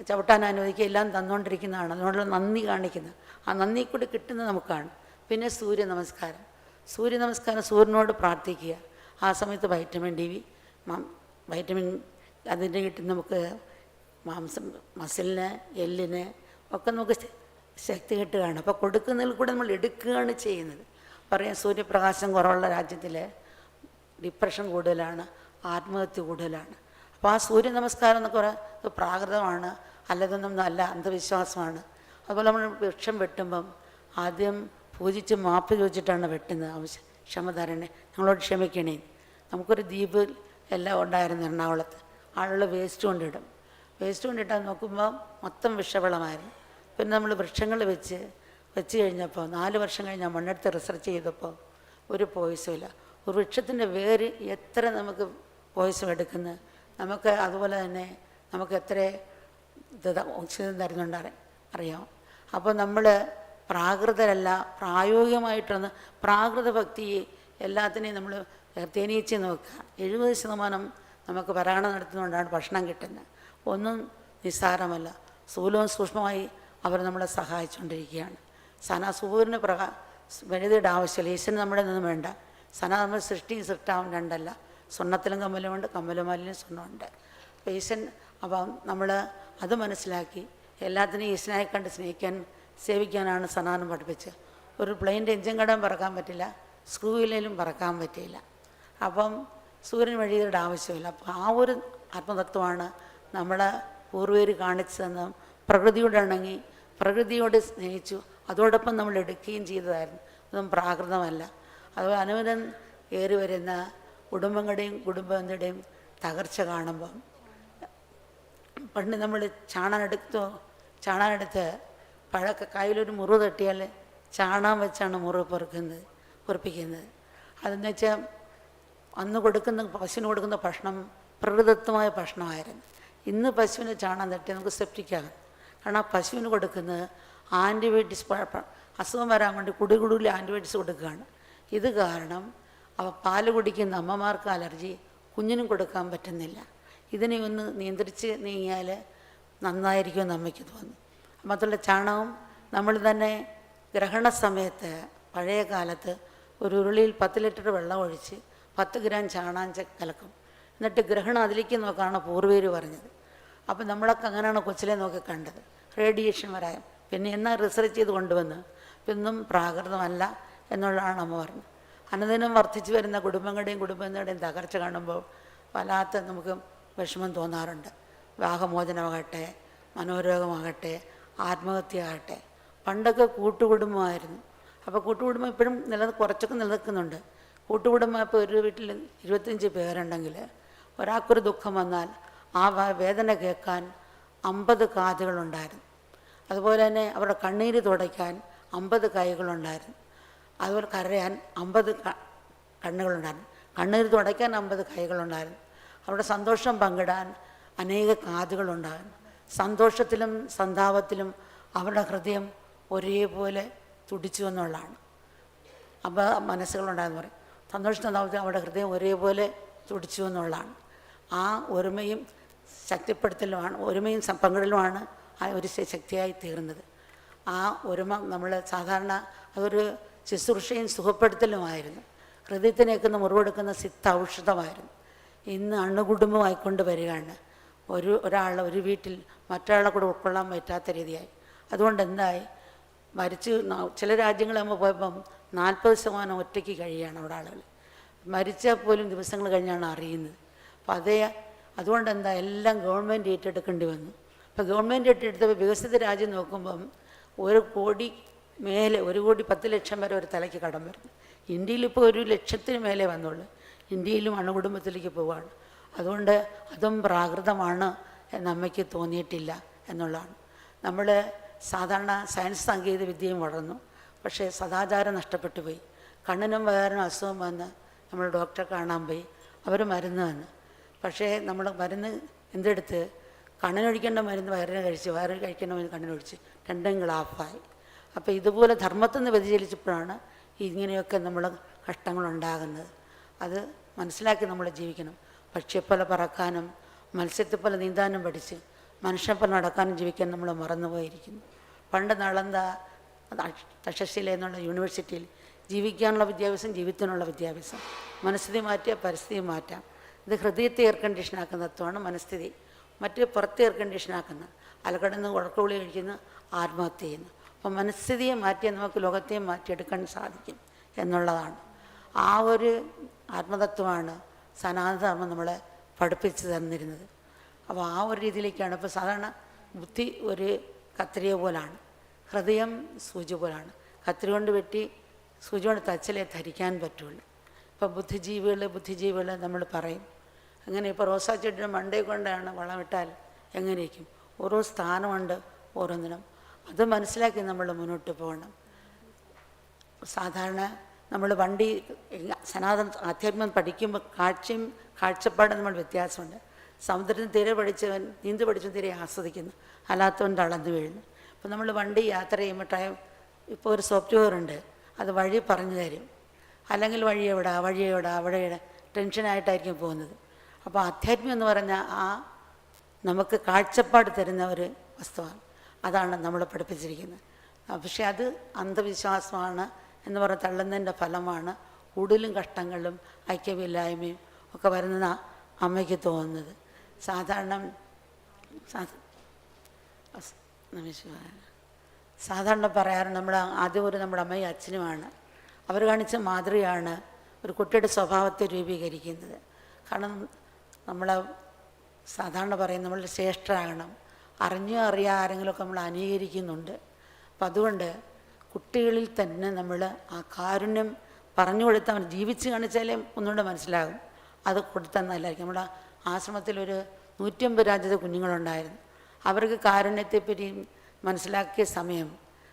ചവിട്ടാനും അനുവദിക്കുക എല്ലാം തന്നുകൊണ്ടിരിക്കുന്നതാണ്. അതുകൊണ്ടുള്ള നന്ദി കാണിക്കുന്നത്. ആ നന്ദി കൂടി കിട്ടുന്നത് നമുക്കാണ്. പിന്നെ സൂര്യ നമസ്കാരം സൂര്യനോട് പ്രാർത്ഥിക്കുക. ആ സമയത്ത് വൈറ്റമിൻ ഡി, വൈറ്റമിൻ അതിൻ്റെ കിട്ടും നമുക്ക് മസിലിന് എല്ലിന് ഒക്കെ നമുക്ക് ശക്തി കിട്ടുകയാണ്. അപ്പോൾ കൊടുക്കുന്നതിൽ കൂടെ നമ്മൾ എടുക്കുകയാണ് ചെയ്യുന്നത്. പറയാം, സൂര്യപ്രകാശം കുറവുള്ള രാജ്യത്തിൽ ഡിപ്രഷൻ കൂടുതലാണ്, ആത്മഹത്യ കൂടുതലാണ്. അപ്പോൾ ആ സൂര്യ നമസ്കാരം എന്നൊക്കെ പറയുന്നത് പ്രാകൃതമാണ്, അല്ലതൊന്നും നല്ല അന്ധവിശ്വാസമാണ്. അതുപോലെ നമ്മൾ വൃക്ഷം വെട്ടുമ്പം ആദ്യം പൂജിച്ച് മാപ്പ് ചോദിച്ചിട്ടാണ് വെട്ടുന്നത്. ക്ഷമ തരണേ, ഞങ്ങളോട് ക്ഷമിക്കണേ. നമുക്കൊരു ദ്വീപ് എല്ലാം ഉണ്ടായിരുന്നു എറണാകുളത്ത്. ആളുകൾ വേസ്റ്റ് കൊണ്ടിട്ടാൽ നോക്കുമ്പോൾ മൊത്തം വിഷവളമായിരുന്നു. പിന്നെ നമ്മൾ വൃക്ഷങ്ങൾ വെച്ച് കഴിഞ്ഞപ്പോൾ 4 വർഷം കഴിഞ്ഞ് മണ്ണെടുത്ത് റിസർച്ച് ചെയ്തപ്പോൾ ഒരു പോയിസും ഇല്ല. ഒരു വൃക്ഷത്തിൻ്റെ വേര് എത്ര നമുക്ക് പോയിസം എടുക്കുന്നത്, നമുക്ക് അതുപോലെ തന്നെ നമുക്ക് എത്ര ഓക്സിജൻ തരുന്നുണ്ട് അറിയാം. അപ്പോൾ നമ്മൾ പ്രാകൃതരല്ല, പ്രായോഗികമായിട്ടൊന്ന് പ്രാകൃത ഭക്തി എല്ലാത്തിനെയും നമ്മൾ തേനീച്ച് നോക്കുക. 70% നമുക്ക് പരാഗണം നടത്തുന്നതുകൊണ്ടാണ് ഭക്ഷണം കിട്ടുന്നത്. ഒന്നും നിസ്സാരമല്ല. സ്ഥൂലവും സൂക്ഷ്മമായി അവർ നമ്മളെ സഹായിച്ചുകൊണ്ടിരിക്കുകയാണ്. സൂര്യന് വലുതിയുടെ ആവശ്യമില്ല. ഈശ്വരന് നമ്മുടെ നിന്നും വേണ്ട. നമ്മൾ സൃഷ്ടാവും രണ്ടല്ല. സ്വർണ്ണത്തിലും കമ്മലുമുണ്ട്, കമ്മലും മാലിന്യം സ്വർണ്ണമുണ്ട്. അപ്പോൾ ഈശ്വരൻ, അപ്പം നമ്മൾ അത് മനസ്സിലാക്കി എല്ലാത്തിനെയും ഈശ്വരനായി കണ്ട് സ്നേഹിക്കാൻ സേവിക്കാനാണ് സനാതനം പഠിപ്പിച്ചത്. ഒരു പ്ലെയിൻ്റെ എഞ്ചിൻ കടം പറക്കാൻ പറ്റില്ല, സ്ക്രൂവിലും പറക്കാൻ പറ്റില്ല. അപ്പം സൂര്യൻ വഴിയുടെ ആവശ്യമില്ല. അപ്പോൾ ആ ഒരു ആത്മതത്വമാണ് നമ്മളെ പൂർവ്വർ കാണിച്ചതെന്നും പ്രകൃതിയോട് ഇണങ്ങി പ്രകൃതിയോട് സ്നേഹിച്ചു അതോടൊപ്പം നമ്മൾ എടുക്കുകയും ചെയ്തതായിരുന്നു. അതൊന്നും പ്രാകൃതമല്ല. അതുപോലെ അനുവദം ഏറി വരുന്ന കുടുംബങ്ങളുടെയും തകർച്ച കാണുമ്പം പണ്ട് നമ്മൾ ചാണാനെടുത്ത് കയ്യിലൊരു മുറിവ് തട്ടിയാൽ ചാണാൻ വെച്ചാണ് മുറിവ് പൊറിപ്പിക്കുന്നത്. അതെന്ന് വെച്ചാൽ അന്ന് പശുവിന് കൊടുക്കുന്ന ഭക്ഷണം പ്രകൃതിദത്തമായ ഭക്ഷണമായിരുന്നു. ഇന്ന് പശുവിന് ചാണാൻ തട്ടി നമുക്ക് സെപ്റ്റിക്കാകും. കാരണം ആ പശുവിന് കൊടുക്കുന്നത് ആൻറ്റിബയോട്ടിക്സ്, അസുഖം വരാൻ വേണ്ടി കുടികുടിയിൽ ആൻറ്റിബയോട്ടിക്സ് കൊടുക്കുകയാണ്. ഇത് കാരണം പാല് കുടിക്കുന്ന അമ്മമാർക്ക് അലർജി, കുഞ്ഞിനും കൊടുക്കാൻ പറ്റുന്നില്ല. ഇതിനെ ഒന്ന് നിയന്ത്രിച്ച് നീങ്ങിയാൽ നന്നായിരിക്കുമെന്ന് അമ്മയ്ക്ക് തോന്നുന്നു. മാത്രമല്ല ചാണകം നമ്മൾ തന്നെ ഗ്രഹണ സമയത്ത് പഴയ കാലത്ത് ഒരു ഉരുളിയിൽ 10 ലിറ്റർ വെള്ളം ഒഴിച്ച് 10 ഗ്രാം ചാണാഞ്ച കലക്കും. എന്നിട്ട് ഗ്രഹണം അതിലേക്ക് നോക്കാണ് പൂർവ്വീര് പറഞ്ഞത്. അപ്പം നമ്മളൊക്കെ അങ്ങനെയാണ് കൊച്ചിലെ നോക്കി കണ്ടത്. റേഡിയേഷൻ വരാൻ പിന്നെ എന്നാൽ റിസർച്ച് ചെയ്ത് കൊണ്ടുവന്ന് ഇതൊന്നും പ്രാകൃതമല്ല എന്നുള്ളതാണ് അമ്മ പറഞ്ഞത്. അനുദിനം വർദ്ധിച്ചു വരുന്ന കുടുംബങ്ങളുടെയും തകർച്ച കാണുമ്പോൾ വല്ലാത്ത നമുക്ക് വിഷമം തോന്നാറുണ്ട്. വിവാഹമോചനമാകട്ടെ, മനോരോഗമാകട്ടെ, ആത്മഹത്യ ആകട്ടെ. പണ്ടൊക്കെ കൂട്ടുകുടുംബമായിരുന്നു. അപ്പോൾ കൂട്ടുകുടുംബം ഇപ്പോഴും കുറച്ചൊക്കെ നിലനിൽക്കുന്നുണ്ട്. കൂട്ടുകുടുംബം ഇപ്പോൾ ഒരു വീട്ടിൽ 25 പേരുണ്ടെങ്കിൽ ഒരാൾക്കൊരു ദുഃഖം വന്നാൽ ആ വേദന കേൾക്കാൻ 50 കാതുകളുണ്ടായിരുന്നു. അതുപോലെ തന്നെ അവരുടെ കണ്ണീര് തുടയ്ക്കാൻ 50 കൈകളുണ്ടായിരുന്നു. അതുപോലെ കരയാൻ 50 കണ്ണുകളുണ്ടായിരുന്നു. കണ്ണീര് തുടയ്ക്കാൻ 50 കൈകളുണ്ടായിരുന്നു. അവരുടെ സന്തോഷം പങ്കിടാൻ അനേക കാതുകളുണ്ടായിരുന്നു. സന്തോഷത്തിലും സന്താപത്തിലും അവരുടെ ഹൃദയം ഒരേപോലെ തുടിച്ചു എന്നുള്ളതാണ്. അപ്പോൾ മനസ്സുകളുണ്ടായെന്ന് പറയും. സന്തോഷത്തിലും അവരുടെ ഹൃദയം ഒരേപോലെ തുടിച്ചു എന്നുള്ളതാണ്. ആ ഒരുമയും ശക്തിപ്പെടുത്തലുമാണ്, ഒരുമയും പങ്കിടലുമാണ് ആ ഒരു ശക്തിയായി തീർന്നത്. ആ ഒരുമ നമ്മൾ സാധാരണ അതൊരു ശുശ്രൂഷയും സുഖപ്പെടുത്തലുമായിരുന്നു. ഹൃദയത്തിനേക്കുന്ന മുറിവെടുക്കുന്ന സിദ്ധ ഔഷധമായിരുന്നു. ഇന്ന് അണുകുടുംബമായിക്കൊണ്ട് വരികയാണ്. ഒരാൾ ഒരു വീട്ടിൽ മറ്റൊരാളെ കൂടെ ഉൾക്കൊള്ളാൻ പറ്റാത്ത രീതിയായി. അതുകൊണ്ട് എന്തായി, ചില രാജ്യങ്ങളാകുമ്പോൾ പോയപ്പം 40% ഒറ്റയ്ക്ക് കഴിയുകയാണ് അവിടെ ആളുകൾ. മരിച്ചാൽ പോലും ദിവസങ്ങൾ കഴിഞ്ഞാണ് അറിയുന്നത്. അപ്പം അതുകൊണ്ട് എല്ലാം ഗവൺമെൻറ് ഏറ്റെടുക്കേണ്ടി വന്നു. അപ്പോൾ ഗവൺമെൻറ് ഏറ്റെടുത്തപ്പോൾ വികസിത രാജ്യം നോക്കുമ്പം 1 കോടി മേലെ, 1,10,00,000 വരെ ഒരു തലയ്ക്ക് കടം വരുന്നു. ഇന്ത്യയിലിപ്പോൾ 1,00,000 മേലെ വന്നുള്ളൂ. ഇന്ത്യയിലും അണുകുടുംബത്തിലേക്ക് പോവുകയാണ്. അതുകൊണ്ട് അതും പ്രാകൃതമാണ് എന്ന് അമ്മയ്ക്ക് തോന്നിയിട്ടില്ല എന്നുള്ളതാണ്. നമ്മൾ സാധാരണ സയൻസ് സാങ്കേതിക വിദ്യയും വളർന്നു, പക്ഷേ സദാചാരം നഷ്ടപ്പെട്ടു പോയി. കണ്ണിനും വേറെ അസുഖം വന്ന് നമ്മൾ ഡോക്ടറെ കാണാൻ പോയി, അവർ മരുന്ന് വന്ന്. പക്ഷേ നമ്മൾ മരുന്ന് എന്തെടുത്ത് കണ്ണിനൊഴിക്കേണ്ട മരുന്ന് വയറിന് കഴിച്ച്, വയറിന് കഴിക്കേണ്ട മരുന്ന് കണ്ണിനൊഴിച്ച്, രണ്ടും ഗ്ലാഫായി. അപ്പോൾ ഇതുപോലെ ധർമ്മത്തിൽ നിന്ന് വ്യതിചലിച്ചപ്പോഴാണ് ഇങ്ങനെയൊക്കെ നമ്മൾ കഷ്ടങ്ങളുണ്ടാകുന്നത്. അത് മനസ്സിലാക്കി നമ്മൾ ജീവിക്കണം. പക്ഷിയെപ്പോലെ പറക്കാനും മത്സ്യത്തെപ്പോലെ നീന്താനും പഠിച്ച് മനുഷ്യനെപ്പോലെ നടക്കാനും ജീവിക്കാൻ നമ്മൾ മറന്നുപോയിരിക്കുന്നു. പണ്ട് നളന്ദ തക്ഷശില എന്നുള്ള യൂണിവേഴ്സിറ്റിയിൽ ജീവിക്കാനുള്ള വിദ്യാഭ്യാസം, ജീവിതത്തിനുള്ള വിദ്യാഭ്യാസം, മനസ്ഥിതി മാറ്റിയാൽ പരിസ്ഥിതി മാറ്റാം. ഇത് ഹൃദയത്തെ എയർ കണ്ടീഷനാക്കുന്ന തത്വമാണ് മനസ്ഥിതി. മറ്റ് പുറത്ത് എയർ കണ്ടീഷനാക്കുന്ന അലകടന്ന് ഉഴക്കുവിളി കഴിക്കുന്ന ആത്മഹത്യ ചെയ്യുന്നു. അപ്പം മനസ്ഥിതിയെ മാറ്റിയാൽ നമുക്ക് ലോകത്തെ മാറ്റിയെടുക്കാൻ സാധിക്കും എന്നുള്ളതാണ്. ആ ഒരു ആത്മതത്വമാണ് സനാതനധർമ്മം നമ്മളെ പഠിപ്പിച്ചു തന്നിരുന്നത്. അപ്പോൾ ആ ഒരു രീതിയിലേക്കാണ്. ഇപ്പോൾ സാധാരണ ബുദ്ധി ഒരു കത്രിക പോലാണ്, ഹൃദയം സൂചി പോലാണ്. കത്രി കൊണ്ട് വെട്ടി സൂചി കൊണ്ട് തച്ചലേ ധരിക്കാൻ പറ്റുള്ളൂ. ഇപ്പോൾ ബുദ്ധിജീവികൾ നമ്മൾ പറയും. അങ്ങനെ ഇപ്പോൾ റോസാ ചെടിയുടെ മണ്ടയിൽ കൊണ്ടാണ് വളമിട്ടാൽ എങ്ങനെയിരിക്കും? ഓരോ സ്ഥാനമുണ്ട് ഓരോന്നിനും. അത് മനസ്സിലാക്കി നമ്മൾ മുന്നോട്ട് പോകണം. സാധാരണ നമ്മൾ സനാതന ആധ്യാത്മം പഠിക്കുമ്പോൾ കാഴ്ചപ്പാടും നമ്മൾ വ്യത്യാസമുണ്ട്. സമുദ്രത്തിന് തീരെ പഠിച്ചവൻ നീന്ത് പഠിച്ചവൻ തീരെ ആസ്വദിക്കുന്നു, അല്ലാത്തവൻ തളർന്നു വീഴുന്നു. അപ്പോൾ നമ്മൾ വണ്ടി യാത്ര ചെയ്യുമ്പോൾ ഇപ്പോൾ ഒരു സോഫ്റ്റ്വെയർ ഉണ്ട്, അത് വഴി പറഞ്ഞു തരും. അല്ലെങ്കിൽ വഴി എവിടെ അവിടെ ടെൻഷനായിട്ടായിരിക്കും പോകുന്നത്. അപ്പോൾ ആധ്യാത്മികം എന്ന് പറഞ്ഞാൽ നമുക്ക് കാഴ്ചപ്പാട് തരുന്ന ഒരു വസ്തുവാണ്. അതാണ് നമ്മൾ പഠിപ്പിച്ചിരിക്കുന്നത്. പക്ഷേ അത് അന്ധവിശ്വാസമാണ് എന്ന് പറഞ്ഞ് തള്ളുന്നതിൻ്റെ ഫലമാണ് കൂടുതലും കഷ്ടങ്ങളും ഐക്യമില്ലായ്മയും ഒക്കെ വരുന്ന അമ്മയ്ക്ക് തോന്നുന്നത്. സാധാരണ പറയാറുണ്ട്, ആദ്യം നമ്മുടെ അമ്മയും അച്ഛനുമാണ്. അവർ കാണിച്ച മാതൃകയാണ് ഒരു കുട്ടിയുടെ സ്വഭാവത്തെ രൂപീകരിക്കുന്നത്. കാരണം സാധാരണ പറയും നമ്മൾ ശ്രേഷ്ഠരാകണം, അറിയാ ആരെങ്കിലുമൊക്കെ നമ്മൾ അനുകരിക്കുന്നുണ്ട്. അപ്പം അതുകൊണ്ട് കുട്ടികളിൽ തന്നെ നമ്മൾ ആ കാരുണ്യം പറഞ്ഞു കൊടുത്താൽ ജീവിച്ച് കാണിച്ചാലേ ഒന്നുകൂടെ മനസ്സിലാകും. അത് കൊടുത്താൽ നല്ലതായിരിക്കും. നമ്മുടെ ആശ്രമത്തിൽ ഒരു 150 രാജ്യത്തെ കുഞ്ഞുങ്ങളുണ്ടായിരുന്നു. അവർക്ക് കാരുണ്യത്തെപ്പറ്റി മനസ്സിലാക്കിയ സമയം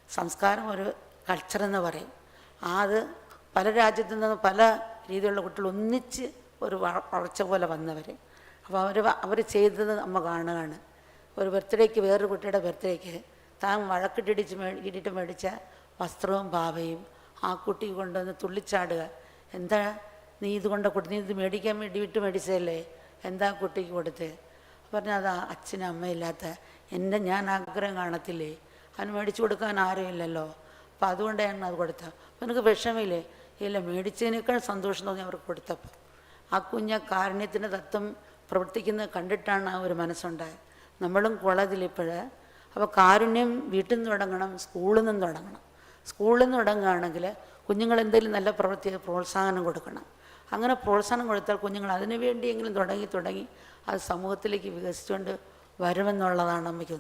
സംസ്കാരം ഒരു കൾച്ചറെന്ന് പറയും. അത് പല രാജ്യത്തു നിന്ന് പല രീതിയിലുള്ള കുട്ടികൾ ഒന്നിച്ച് ഒരു വളർച്ച പോലെ വന്നവർ. അപ്പോൾ അവർ ചെയ്തത് അമ്മ കാണുകയാണ്. ഒരു ബർത്ത്ഡേക്ക്, വേറൊരു കുട്ടിയുടെ ബർത്ത്ഡേക്ക് താൻ വഴക്കിട്ടിട്ട് മേടിച്ച വസ്ത്രവും പാവയും ആ കുട്ടി കൊണ്ടുവന്ന് തുള്ളിച്ചാടുക. എന്താ നീ ഇത് മേടിക്കാൻ വേണ്ടി മേടിച്ചതല്ലേ, എന്താ കുട്ടിക്ക് കൊടുത്ത്? പറഞ്ഞാൽ അത് അച്ഛനും അമ്മയില്ലാത്ത ഞാൻ ആഗ്രഹം കാണത്തില്ലേ, അവന് മേടിച്ചു കൊടുക്കാൻ ആരുമില്ലല്ലോ, അപ്പം അതുകൊണ്ടാണ് അത് കൊടുത്തത്. അപ്പം എനിക്ക് വിഷമില്ലേ, ഇല്ല മേടിച്ചതിനേക്കാൾ സന്തോഷം തോന്നി അവർക്ക് കൊടുത്തപ്പോൾ. ആ കുഞ്ഞ് കാരുണ്യത്തിൻ്റെ തത്വം പ്രവർത്തിക്കുന്നത് കണ്ടിട്ടാണ് ആ ഒരു മനസ്സുണ്ടായത്. നമ്മളും കോളേജിലിപ്പോൾ അപ്പോൾ കാരുണ്യം വീട്ടിൽ നിന്ന് തുടങ്ങണം, സ്കൂളിൽ നിന്ന് തുടങ്ങണം. സ്കൂളിൽ നിന്ന് തുടങ്ങുകയാണെങ്കിൽ കുഞ്ഞുങ്ങൾ എന്തെങ്കിലും നല്ല പ്രവൃത്തി പ്രോത്സാഹനം കൊടുക്കണം. അങ്ങനെ പ്രോത്സാഹനം കൊടുത്താൽ കുഞ്ഞുങ്ങൾ അതിനു വേണ്ടിയെങ്കിലും തുടങ്ങി അത് സമൂഹത്തിലേക്ക് വികസിച്ചുകൊണ്ട് വരുമെന്നുള്ളതാണ് നമുക്ക്.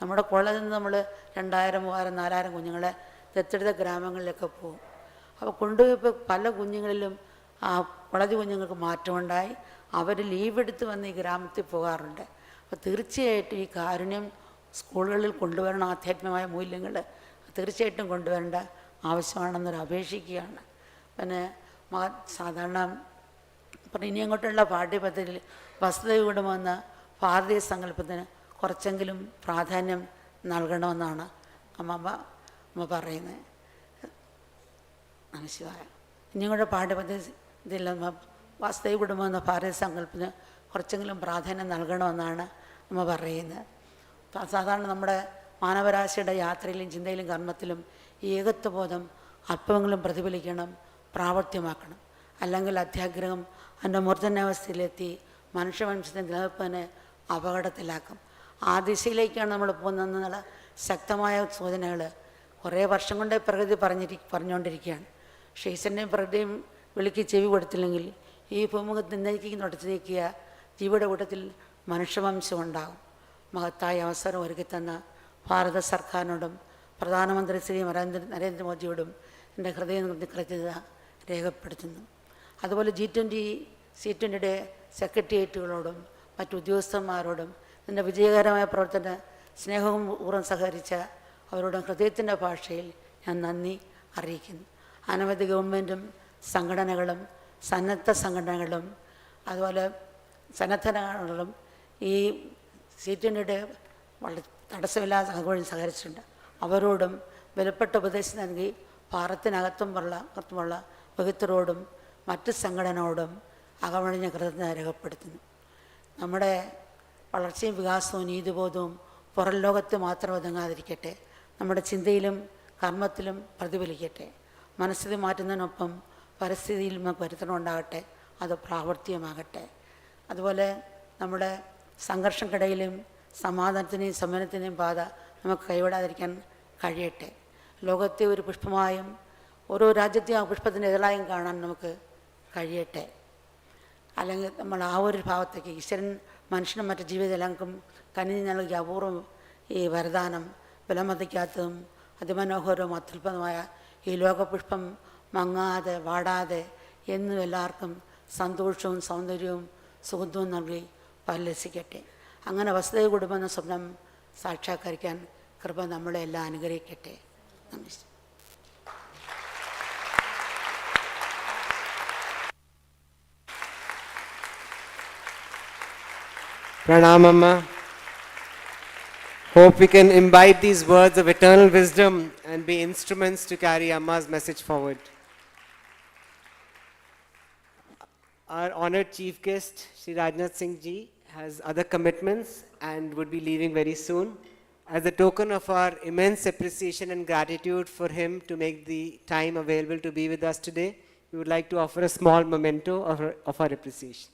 നമ്മുടെ കോളേജിൽ നിന്ന് നമ്മൾ 2000, 3000, 4000 കുഞ്ഞുങ്ങളെ ദത്തെടുത്ത ഗ്രാമങ്ങളിലൊക്കെ പോകും. അപ്പോൾ കൊണ്ടുപോയപ്പോൾ പല കുഞ്ഞുങ്ങളിലും ആ കോളേജ് കുഞ്ഞുങ്ങൾക്ക് മാറ്റമുണ്ടായി. അവർ ലീവ് എടുത്ത് വന്ന് ഈ ഗ്രാമത്തിൽ പോകാറുണ്ട്. അപ്പോൾ തീർച്ചയായിട്ടും ഈ കാരുണ്യം സ്കൂളുകളിൽ കൊണ്ടുവരണം. ആധ്യാത്മികമായ മൂല്യങ്ങൾ തീർച്ചയായിട്ടും കൊണ്ടുവരേണ്ട ആവശ്യമാണെന്നൊരു അപേക്ഷിക്കുകയാണ്. പിന്നെ സാധാരണ ഇനി അങ്ങോട്ടുള്ള പാഠ്യപദ്ധതിയിൽ വസ്തുത വിടുമെന്ന ഭാരതീയ സങ്കല്പത്തിന് കുറച്ചെങ്കിലും പ്രാധാന്യം നൽകണമെന്നാണ് അമ്മ പറയുന്നത്. നമശിവായ. ഇനി കൂടെ പാഠ്യപദ്ധതിയിൽ വസ്തുത വിടുമെന്ന ഭാരതീയ സങ്കല്പത്തിന് കുറച്ചെങ്കിലും പ്രാധാന്യം നൽകണമെന്നാണ് അമ്മ പറയുന്നത്. സാധാരണ നമ്മുടെ മാനവരാശിയുടെ യാത്രയിലും ചിന്തയിലും കർമ്മത്തിലും ഈ ഏകത്വബോധം അല്പമെങ്കിലും പ്രതിഫലിക്കണം, പ്രാവർത്തികമാക്കണം. അല്ലെങ്കിൽ അത്യാഗ്രഹം അതിൻ്റെ മൂർധന്യാവസ്ഥയിലെത്തി മനുഷ്യവംശത്തിൻ്റെ നിലനിൽപ്പിനെ അപകടത്തിലാക്കും. ആ ദിശയിലേക്കാണ് നമ്മൾ പോകുന്നതെന്നുള്ള ശക്തമായ സൂചനകൾ കുറേ വർഷം കൊണ്ടേ പ്രകൃതി പറഞ്ഞുകൊണ്ടിരിക്കുകയാണ്. പക്ഷേ ഈശ്വരനെയും പ്രകൃതിയും വിളിക്ക് ചെവി കൊടുത്തില്ലെങ്കിൽ ഈ ഭൂമുഖത്ത് നിർത്തിനീക്കുക ജീവിയുടെ കൂട്ടത്തിൽ മനുഷ്യവംശം ഉണ്ടാകും. മഹത്തായ അവസരം ഒരുക്കിത്തന്ന ഭാരത സർക്കാരിനോടും പ്രധാനമന്ത്രി ശ്രീ നരേന്ദ്രമോദിയോടും എൻ്റെ കൃതജ്ഞത രേഖപ്പെടുത്തുന്നു. അതുപോലെ C20 സെക്രട്ടേറിയറ്റുകളോടും മറ്റു ഉദ്യോഗസ്ഥന്മാരോടും ഇതിൻ്റെ വിജയകരമായ പ്രവർത്തന സ്നേഹവും പൂർവ്വം സഹകരിച്ച അവരോടും ഹൃദയത്തിൻ്റെ ഭാഷയിൽ ഞാൻ നന്ദി അറിയിക്കുന്നു. അനവധി ഗവൺമെൻറ്റും സംഘടനകളും സന്നദ്ധ സംഘടനകളും അതുപോലെ സന്നദ്ധകളും ഈ C20 വളരെ തടസ്സമില്ലാതെ സഹകരിച്ചിട്ടുണ്ട്. അവരോടും വിലപ്പെട്ട ഉപദേശം നൽകി ഭാരതത്തിനകത്തുമുള്ള വിദഗ്ധരോടും മറ്റ് സംഘടനയോടും അകമഴിഞ്ഞ കൃതജ്ഞത രേഖപ്പെടുത്തുന്നു. നമ്മുടെ വളർച്ചയും വികാസവും നീതിബോധവും പുറം ലോകത്ത് മാത്രം ഒതുങ്ങാതിരിക്കട്ടെ, നമ്മുടെ ചിന്തയിലും കർമ്മത്തിലും പ്രതിഫലിക്കട്ടെ. മനസ്ഥിതി മാറ്റുന്നതിനൊപ്പം പരിസ്ഥിതിയിൽ നമുക്ക് വരുത്തണം ഉണ്ടാകട്ടെ, അത് പ്രാവർത്തികമാകട്ടെ. അതുപോലെ നമ്മുടെ സംഘർഷങ്ങൾക്കിടയിലും സമാധാനത്തിൻ്റെയും സമരത്തിൻ്റെയും പാത നമുക്ക് കൈവിടാതിരിക്കാൻ കഴിയട്ടെ. ലോകത്തെ ഒരു പുഷ്പമായും ഓരോ രാജ്യത്തെയും ആ പുഷ്പത്തിൻ്റെ എതിരായും കാണാൻ നമുക്ക് കഴിയട്ടെ. അല്ലെങ്കിൽ നമ്മൾ ആ ഒരു ഭാവത്തേക്ക് ഈശ്വരൻ മനുഷ്യനും മറ്റു ജീവിതജലങ്ങൾക്കും കനിഞ്ഞ് നൽകിയ അപൂർവം ഈ വരദാനം വിലമതിക്കാത്തതും അതിമനോഹരവും അത്യുൽപന്നമായ ഈ ലോകപുഷ്പം മങ്ങാതെ വാടാതെ എന്നും എല്ലാവർക്കും സന്തോഷവും സൗന്ദര്യവും സുഖവും നൽകി പരിലസിക്കട്ടെ. അങ്ങനെ വസുദൈവ കുടുംബം എന്ന സ്വപ്നം സാക്ഷാത്കരിക്കാൻ കൃപ നമ്മളെ എല്ലാം അനുഗ്രഹിക്കട്ടെ. നമസ്തേ. Pranam Amma. Hope we can imbibe these words of eternal wisdom and be instruments to carry Amma's message forward. Our honored chief guest, Shri Rajnath Singh Ji, has other commitments and would be leaving very soon. As a token of our immense appreciation and gratitude for him to make the time available to be with us today, we would like to offer a small memento of our appreciation.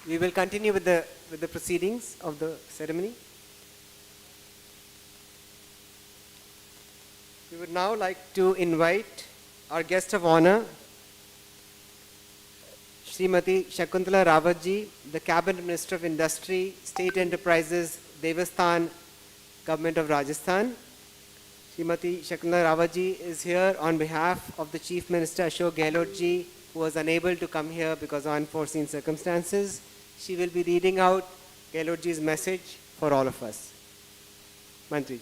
We will continue with the proceedings of the ceremony. We would now like to invite our guest of honor, Srimati Shakuntala Rawatji, the Cabinet Minister of Industry, State Enterprises, Devasthan, Government of Rajasthan. Srimati Shakuntala Rawatji is here on behalf of the Chief Minister Ashok Gehlotji, who was unable to come here because of unforeseen circumstances. She will be reading out Gehlotji's message for all of us. Mantriji.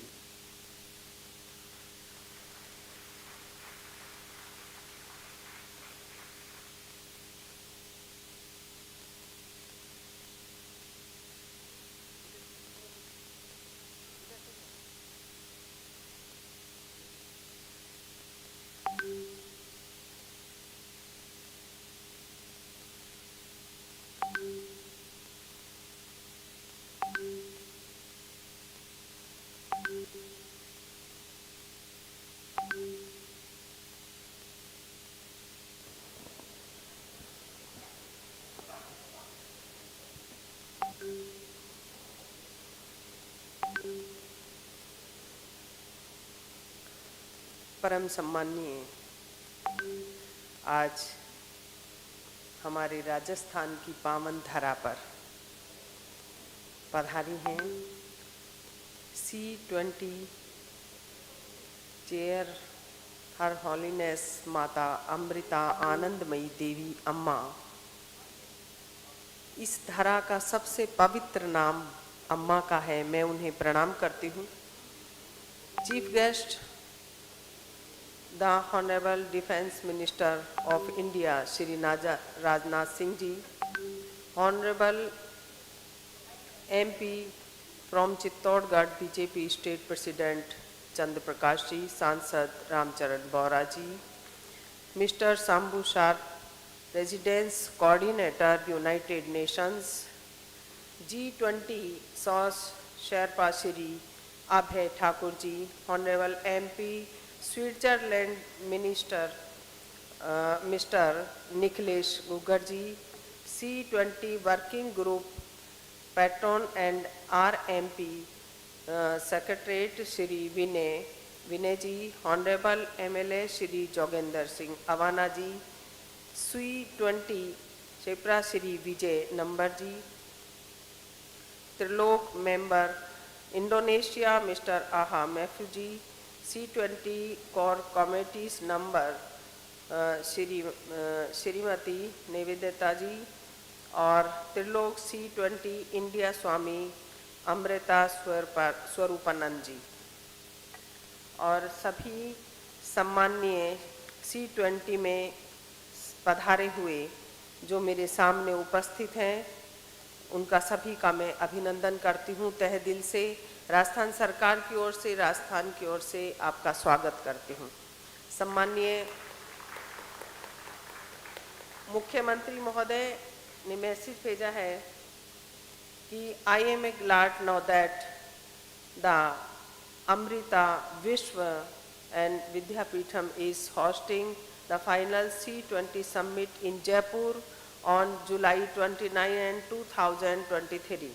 परम सम्माननीय, आज हमारे राजस्थान की पावन धरा पर पधारी हैं C20 चेयर हर हॉलीनेस माता अमृता आनंदमयी देवी अम्मा। इस धरा का सबसे पवित्र नाम अम्मा का है। मैं उन्हें प्रणाम करती हूँ। Chief guest the Honorable Defence Minister of India, Shri Rajnath Singh Ji, Honorable MP from Chittorgarh BJP State President Chandra Prakash Ji, Sansad Ramcharan Bora Ji, Mr. Sambhu Sharp, Residence Coordinator, United Nations, G20 SOS Sherpa Shri Abhay Thakur Ji, Honorable MP Switzerland Minister Mr. Nikhilesh Gugarji, C20 Working Group Patron and RMP Secretariat Shri Vinay Ji, Honorable MLA Shri Joginder Singh Awana Ji, C20 Chepra Shri Vijay Nambar Ji, Trilok Member Indonesia Mr. Aha Mehfoo Ji, C20 Core Committees Number Shrimati Nivedita ji और Trilok C20 India Swami Amrita Swarupananda ji और सभी सम्माननीय C20 में पधारे हुए जो मेरे सामने उपस्थित हैं, उनका सभी का मैं अभिनंदन करती हूँ। तहे दिल से राजस्थान सरकार की ओर से, राजस्थान की ओर से आपका स्वागत करती हूँ। सम्माननीय मुख्यमंत्री महोदय ने मैसेज भेजा है कि I am glad now that the Amrita Vishwa and Vidyapeetham is hosting the final C20 summit in Jaipur on July 29, 2023.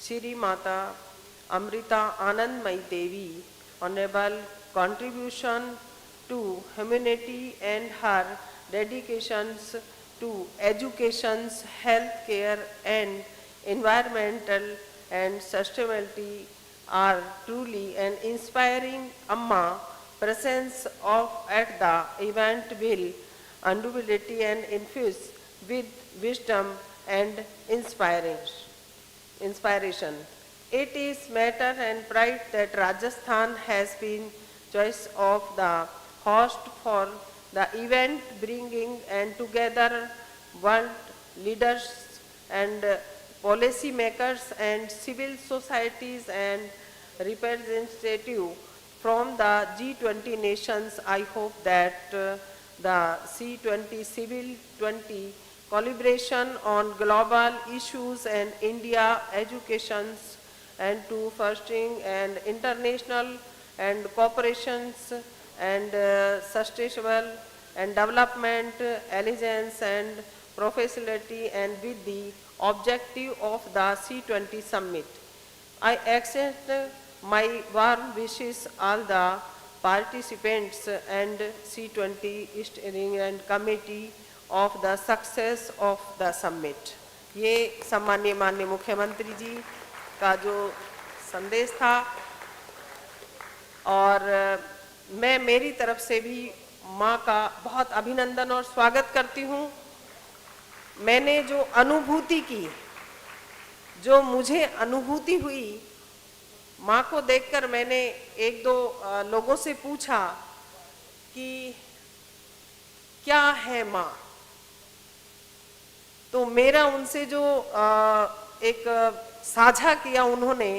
Shri Mata Amrita Anandmayi Devi honorable contribution to humanity and her dedications to education, healthcare and environmental and sustainability are truly an inspiring. Amma presence at the event will undoubtedly and infuse with wisdom and inspiration. It is matter and pride that Rajasthan has been choice of the host for the event, bringing and together world leaders and policy makers and civil societies and representatives from the G20 nations. I hope that the C20 Civil 20 collaboration on global issues and India educations and to fostering and international and cooperations and sustainable and development, alliance and professionality and with the objective of the C20 summit. I extend my warm wishes all the participants and C20 steering and committee of the success of the summit. ये सम्माननीय माननीय मुख्यमंत्री जी का जो संदेश था, और मैं मेरी तरफ से भी माँ का बहुत अभिनंदन और स्वागत करती हूँ। मैंने जो अनुभूति की, जो मुझे अनुभूति हुई माँ को देखकर, मैंने एक दो लोगों से पूछा कि क्या है माँ, तो मेरा उनसे जो एक साझा किया उन्होंने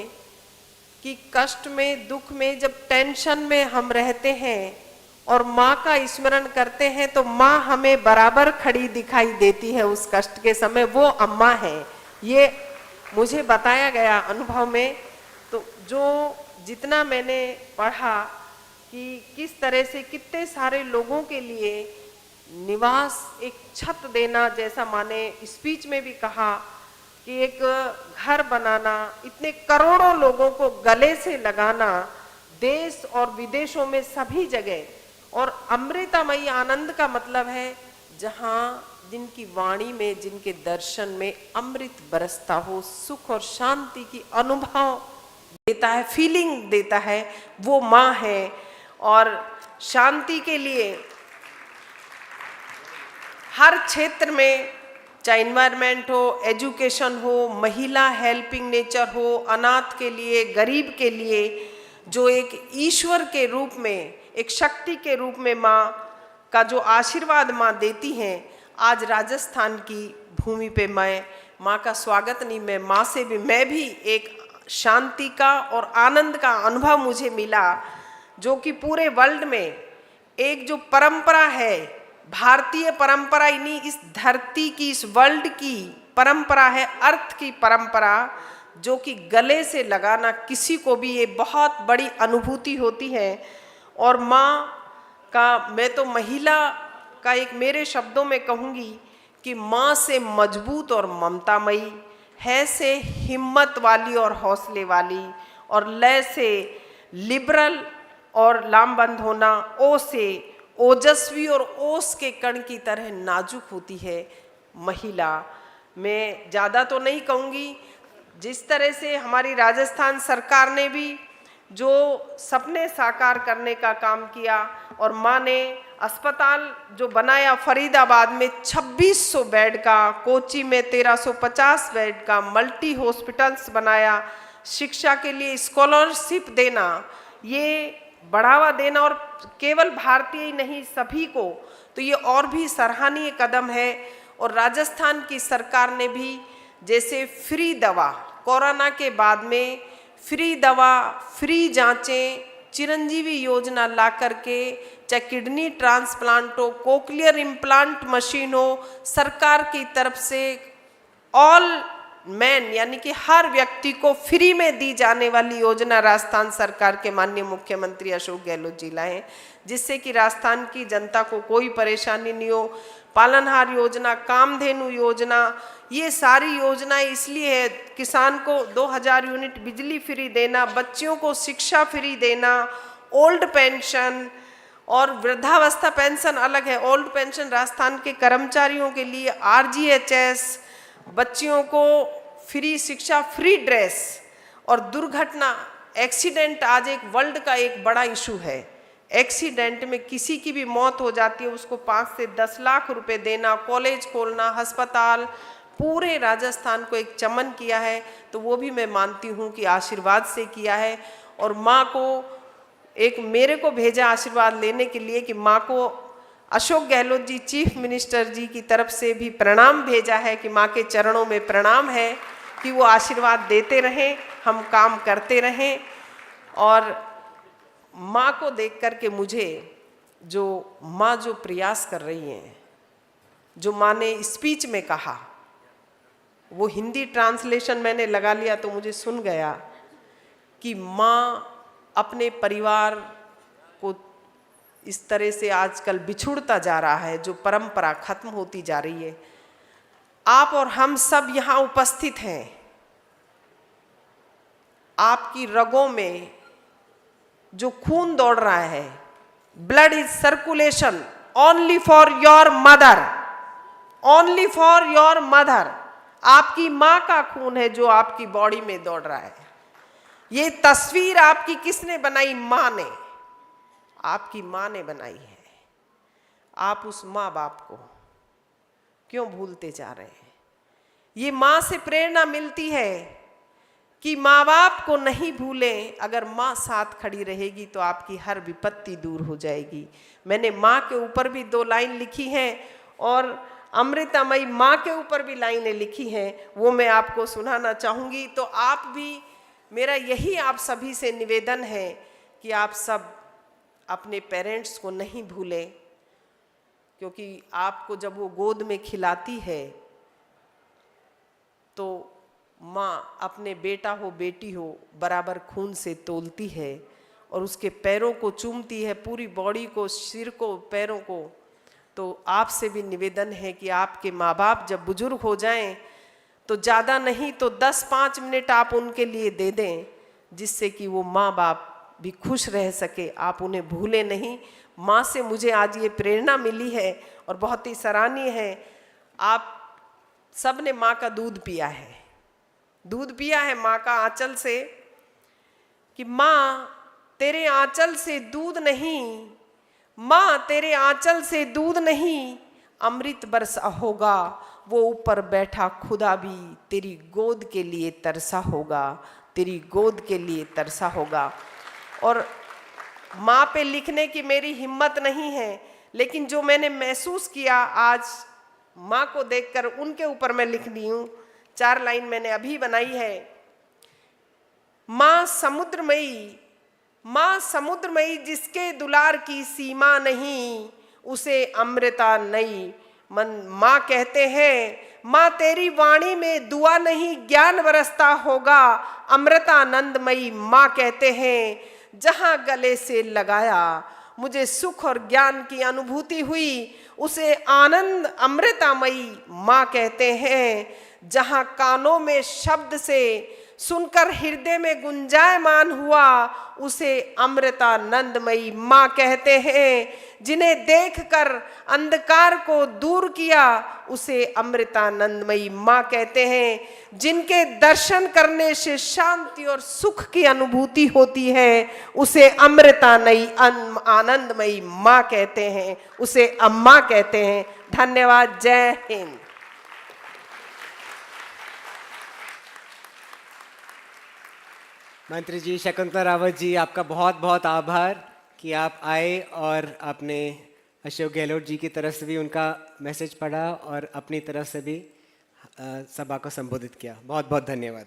कि कष्ट में, दुख में, जब टेंशन में हम रहते हैं और माँ का स्मरण करते हैं तो माँ हमें बराबर खड़ी दिखाई देती है उस कष्ट के समय, वो अम्मा है। ये मुझे बताया गया अनुभव में। तो जो जितना मैंने पढ़ा कि किस तरह से कितने सारे लोगों के लिए निवास, एक छत देना, जैसा माने स्पीच में भी कहा कि एक घर बनाना, इतने करोड़ों लोगों को गले से लगाना, देश और विदेशों में सभी जगह। और अमृतमयी आनंद का मतलब है जहाँ जिनकी वाणी में, जिनके दर्शन में अमृत बरसता हो, सुख और शांति की अनुभव देता है, फीलिंग देता है, वो माँ है। और शांति के लिए हर क्षेत्र में, चाहे इन्वायरमेंट हो, एजुकेशन हो, महिला हेल्पिंग नेचर हो, अनाथ के लिए, गरीब के लिए, जो एक ईश्वर के रूप में, एक शक्ति के रूप में माँ का जो आशीर्वाद माँ देती हैं, आज राजस्थान की भूमि पे मैं माँ का स्वागत नहीं, मैं माँ से भी, मैं भी एक शांति का और आनंद का अनुभव मुझे मिला, जो कि पूरे वर्ल्ड में एक जो परंपरा है, भारतीय परंपरा ही नहीं, इस धरती की, इस वर्ल्ड की परंपरा है, अर्थ की परंपरा, जो कि गले से लगाना किसी को भी ये बहुत बड़ी अनुभूति होती है। और माँ का, मैं तो महिला का एक मेरे शब्दों में कहूँगी कि माँ से मजबूत और ममतामयी, है से हिम्मत वाली और हौसले वाली, और लय से लिबरल और लामबंद होना, ओ से ओजस्वी और ओस के कण की तरह नाजुक होती है महिला। मैं ज़्यादा तो नहीं कहूँगी, जिस तरह से हमारी राजस्थान सरकार ने भी जो सपने साकार करने का काम किया, और माँ ने अस्पताल जो बनाया फरीदाबाद में 2600 बेड का, कोची में 1350 बेड का, मल्टी हॉस्पिटल्स बनाया, शिक्षा के लिए स्कॉलरशिप देना, ये बढ़ावा देना, और केवल भारतीय ही नहीं सभी को, तो ये और भी सराहनीय कदम है। और राजस्थान की सरकार ने भी जैसे फ्री दवा, कोरोना के बाद में फ्री दवा, फ्री जांचें, चिरंजीवी योजना ला करके, चाहे किडनी ट्रांसप्लांट हो, कोक्लियर इम्प्लांट मशीन हो, सरकार की तरफ से ऑल मैन यानी कि हर व्यक्ति को फ्री में दी जाने वाली योजना राजस्थान सरकार के माननीय मुख्यमंत्री अशोक गहलोत जी लाए हैं, जिससे कि राजस्थान की जनता को कोई परेशानी नहीं हो। पालनहार योजना, कामधेनु योजना, ये सारी योजनाएं इसलिए है, किसान को 2000 यूनिट बिजली फ्री देना, बच्चियों को शिक्षा फ्री देना, ओल्ड पेंशन और वृद्धावस्था पेंशन अलग है, ओल्ड पेंशन राजस्थान के कर्मचारियों के लिए, RGHS, बच्चियों को फ्री शिक्षा, फ्री ड्रेस, और दुर्घटना, एक्सीडेंट आज एक वर्ल्ड का एक बड़ा इशू है। एक्सीडेंट में किसी की भी मौत हो जाती है, उसको 5 से 10 लाख रुपए देना, कॉलेज खोलना, अस्पताल, पूरे राजस्थान को एक चमन किया है। तो वो भी मैं मानती हूँ कि आशीर्वाद से किया है। और माँ को एक मेरे को भेजा आशीर्वाद लेने के लिए कि माँ को अशोक गहलोत जी चीफ मिनिस्टर जी की तरफ से भी प्रणाम भेजा है, कि माँ के चरणों में प्रणाम है कि वो आशीर्वाद देते रहें, हम काम करते रहें। और माँ को देख कर के मुझे जो माँ जो प्रयास कर रही हैं, जो माँ ने स्पीच में कहा, वो हिंदी ट्रांसलेशन मैंने लगा लिया तो मुझे सुन गया कि माँ अपने परिवार को इस तरह से आजकल बिछुड़ता जा रहा है, जो परंपरा खत्म होती जा रही है। आप और हम सब यहाँ उपस्थित हैं, आपकी रगों में जो खून दौड़ रहा है, blood is circulation only for your mother, only for your mother. आपकी माँ का खून है जो आपकी बॉडी में दौड़ रहा है। ये तस्वीर आपकी किसने बनाई? माँ ने, आपकी माँ ने बनाई है। आप उस माँ बाप को क्यों भूलते जा रहे हैं? ये माँ से प्रेरणा मिलती है कि माँ बाप को नहीं भूलें। अगर माँ साथ खड़ी रहेगी तो आपकी हर विपत्ति दूर हो जाएगी। मैंने माँ के ऊपर भी 2 लाइन लिखी हैं और अमृतामयी माँ के ऊपर भी लाइनें लिखी हैं, वो मैं आपको सुनाना चाहूँगी। तो आप भी, मेरा यही आप सभी से निवेदन है कि आप सब अपने पेरेंट्स को नहीं भूलें, क्योंकि आपको जब वो गोद में खिलाती है तो माँ अपने बेटा हो बेटी हो बराबर खून से तोलती है और उसके पैरों को चूमती है, पूरी बॉडी को, सिर को, पैरों को। तो आपसे भी निवेदन है कि आपके माँ बाप जब बुजुर्ग हो जाएं तो ज़्यादा नहीं तो 10-5 मिनट आप उनके लिए दे दें, जिससे कि वो माँ बाप भी खुश रह सके। आप उन्हें भूले नहीं। माँ से मुझे आज ये प्रेरणा मिली है और बहुत ही सराहनीय है। आप सब ने माँ का दूध पिया है, दूध पिया है माँ का आंचल से, कि माँ तेरे आंचल से दूध नहीं, माँ तेरे आंचल से दूध नहीं, अमृत बरसा होगा, वो ऊपर बैठा खुदा भी तेरी गोद के लिए तरसा होगा, तेरी गोद के लिए तरसा होगा। और माँ पे लिखने की मेरी हिम्मत नहीं है, लेकिन जो मैंने महसूस किया आज माँ को देखकर, उनके ऊपर मैं लिख दी हूँ। 4 लाइन मैंने अभी बनाई है। माँ समुद्रमयी, माँ समुद्रमयी, जिसके दुलार की सीमा नहीं, उसे अमृता नहीं। माँ कहते हैं, माँ तेरी वाणी में दुआ नहीं ज्ञान बरसता होगा, अमृतानंदमयी। माँ कहते हैं, जहाँ गले से लगाया मुझे सुख और ज्ञान की अनुभूति हुई, उसे आनंद अमृतामयी। माँ कहते हैं, जहाँ कानों में शब्द से सुनकर हृदय में गुंजायमान हुआ, उसे अमृतानंदमयी। माँ कहते हैं, जिन्हें देखकर अंधकार को दूर किया, उसे अमृतानंदमयी। माँ कहते हैं, जिनके दर्शन करने से शांति और सुख की अनुभूति होती है, उसे अमृतामयी आनंदमयी माँ कहते हैं, उसे अम्मा कहते हैं। धन्यवाद। जय हिंद। मंत्री जी, शकुंतला रावत जी, आपका बहुत बहुत आभार कि आप आए और आपने अशोक गहलोत जी की तरफ से भी उनका मैसेज पढ़ा और अपनी तरफ से भी सभा को संबोधित किया। बहुत बहुत धन्यवाद।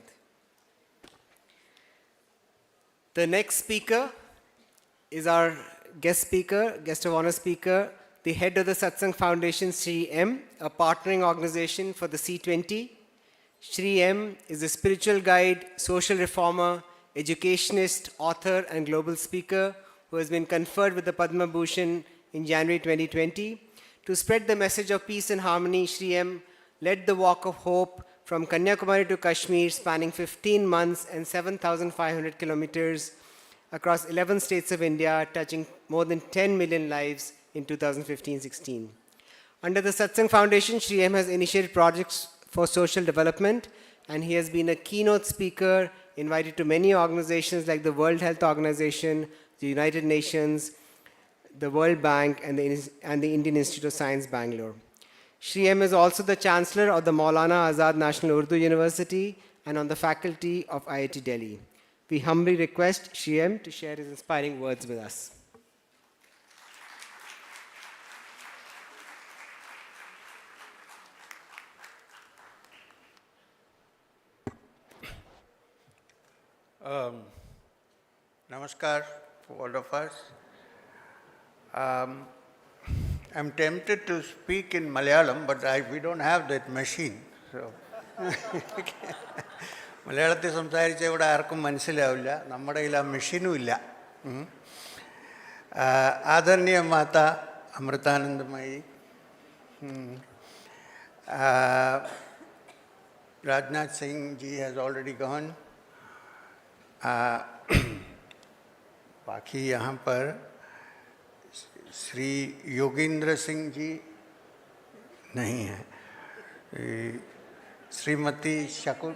The next speaker is our guest speaker, guest of honor speaker, the head of the Satsang Foundation, Shri M, a partnering organization for the C20. Shri M is a spiritual guide, social reformer, educationist, author, and global speaker who has been conferred with the Padma Bhushan in January 2020. To spread the message of peace and harmony, Shri M led the Walk of Hope from Kanyakumari to Kashmir, spanning 15 months and 7,500 kilometers across 11 states of India, touching more than 10 million lives in 2015-16. Under the Satsang Foundation, Shri M has initiated projects for social development, and he has been a keynote speaker invited to many organizations like the World Health Organization, the United Nations, the World Bank, and the Indian Institute of Science, Bangalore. Shri M is also the Chancellor of the Maulana Azad National Urdu University and on the faculty of IIT Delhi. We humbly request Shri M to share his inspiring words with us. Namaskar to all of us. I'm tempted to speak in Malayalam, but we don't have that machine. So മലയാളത്തിൽ സംസാരിച്ച ഇവിടെ ആർക്കും മനസ്സിലാവില്ല, നമ്മുടെ കയ്യിൽ ആ മെഷീനും ഇല്ല. ആദരണീയ മാത Amritanandamayi, Rajnath Singh ji has already gone. बाकी यहाँ पर श्री योगेंद्र सिंह जी नहीं हैं. श्रीमती शकुन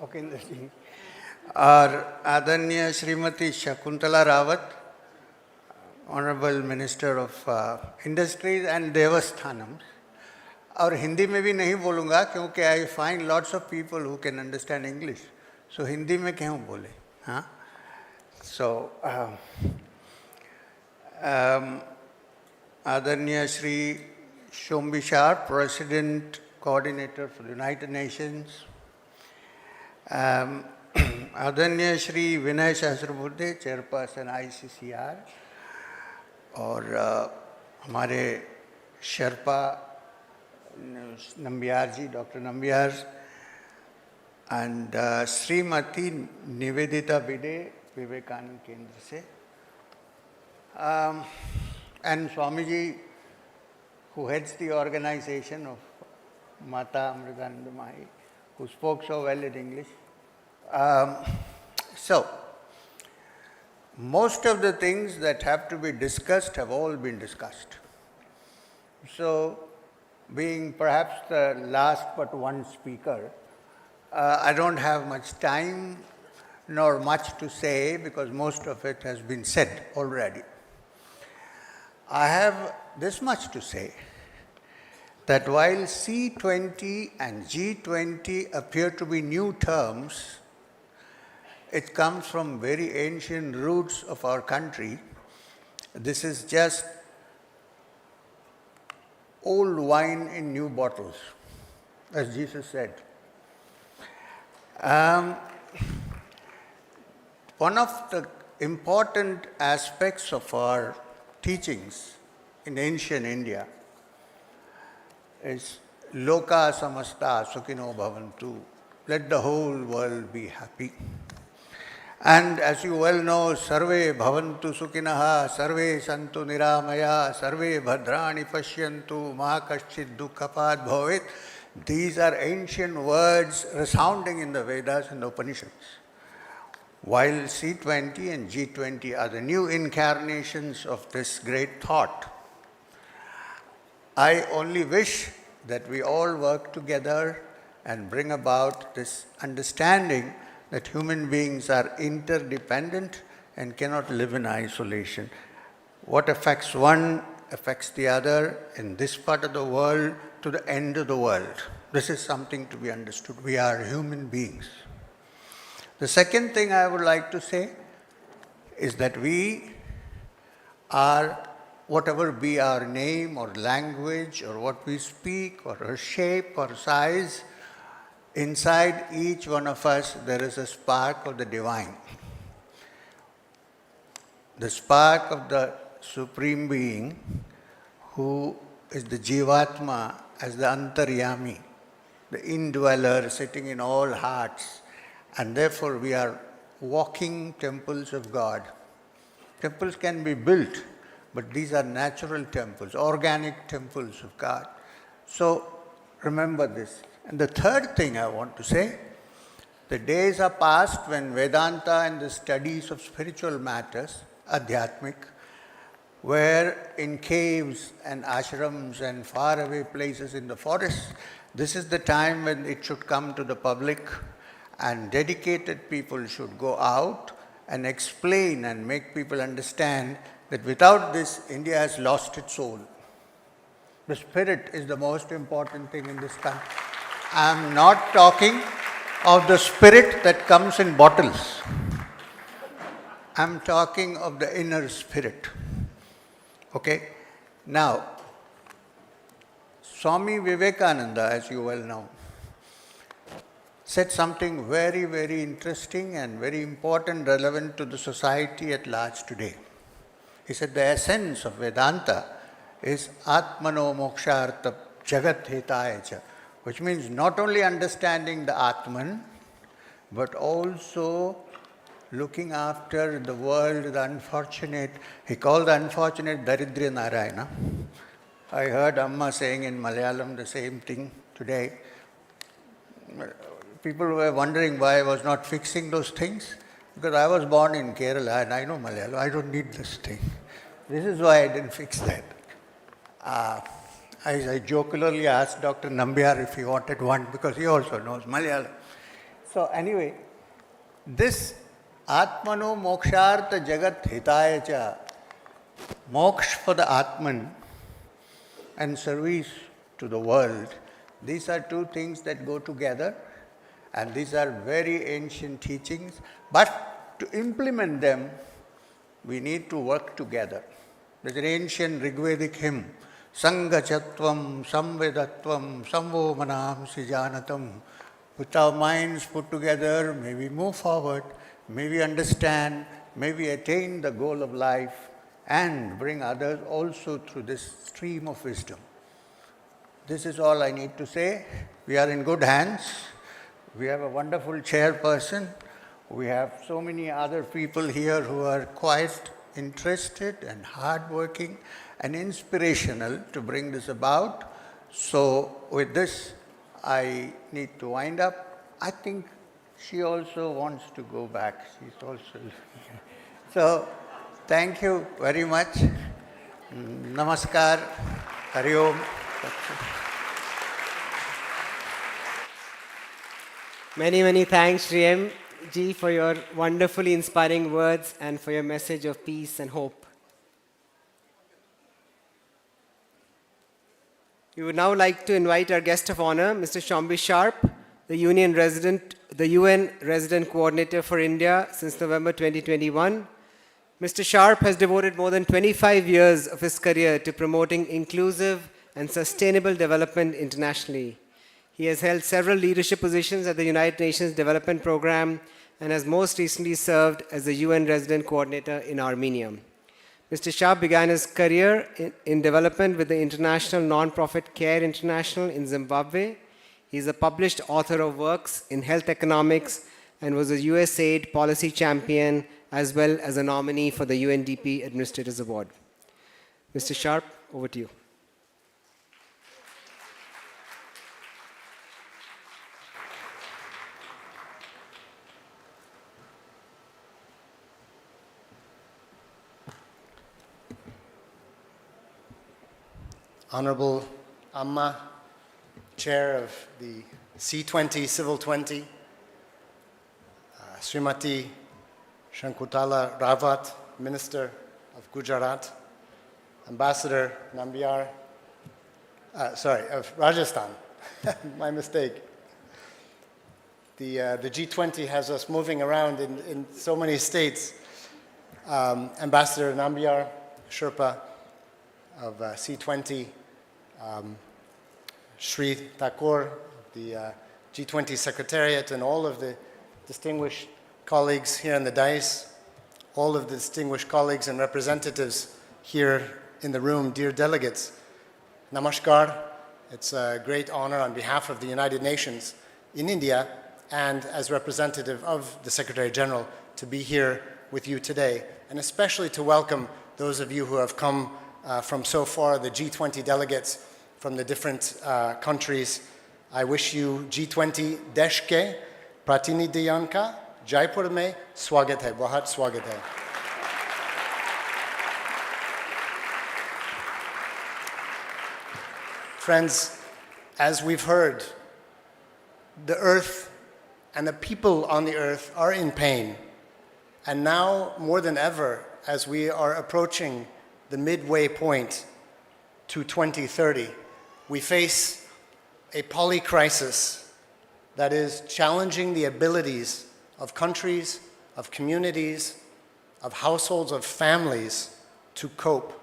ओकेंद्र जी और आदरणीय Shrimati Shakuntala Rawat, Honorable Minister of Industries and Devasthanam. और हिंदी में भी नहीं बोलूँगा क्योंकि I find lots of people who can understand English. So Hindi में क्यों बोले? हाँ? So आदरणीय Shri Shombishar, President Coordinator for the United Nations. आदरणीय श्री विनय सहस्रबुद्धे, Chairperson ICCR. और हमारे sherpa Nambiar ji, doctor Nambiar, and Shrimati Nivedita Bide, Vivekananda Kendra से, and Swami ji who heads the organization of Mata Amritanandamayi, who spoke so well in English. So, most of the things that have to be discussed have all been discussed. So, being perhaps the last but one speaker, I don't have much time nor much to say because most of it has been said already. I have this much to say, that while C20 and G20 appear to be new terms, it comes from very ancient roots of our country. This is just old wine in new bottles, as Jesus said. One of the important aspects of our teachings in ancient India is Loka Samasta Sukhino Bhavantu. Let the whole world be happy. And as you well know, Sarve Bhavantu Sukhinaha, Sarve Santu Niramaya, Sarve Bhadrani Pashyantu, Mahakaschid Dukkapad Bhavet. These are ancient words resounding in the Vedas and the Upanishads. While C20 and G20 are the new incarnations of this great thought, I only wish that we all work together and bring about this understanding that human beings are interdependent and cannot live in isolation. What affects one affects the other in this part of the world to the end of the world. This is something to be understood. We are human beings. The second thing I would like to say is that we are, whatever be our name or language or what we speak or our shape or size, inside each one of us there is a spark of the divine. The spark of the Supreme Being who is the Jivatma as the Antaryami, the indweller sitting in all hearts. And therefore we are walking temples of God. Temples can be built, but these are natural temples, organic temples of God. So remember this. And the third thing I want to say, the days are past when Vedanta and the studies of spiritual matters, Adhyatmik, were in caves and ashrams and faraway places in the forests. This is the time when it should come to the public, and dedicated people should go out and explain and make people understand that without this, India has lost its soul. The spirit is the most important thing in this country. I am not talking of the spirit that comes in bottles. I am talking of the inner spirit. Okay? Now, Swami Vivekananda, as you well know, said something very, very interesting and very important, relevant to the society at large today. He said the essence of Vedanta is Atmano Mokshartha Jagat Hitayacha, which means not only understanding the Atman, but also looking after the world, the unfortunate. He called the unfortunate Daridrya Narayana. I heard Amma saying in Malayalam the same thing today. People were wondering why I was not fixing those things. Because I was born in Kerala and I know Malayalam. I don't need this thing. This is why I didn't fix that. I jocularly asked Dr. Nambiar if he wanted one because he also knows Malayalam. So anyway, this Atmano Mokshartha Jagat Hitaya Cha, moksha for the Atman and service to the world, these are two things that go together, and these are very ancient teachings, but to implement them, we need to work together. There's an ancient Rigvedic hymn, Sangachatvam, Samvedatvam, Samvomanam Sijanatam. With our minds put together, may we move forward, may we understand, may we attain the goal of life and bring others also through this stream of wisdom. This is all I need to say. We are in good hands. We have a wonderful chairperson. We have so many other people here who are quite interested and hardworking and inspirational to bring this about. So with this, I need to wind up. I think she also wants to go back. She's also so thank you very much. Namaskar. Hari Om. Many, many thanks, Sri M. Ji, for your wonderfully inspiring words and for your message of peace and hope. We would now like to invite our guest of honor, Mr. Shombi Sharp, the UN Resident Coordinator for India since November 2021. Mr. Sharp has devoted more than 25 years of his career to promoting inclusive and sustainable development internationally. He has held several leadership positions at the United Nations Development Programme and has most recently served as the UN Resident Coordinator in Armenia. Mr. Sharp began his career in development with the international non-profit Care International in Zimbabwe. He is a published author of works in health economics and was a USAID policy champion as well as a nominee for the UNDP Administrators Award. Mr. Sharp, over to you. Honorable Amma, Chair of the C20 Civil 20, Srimati Shankutala Rawat, Minister of Gujarat, Ambassador Nambiar, of Rajasthan, my mistake. The G20 has us moving around in so many states. Ambassador Nambiar, Sherpa of C20, Sri Thakur, the G20 Secretariat, and all of the distinguished colleagues here in the dais, all of the distinguished colleagues and representatives here in the room, dear delegates, namaskar. It's a great honor on behalf of the United Nations in India and as representative of the Secretary General to be here with you today, and especially to welcome those of you who have come from so far, the G20 delegates from the different countries. I wish you G20 Desh ke Pratinidhiyan ka Jaipur mein swagat hai, bahut swagat hai. Friends, as we've heard, the earth and the people on the earth are in pain. And now, more than ever, as we are approaching the midway point to 2030, we face a polycrisis that is challenging the abilities of countries, of communities, of households, of families to cope.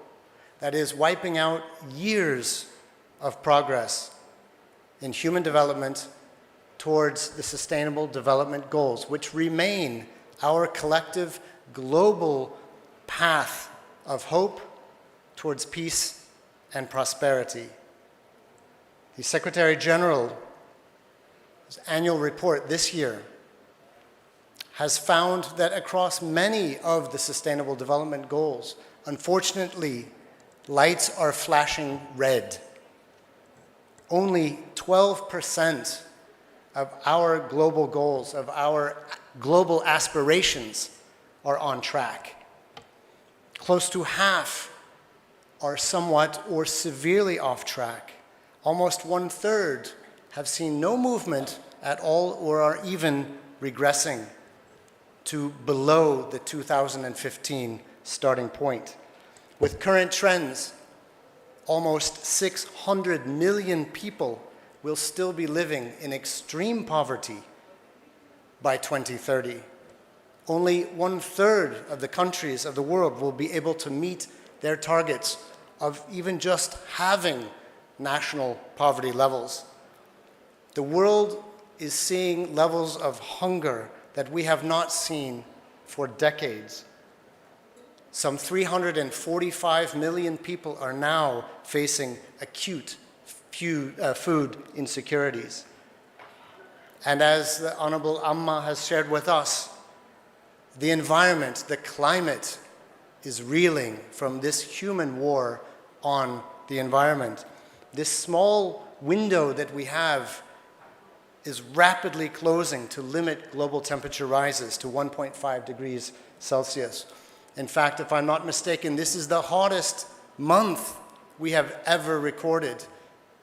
That is wiping out years of progress in human development towards the Sustainable Development Goals, which remain our collective global path of hope towards peace and prosperity. The Secretary General's annual report this year has found that across many of the Sustainable Development Goals, unfortunately, lights are flashing red. Only 12% of our global goals, of our global aspirations, are on track. Close to half, are somewhat or severely off track. Almost 1/3 have seen no movement at all or are even regressing to below the 2015 starting point. With current trends, almost 600 million people will still be living in extreme poverty by 2030. Only 1/3 of the countries of the world will be able to meet their targets of even just having national poverty levels. The world is seeing levels of hunger that we have not seen for decades. Some 345 million people are now facing acute food insecurities. And as the Honorable Amma has shared with us, the environment, the climate, is reeling from this human war on the environment. This small window that we have is rapidly closing to limit global temperature rises to 1.5 degrees Celsius. In fact, if I'm not mistaken, this is the hottest month we have ever recorded,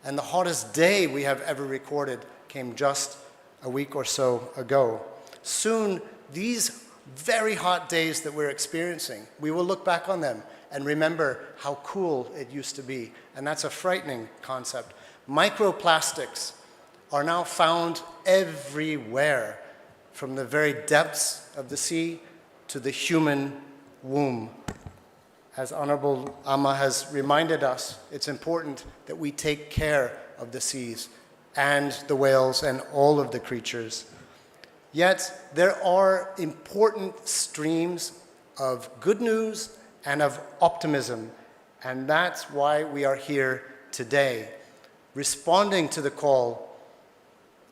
and the hottest day we have ever recorded came just a week or so ago. Soon, these very hot days that we're experiencing, we will look back on them and remember how cool it used to be. And that's a frightening concept. Microplastics are now found everywhere, from the very depths of the sea to the human womb. As Honorable Amma has reminded us, it's important that we take care of the seas and the whales and all of the creatures. Yet there are important streams of good news and of optimism, and that's why we are here today, responding to the call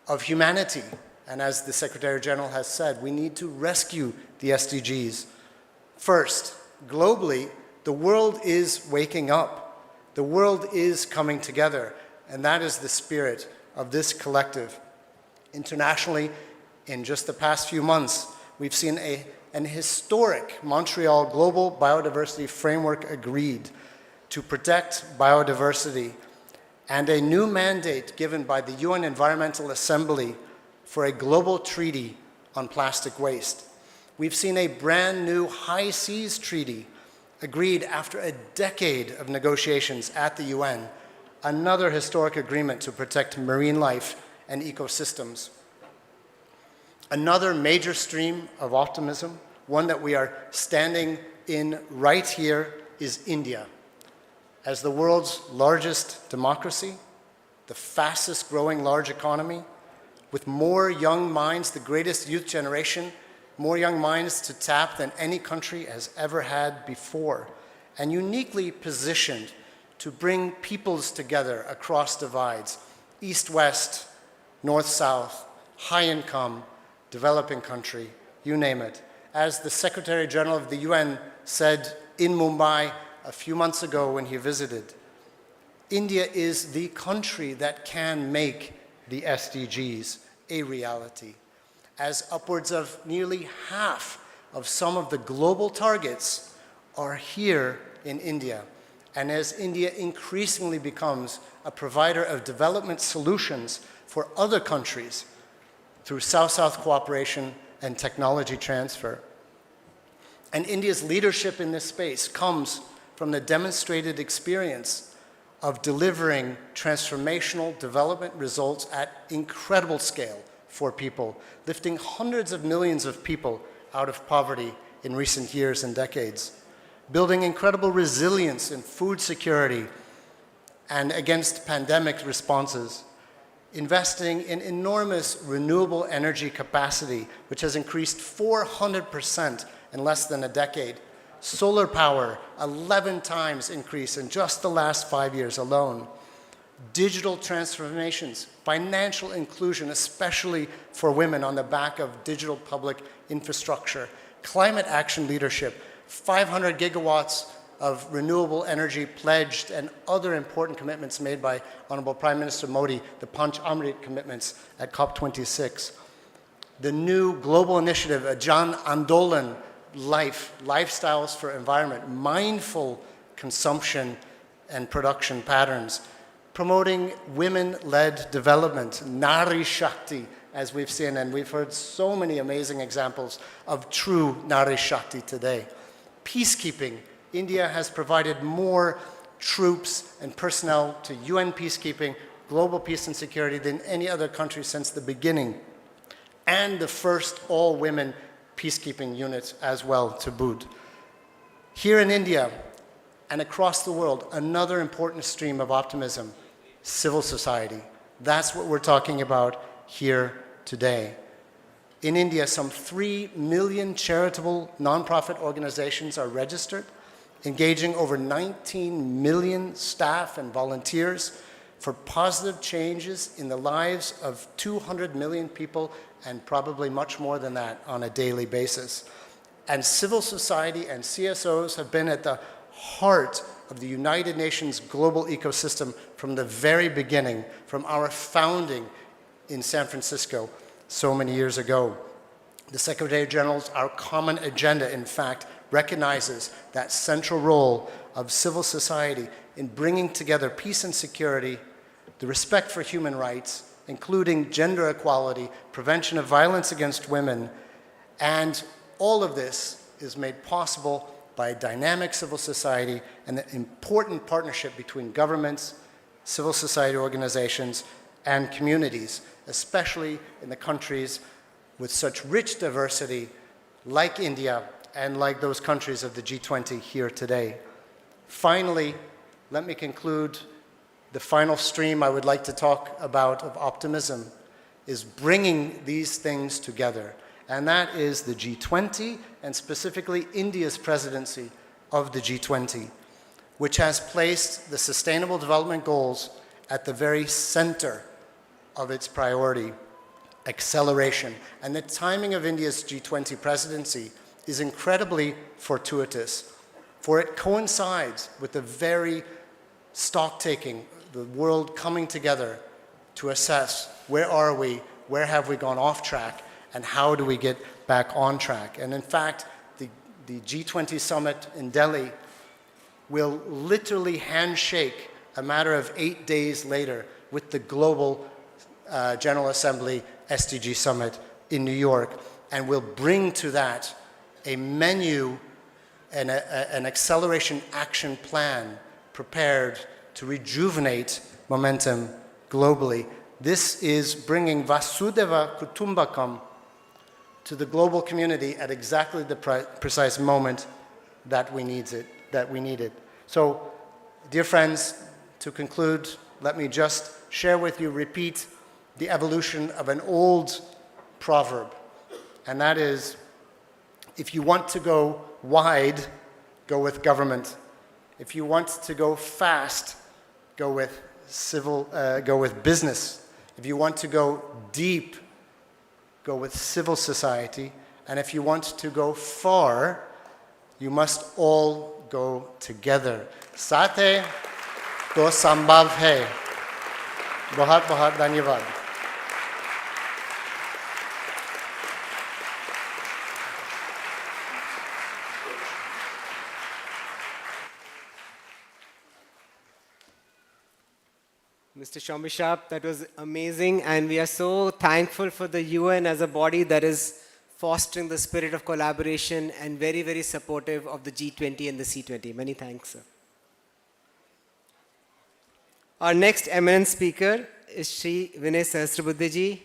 of humanity. And as the Secretary General has said, we need to rescue the SDGs. First, globally, the world is waking up. The world is coming together, and that is the spirit of this collective. Internationally, in just the past few months, we've seen an historic Montreal Global Biodiversity Framework agreed to protect biodiversity, and a new mandate given by the UN Environmental Assembly for a global treaty on plastic waste. We've seen a brand new High Seas Treaty agreed after a decade of negotiations at the UN, another historic agreement to protect marine life and ecosystems. Another major stream of optimism, one that we are standing in right here, is India. As the world's largest democracy, the fastest growing large economy, with more young minds, the greatest youth generation, more young minds to tap than any country has ever had before, and uniquely positioned to bring peoples together across divides, east-west, north-south, high-income, developing country, you name it. As the Secretary General of the UN said in Mumbai a few months ago when he visited, India is the country that can make the SDGs a reality, as upwards of nearly half of some of the global targets are here in India, and as India increasingly becomes a provider of development solutions for other countries through South-South cooperation and technology transfer. And India's leadership in this space comes from the demonstrated experience of delivering transformational development results at incredible scale for people, lifting hundreds of millions of people out of poverty in recent years and decades, building incredible resilience in food security and against pandemic responses, investing in enormous renewable energy capacity, which has increased 400% in less than a decade. Solar power, 11 times increase in just the last 5 years alone. Digital transformations, financial inclusion, especially for women on the back of digital public infrastructure, climate action leadership, 500 gigawatts of renewable energy pledged, and other important commitments made by Honorable Prime Minister Modi, the Panch Amrit commitments at COP26. The new global initiative, Jan Andolan, lifestyles for environment, mindful consumption and production patterns, promoting women-led development, Nari Shakti, as we've seen, and we've heard so many amazing examples of true Nari Shakti today. Peacekeeping. India has provided more troops and personnel to UN peacekeeping, global peace and security than any other country since the beginning, and the first all-women peacekeeping units as well to boot. Here in India and across the world, another important stream of optimism, civil society. That's what we're talking about here today. In India, some 3 million charitable nonprofit organizations are registered, engaging over 19 million staff and volunteers for positive changes in the lives of 200 million people, and probably much more than that on a daily basis. And civil society and CSOs have been at the heart of the United Nations global ecosystem from the very beginning, from our founding in San Francisco so many years ago. The Secretary General's Our Common Agenda, in fact, recognizes that central role of civil society in bringing together peace and security, the respect for human rights, including gender equality, prevention of violence against women, and all of this is made possible by a dynamic civil society and the important partnership between governments, civil society organizations, and communities, especially in the countries with such rich diversity like India and like those countries of the G20 here today. Finally, let me conclude. The final stream I would like to talk about of optimism is bringing these things together, and that is the G20 and specifically India's presidency of the G20, which has placed the Sustainable Development Goals at the very center of its priority, acceleration. And the timing of India's G20 presidency is incredibly fortuitous, for it coincides with the very stock-taking, the world coming together to assess where are we, where have we gone off track, and how do we get back on track. And in fact, the G20 summit in Delhi will literally handshake a matter of 8 days later with the Global General Assembly SDG Summit in New York, and will bring to that a menu and an acceleration action plan prepared to rejuvenate momentum globally. This is bringing Vasudeva Kutumbakam to the global community at exactly the precise moment that we need it. So, dear friends, to conclude, let me just share with you, repeat the evolution of an old proverb, and that is, if you want to go wide, go with government. If you want to go fast, go with business. If you want to go deep, go with civil society. And if you want to go far, you must all go together. साथ है तो संभव है. बहुत बहुत धन्यवाद. Mr. Shambhishap, that was amazing, and we are so thankful for the UN as a body that is fostering the spirit of collaboration and very, very supportive of the G20 and the C20. Many thanks, sir. Our next eminent speaker is Shri Vinay Sahasrabuddhe ji.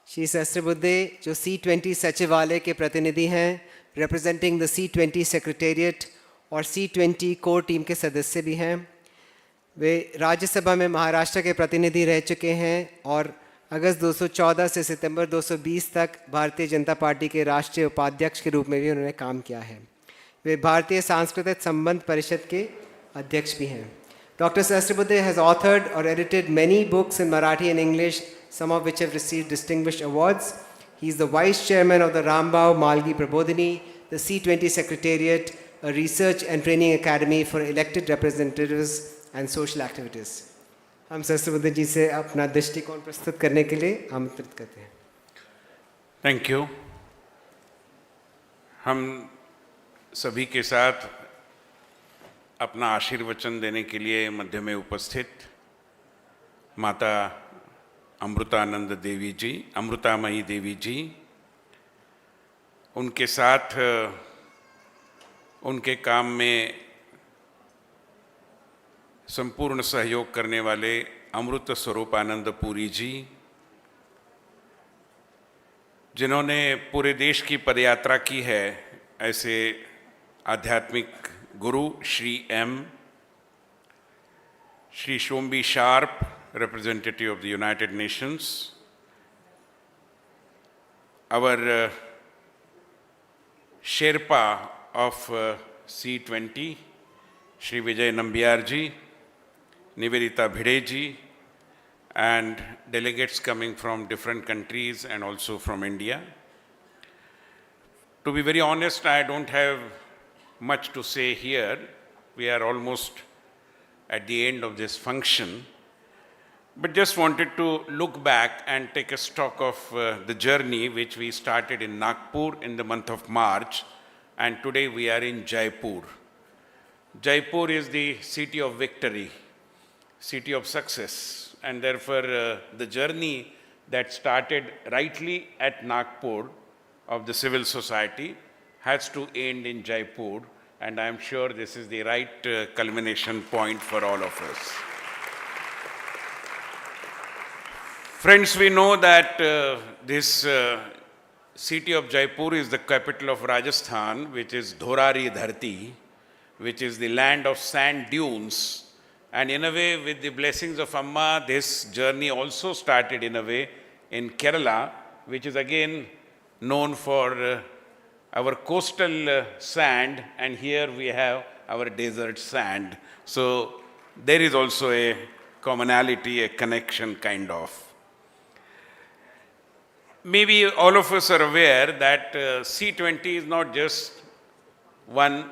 Shri Sahasrabuddhe, जो C20 सचिवालय के प्रतिनिधि हैं, representing the C20 Secretariat और C20 core team के सदस्य भी हैं. वे राज्यसभा में महाराष्ट्र के प्रतिनिधि रह चुके हैं और अगस्त 2014 से सितंबर 2020 तक भारतीय जनता पार्टी के राष्ट्रीय उपाध्यक्ष के रूप में भी उन्होंने काम किया है. वे भारतीय सांस्कृतिक संबंध परिषद के अध्यक्ष भी हैं. Dr. Sahasrabuddhe has authored or edited many books in Marathi and English, some of which have received distinguished awards. He is the vice chairman of the Rambao Malgi Prabodhini, the C20 Secretariat, a research and training academy for elected representatives and social activities. हम सहस्रबुद्धे जी से अपना दृष्टिकोण प्रस्तुत करने के लिए आमंत्रित करते हैं. Thank you. हम सभी के साथ अपना आशीर्वचन देने के लिए मध्य में उपस्थित माता अमृतानंद देवी जी, अमृतामयी देवी जी, उनके साथ उनके काम में संपूर्ण सहयोग करने वाले अमृत स्वरूपानंद पुरी जी, जिन्होंने पूरे देश की पदयात्रा की है, ऐसे आध्यात्मिक गुरु Shri M, Shri Shombi Sharp, representative of the United Nations, our Sherpa of C20, Shri Vijay Nambiar ji, Nivedita Bhide ji, and delegates coming from different countries and also from India. To be very honest, I don't have much to say here. We are almost at the end of this function. But just wanted to look back and take a stock of the journey which we started in Nagpur in the month of March, and today we are in Jaipur. Jaipur is the city of victory, city of success, and therefore the journey that started rightly at Nagpur of the civil society has to end in Jaipur, and I am sure this is the right culmination point for all of us. Friends, we know that this city of Jaipur is the capital of Rajasthan, which is Dhorari Dharti, which is the land of sand dunes. And in a way, with the blessings of Amma, this journey also started in a way in Kerala, which is again known for our coastal sand, and here we have our desert sand. So there is also a commonality, a connection kind of. Maybe all of us are aware that C20 is not just one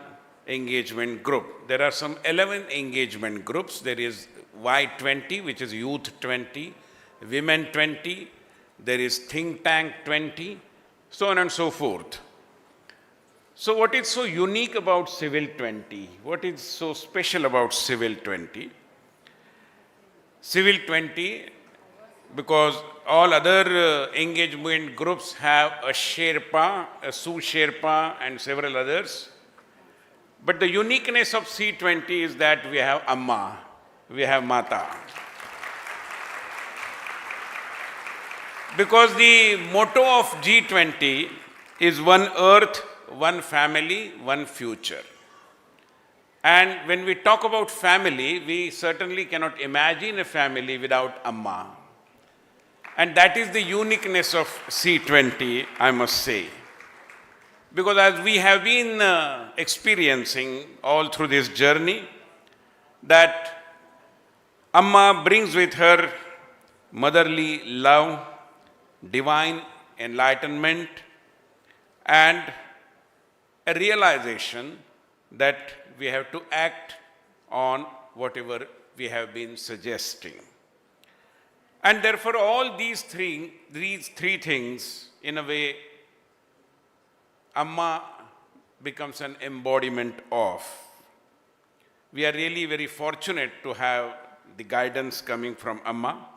engagement group. There are some 11 engagement groups. There is Y20, which is Youth 20, Women 20, there is Think Tank 20, so on and so forth. So what is so unique about Civil 20? What is so special about Civil 20? Civil 20, because all other engagement groups have a Sherpa, a Su-Sherpa, and several others. But the uniqueness of C20 is that we have Amma, we have Mata. Because the motto of G20 is one earth, one family, one future. And when we talk about family, we certainly cannot imagine a family without Amma. And that is the uniqueness of C20, I must say. Because as we have been experiencing all through this journey, that Amma brings with her motherly love, divine enlightenment, and a realization that we have to act on whatever we have been suggesting. And therefore, all these three things, in a way, Amma becomes an embodiment of. We are really very fortunate to have the guidance coming from Amma.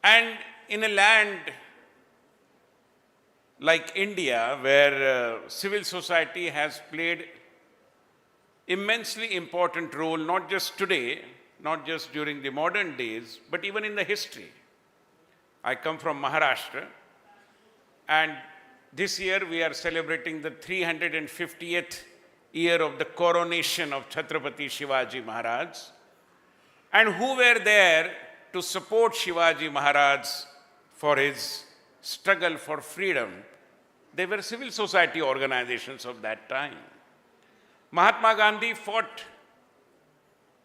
And in a land like India, where civil society has played immensely important role, not just today, not just during the modern days, but even in the history. I come from Maharashtra, and this year we are celebrating the 350th year of the coronation of Chhatrapati Shivaji Maharaj. And who were there to support Shivaji Maharaj for his struggle for freedom? They were civil society organizations of that time. Mahatma Gandhi fought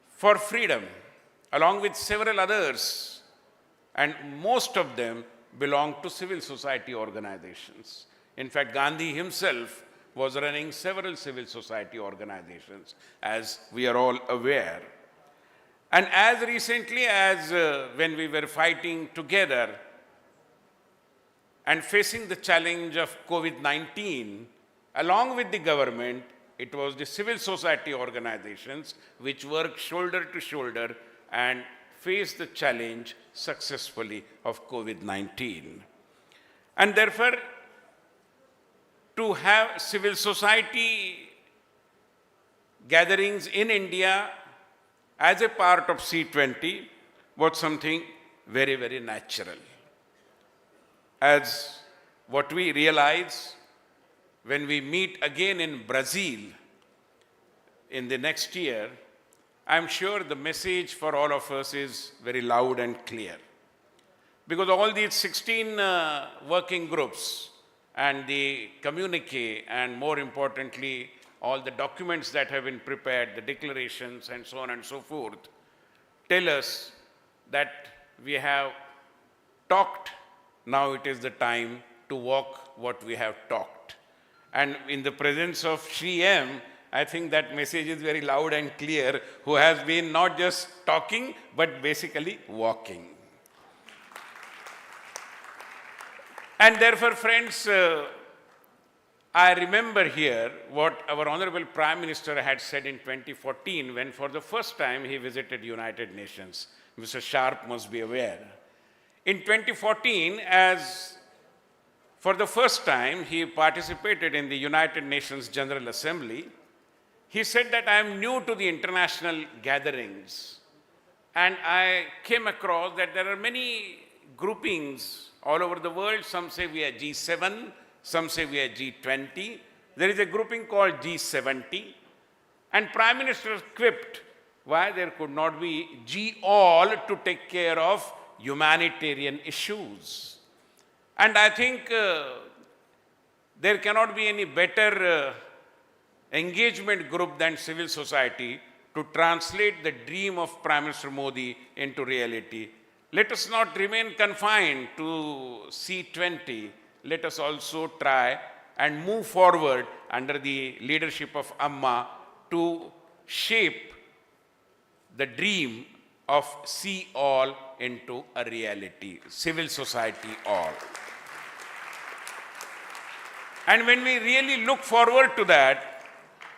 for freedom, along with several others, and most of them belonged to civil society organizations. In fact, Gandhi himself was running several civil society organizations, as we are all aware. And as recently as when we were fighting together and facing the challenge of COVID-19, along with the government, It was the civil society organizations which worked shoulder to shoulder and faced the challenge successfully of COVID-19. And therefore, to have civil society gatherings in India as a part of C20 was something very, very natural. As what we realize when we meet again in Brazil in the next year, I'm sure the message for all of us is very loud and clear. Because all these 16 working groups and the communique, and more importantly, all the documents that have been prepared, the declarations and so on and so forth, tell us that we have talked, now it is the time to walk what we have talked. And in the presence of Shri M, I think that message is very loud and clear, who has been not just talking, but basically walking. And therefore, friends, I remember here what our Honorable Prime Minister had said in 2014 when for the first time he visited United Nations. Mr. Sharp must be aware. In 2014, as for the first time he participated in the United Nations General Assembly, he said that I am new to the international gatherings, and I came across that there are many groupings all over the world. Some say we are G7, some say we are G20. There is a grouping called G70. And Prime Minister quipped why there could not be G-all to take care of humanitarian issues. And I think there cannot be any better engagement group than civil society to translate the dream of Prime Minister Modi into reality. Let us not remain confined to C20. Let us also try and move forward under the leadership of Amma to shape the dream of see all into a reality, civil society all. And when we really look forward to that,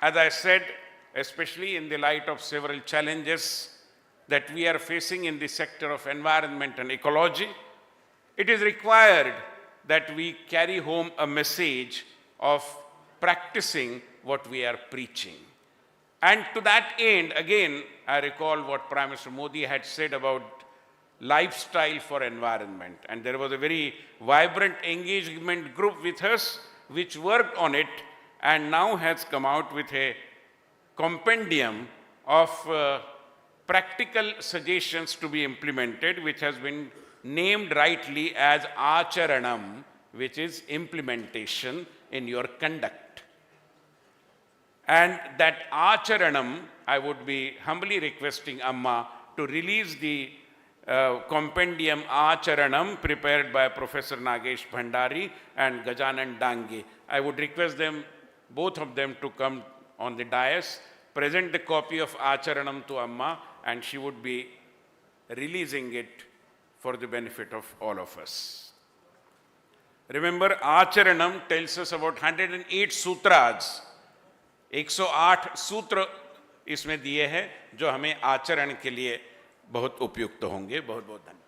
as I said, especially in the light of several challenges that we are facing in the sector of environment and ecology, it is required that we carry home a message of practicing what we are preaching. And to that end, again, I recall what Prime Minister Modi had said about lifestyle for environment. And there was a very vibrant engagement group with us which worked on it and now has come out with a compendium of practical suggestions to be implemented, which has been named rightly as Acharanam, which is implementation in your conduct. And that Acharanam, I would be humbly requesting Amma to release the compendium Acharanam prepared by Professor Nagesh Bhandari and Gajanan Dange. I would request them, both of them, to come on the dais, present the copy of Acharanam to Amma, and she would be releasing it for the benefit of all of us. Remember, Acharanam tells us about 108 sutras. 108 सूत्र इसमें दिए हैं जो हमें आचरण के लिए बहुत उपयुक्त होंगे. बहुत बहुत धन्यवाद.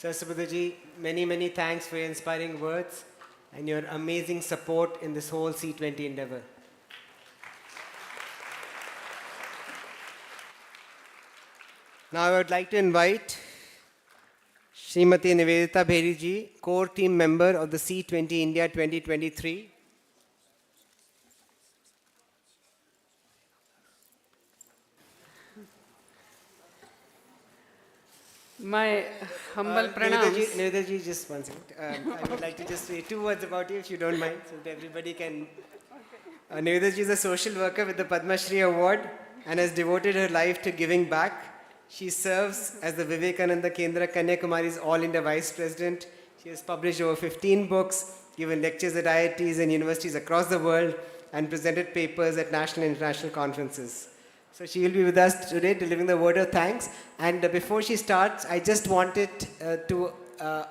Sahasrabudhaji, many thanks for your inspiring words and your amazing support in this whole C20 endeavor. Now I would like to invite Srimati Nivedita Bheri ji, core team member of the C20 India 2023. My humble pranams. Nivedita ji, just one second. I would like to just say 2 words about you, if you don't mind, so that everybody can. Nivedita ji is a social worker with the Padma Shri Award and has devoted her life to giving back. She serves as the Vivekananda Kendra Kanyakumari's All India Vice President. She has published over 15 books, given lectures at IITs and universities across the world, and presented papers at national and international conferences. So she will be with us today delivering the word of thanks. And before she starts, I just wanted to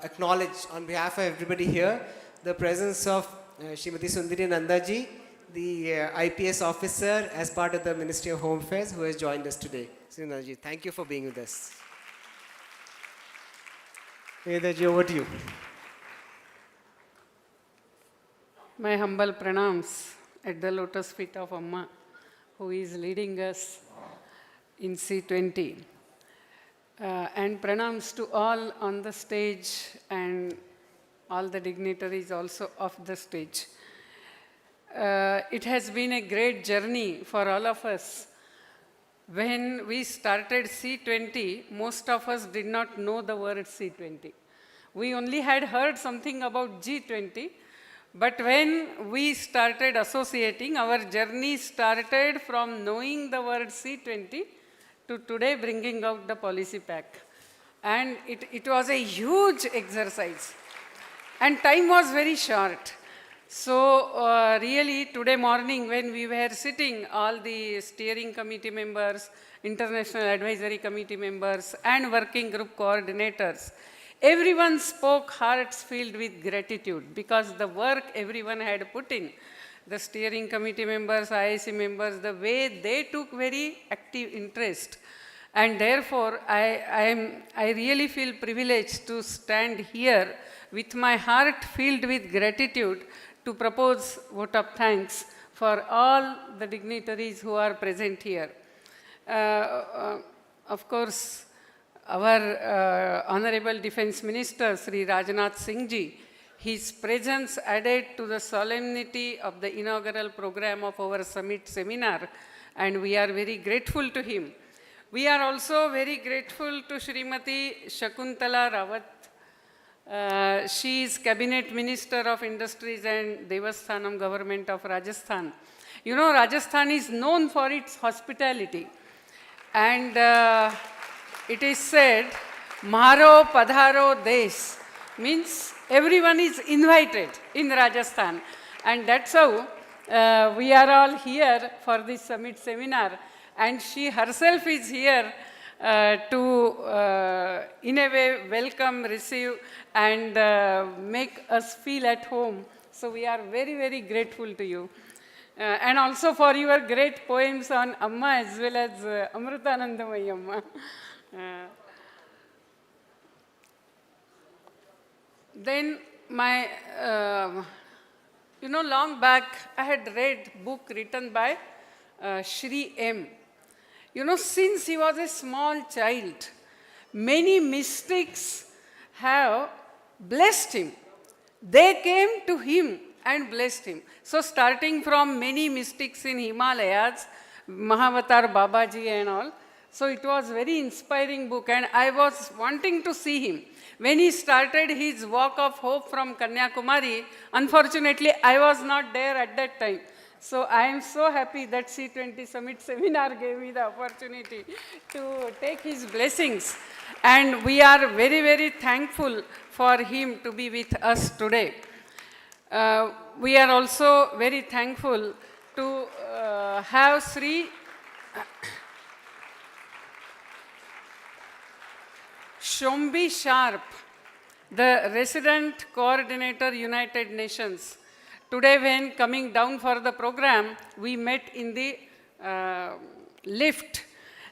acknowledge on behalf of everybody here the presence of Srimati Sundari Nandaji, the IPS officer as part of the Ministry of Home Affairs, who has joined us today. Sundari, thank you for being with us. Nivedita, over to you. My humble pranams at the lotus feet of Amma, who is leading us in C20. And pranams to all on the stage and all the dignitaries also off the stage. It has been a great journey for all of us. When we started C20, most of us did not know the word C20. We only had heard something about G20, but when we started associating, our journey started from knowing the word C20 to today bringing out the policy pack. And it was a huge exercise. And time was very short. So really today morning when we were sitting, all the steering committee members, international advisory committee members and working group coordinators, everyone spoke hearts filled with gratitude because the work everyone had put in, the steering committee members, IIC members, the way they took very active interest. And therefore, I really feel privileged to stand here with my heart filled with gratitude to propose vote of thanks for all the dignitaries who are present here. Of course, our Honorable Defense Minister, Sri Rajnath Singh ji, his presence added to the solemnity of the inaugural program of our summit seminar, and we are very grateful to him. We are also very grateful to Srimati Shakuntala Rawat. She is Cabinet Minister of Industries and Devasthanam Government of Rajasthan. You know, Rajasthan is known for its hospitality. And it is said, Maro Padharo Desh, means everyone is invited in Rajasthan. And that's how we are all here for this summit seminar. And she herself is here to, in a way, welcome, receive, and make us feel at home. So we are very, very grateful to you. And also for your great poems on Amma as well as Amrutanandamayi Amma. Then my, long back I had read a book written by Shri M. Since he was a small child, many mystics have blessed him. They came to him and blessed him. So starting from many mystics in Himalayas, Mahavatar Babaji and all, so it was a very inspiring book and I was wanting to see him. When he started his walk of hope from Kanyakumari, unfortunately I was not there at that time. So I am so happy that C20 Summit Seminar gave me the opportunity to take his blessings. And we are very, very thankful for him to be with us today. We are also very thankful to have Sri Shombi Sharp, the resident coordinator, United Nations. Today when coming down for the program, we met in the lift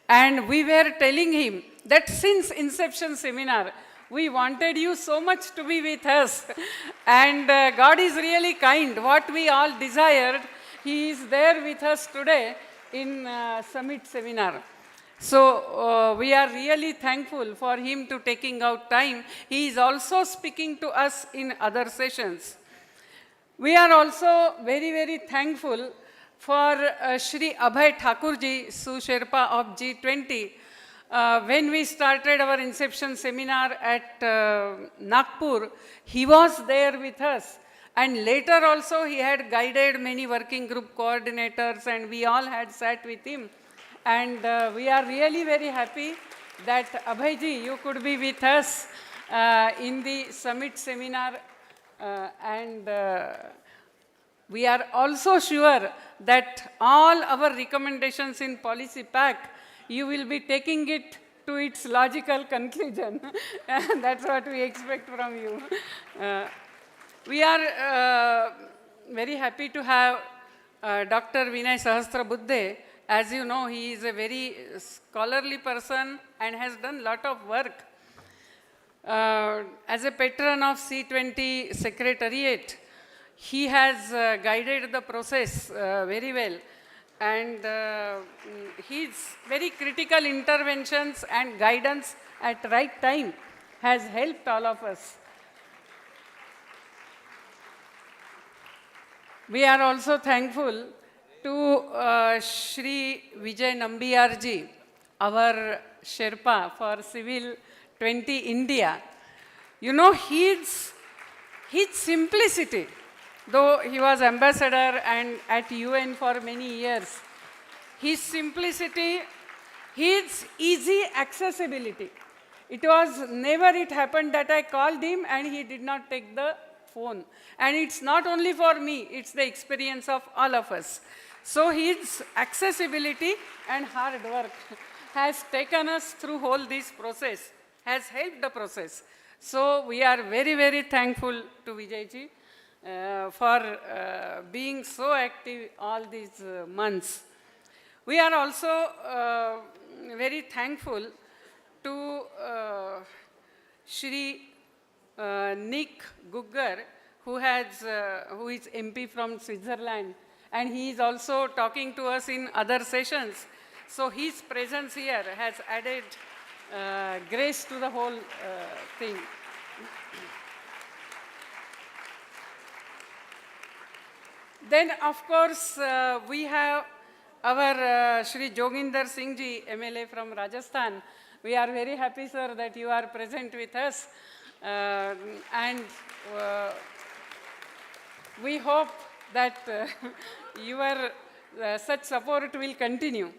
and we were telling him that since inception seminar, We wanted you so much to be with us. And God is really kind. What we all desired, He is there with us today in Summit Seminar. So we are really thankful for him to taking out time. He is also speaking to us in other sessions. We are also very, very thankful for Shri Abhay Thakurji, Su-Sherpa of G20. When we started our inception seminar at Nagpur, he was there with us. And later also he had guided many working group coordinators, and we all had sat with him. And we are really very happy that Abhayji, you could be with us in the summit seminar. We are also sure that all our recommendations in policy pack, you will be taking it to its logical conclusion. That's what we expect from you. We are very happy to have Dr. Vinay Sahasrabuddhe. As you know, he is a very scholarly person and has done a lot of work. As a patron of C20 Secretariat, he has guided the process very well. And his very critical interventions and guidance at right time has helped all of us. We are also thankful to Shri Vijay Nambiyarji, our Sherpa for Civil 20 India. You know, his simplicity, though he was ambassador and at UN for many years, his simplicity, his easy accessibility. It was never it happened that I called him and he did not take the phone. And it's not only for me, it's the experience of all of us. So his accessibility and hard work has taken us through whole this process, has helped the process. So we are very, very thankful to Vijayji for being so active all these months. We are also very thankful to Shri Nick Gugger, who is MP from Switzerland, and he is also talking to us in other sessions. So his presence here has added grace to the whole thing. Then, of course, we have our Shri Joginder Singh Ji, MLA from Rajasthan. We are very happy, sir, that you are present with us. And we hope that your such support will continue.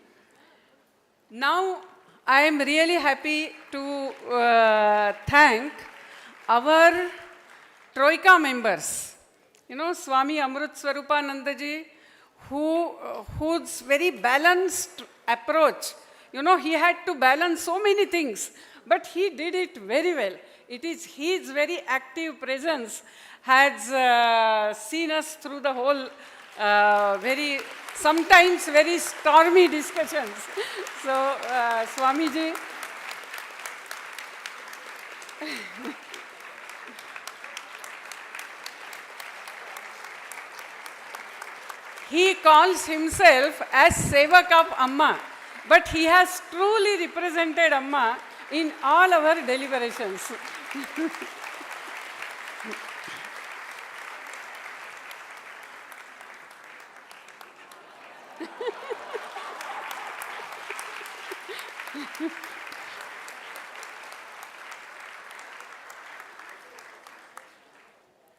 Now, I am really happy to thank our Troika members. You know, Swami Amrit Swarupananda Ji, whose very balanced approach, you know, he had to balance so many things, but he did it very well. It is his very active presence has seen us through the whole sometimes very stormy discussions. So, Swamiji, he calls himself as Sevak of Amma, but he has truly represented Amma in all our deliberations.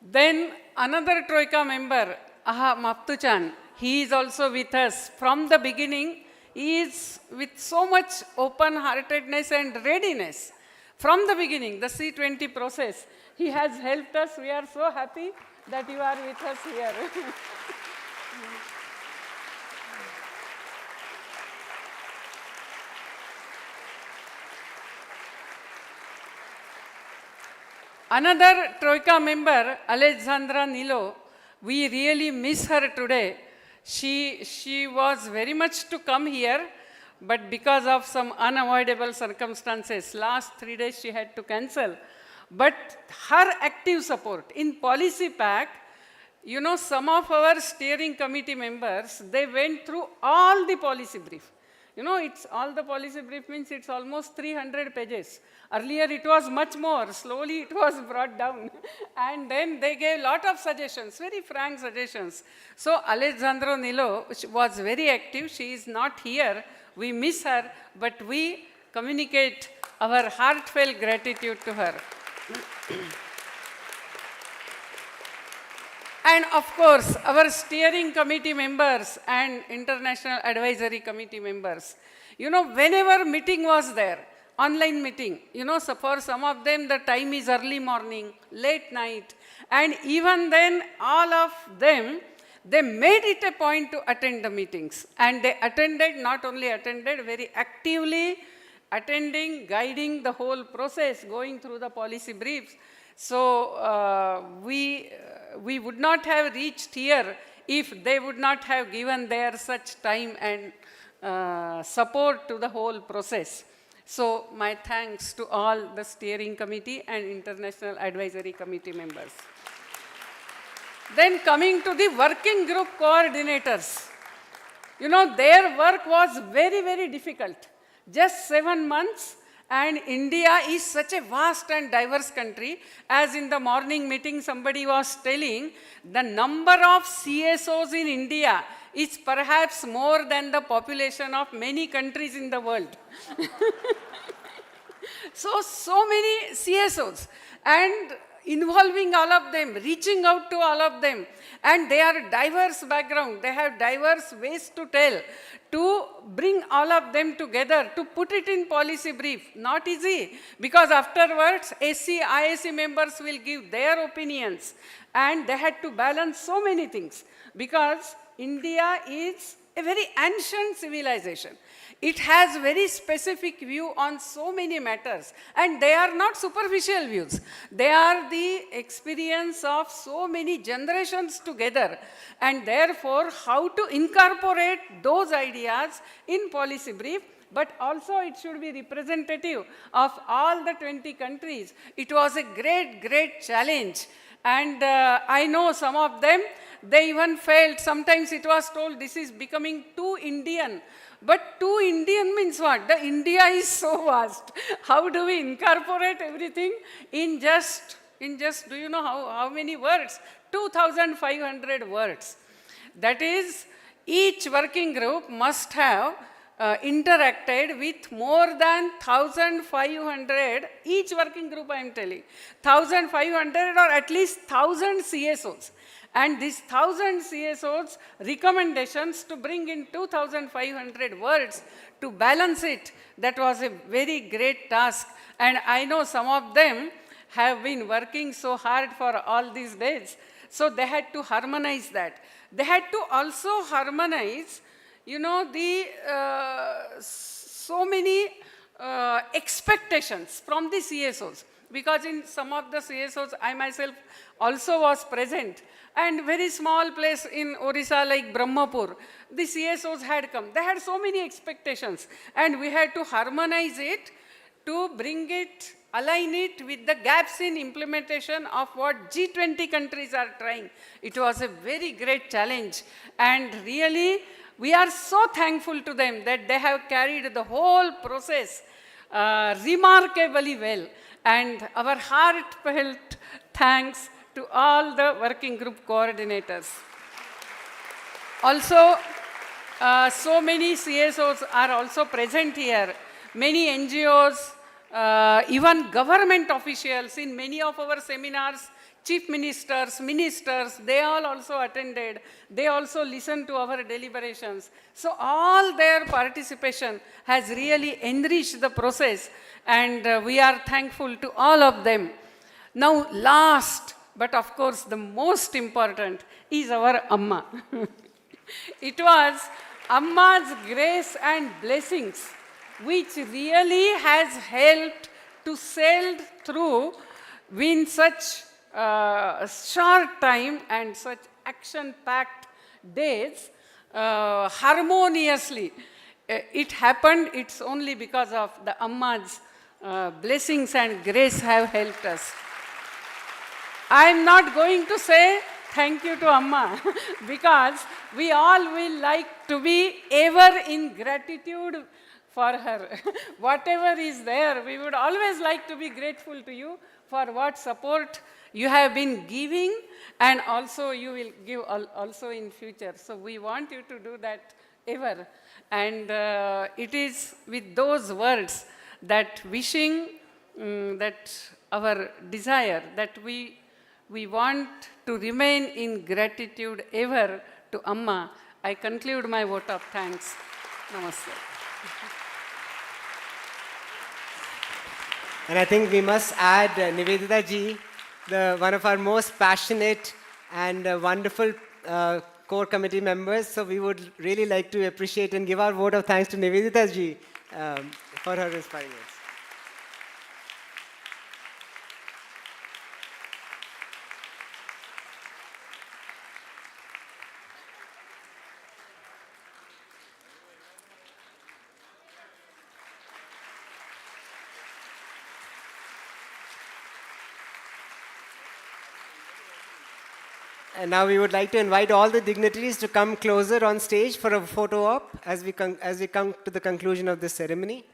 Then another Troika member, Aha Maptuchan, he is also with us from the beginning. He is with so much open-heartedness and readiness. From the beginning, the C20 process, he has helped us. We are so happy that you are with us here. Another Troika member, Alexandra Nilo, we really miss her today. She was very much to come here, but because of some unavoidable circumstances, last 3 days she had to cancel. But her active support in policy pack, you know, some of our steering committee members, they went through all the policy brief. You know, it's all the policy brief means it's almost 300 pages. Earlier it was much more. Slowly it was brought down. And then they gave a lot of suggestions, very frank suggestions. So Alessandro Nilo was very active. She is not here. We miss her, but we communicate our heartfelt gratitude to her. And of course, our steering committee members and international advisory committee members. You know, whenever meeting was there, online meeting, you know, so for some of them, the time is early morning, late night. And even then, all of them, they made it a point to attend the meetings. And they attended, not only attended, very actively attending, guiding the whole process, going through the policy briefs. So we would not have reached here if they would not have given their such time and support to the whole process. So my thanks to all the steering committee and international advisory committee members. Then coming to the working group coordinators, you know, their work was very, very difficult. Just 7 months. And India is such a vast and diverse country. As in the morning meeting, somebody was telling, the number of CSOs in India is perhaps more than the population of many countries in the world. So many CSOs. And involving all of them, reaching out to all of them. And they are diverse background. They have diverse ways to tell. To bring all of them together, to put it in policy brief, not easy. Because afterwards, SC, ISC members will give their opinions. And they had to balance so many things. Because India is a very ancient civilization. It has very specific view on so many matters. And they are not superficial views. They are the experience of so many generations together. And therefore, how to incorporate those ideas in policy brief, but also it should be representative of all the 20 countries. It was a great, great challenge. And I know some of them, they even felt, sometimes it was told, this is becoming too Indian. But too Indian means what? The India is so vast. How do we incorporate everything in just do you know how many words? 2,500 words. That is, each working group must have interacted with more than 1,500, each working group I am telling, 1,500 or at least 1,000 CSOs. And these 1,000 CSOs recommendations to bring in 2,500 words to balance it, that was a very great task. And I know some of them have been working so hard for all these days. So they had to harmonize that. They had to also harmonize, you know, the so many expectations from the CSOs. Because in some of the CSOs, I myself also was present. And very small place in Orissa like Brahmapur, the CSOs had come. They had so many expectations. And we had to harmonize it to bring it, align it with the gaps in implementation of what G20 countries are trying. It was a very great challenge. And really, we are so thankful to them that they have carried the whole process remarkably well. And our heartfelt thanks to all the working group coordinators. Also, so many CSOs are also present here. Many NGOs, even government officials in many of our seminars, chief ministers, they all also attended. They also listened to our deliberations. So all their participation has really enriched the process, and we are thankful to all of them. Now, last, but of course the most important, is our Amma. It was Amma's grace and blessings which really has helped to sail through in such short time and such action-packed days harmoniously. It happened, it's only because of the Amma's blessings and grace have helped us. I'm not going to say thank you to Amma because we all will like to be ever in gratitude for her. Whatever is there, we would always like to be grateful to you for what support you have been giving and also you will give also in future. So we want you to do that ever. And it is with those words that wishing that our desire that we want to remain in gratitude ever to Amma. I conclude my vote of thanks. Namaste. And I think we must add Nivedita ji, one of our most passionate and wonderful core committee members. So we would really like to appreciate and give our vote of thanks to Nivedita ji for her inspiring words. And now we would like to invite all the dignitaries to come closer on stage for a photo op as we come to the conclusion of this ceremony.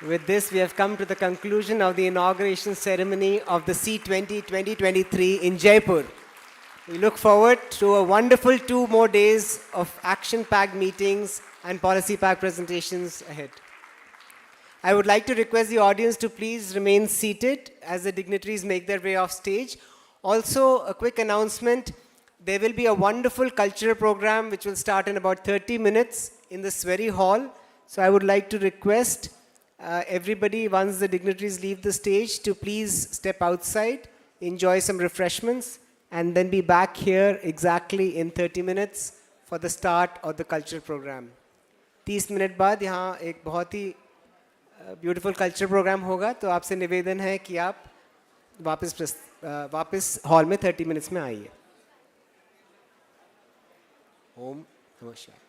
With this, we have come to the conclusion of the inauguration ceremony of the C20 2023 in Jaipur. We look forward to a wonderful 2 more days of action-packed meetings and policy-packed presentations ahead. I would like to request the audience to please remain seated as the dignitaries make their way off stage. Also, a quick announcement. There will be a wonderful cultural program which will start in about 30 minutes in this very hall. So I would like to request everybody, once the dignitaries leave the stage, to please step outside, enjoy some refreshments, and then be back here exactly in 30 minutes for the start of the cultural program. 30 minute बाद यहाँ एक बहुत ही beautiful culture programme होगा, तो आपसे निवेदन है कि आप वापस हॉल में 30 मिनट्स में आइए. ओम नमः शिवाय.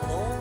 Om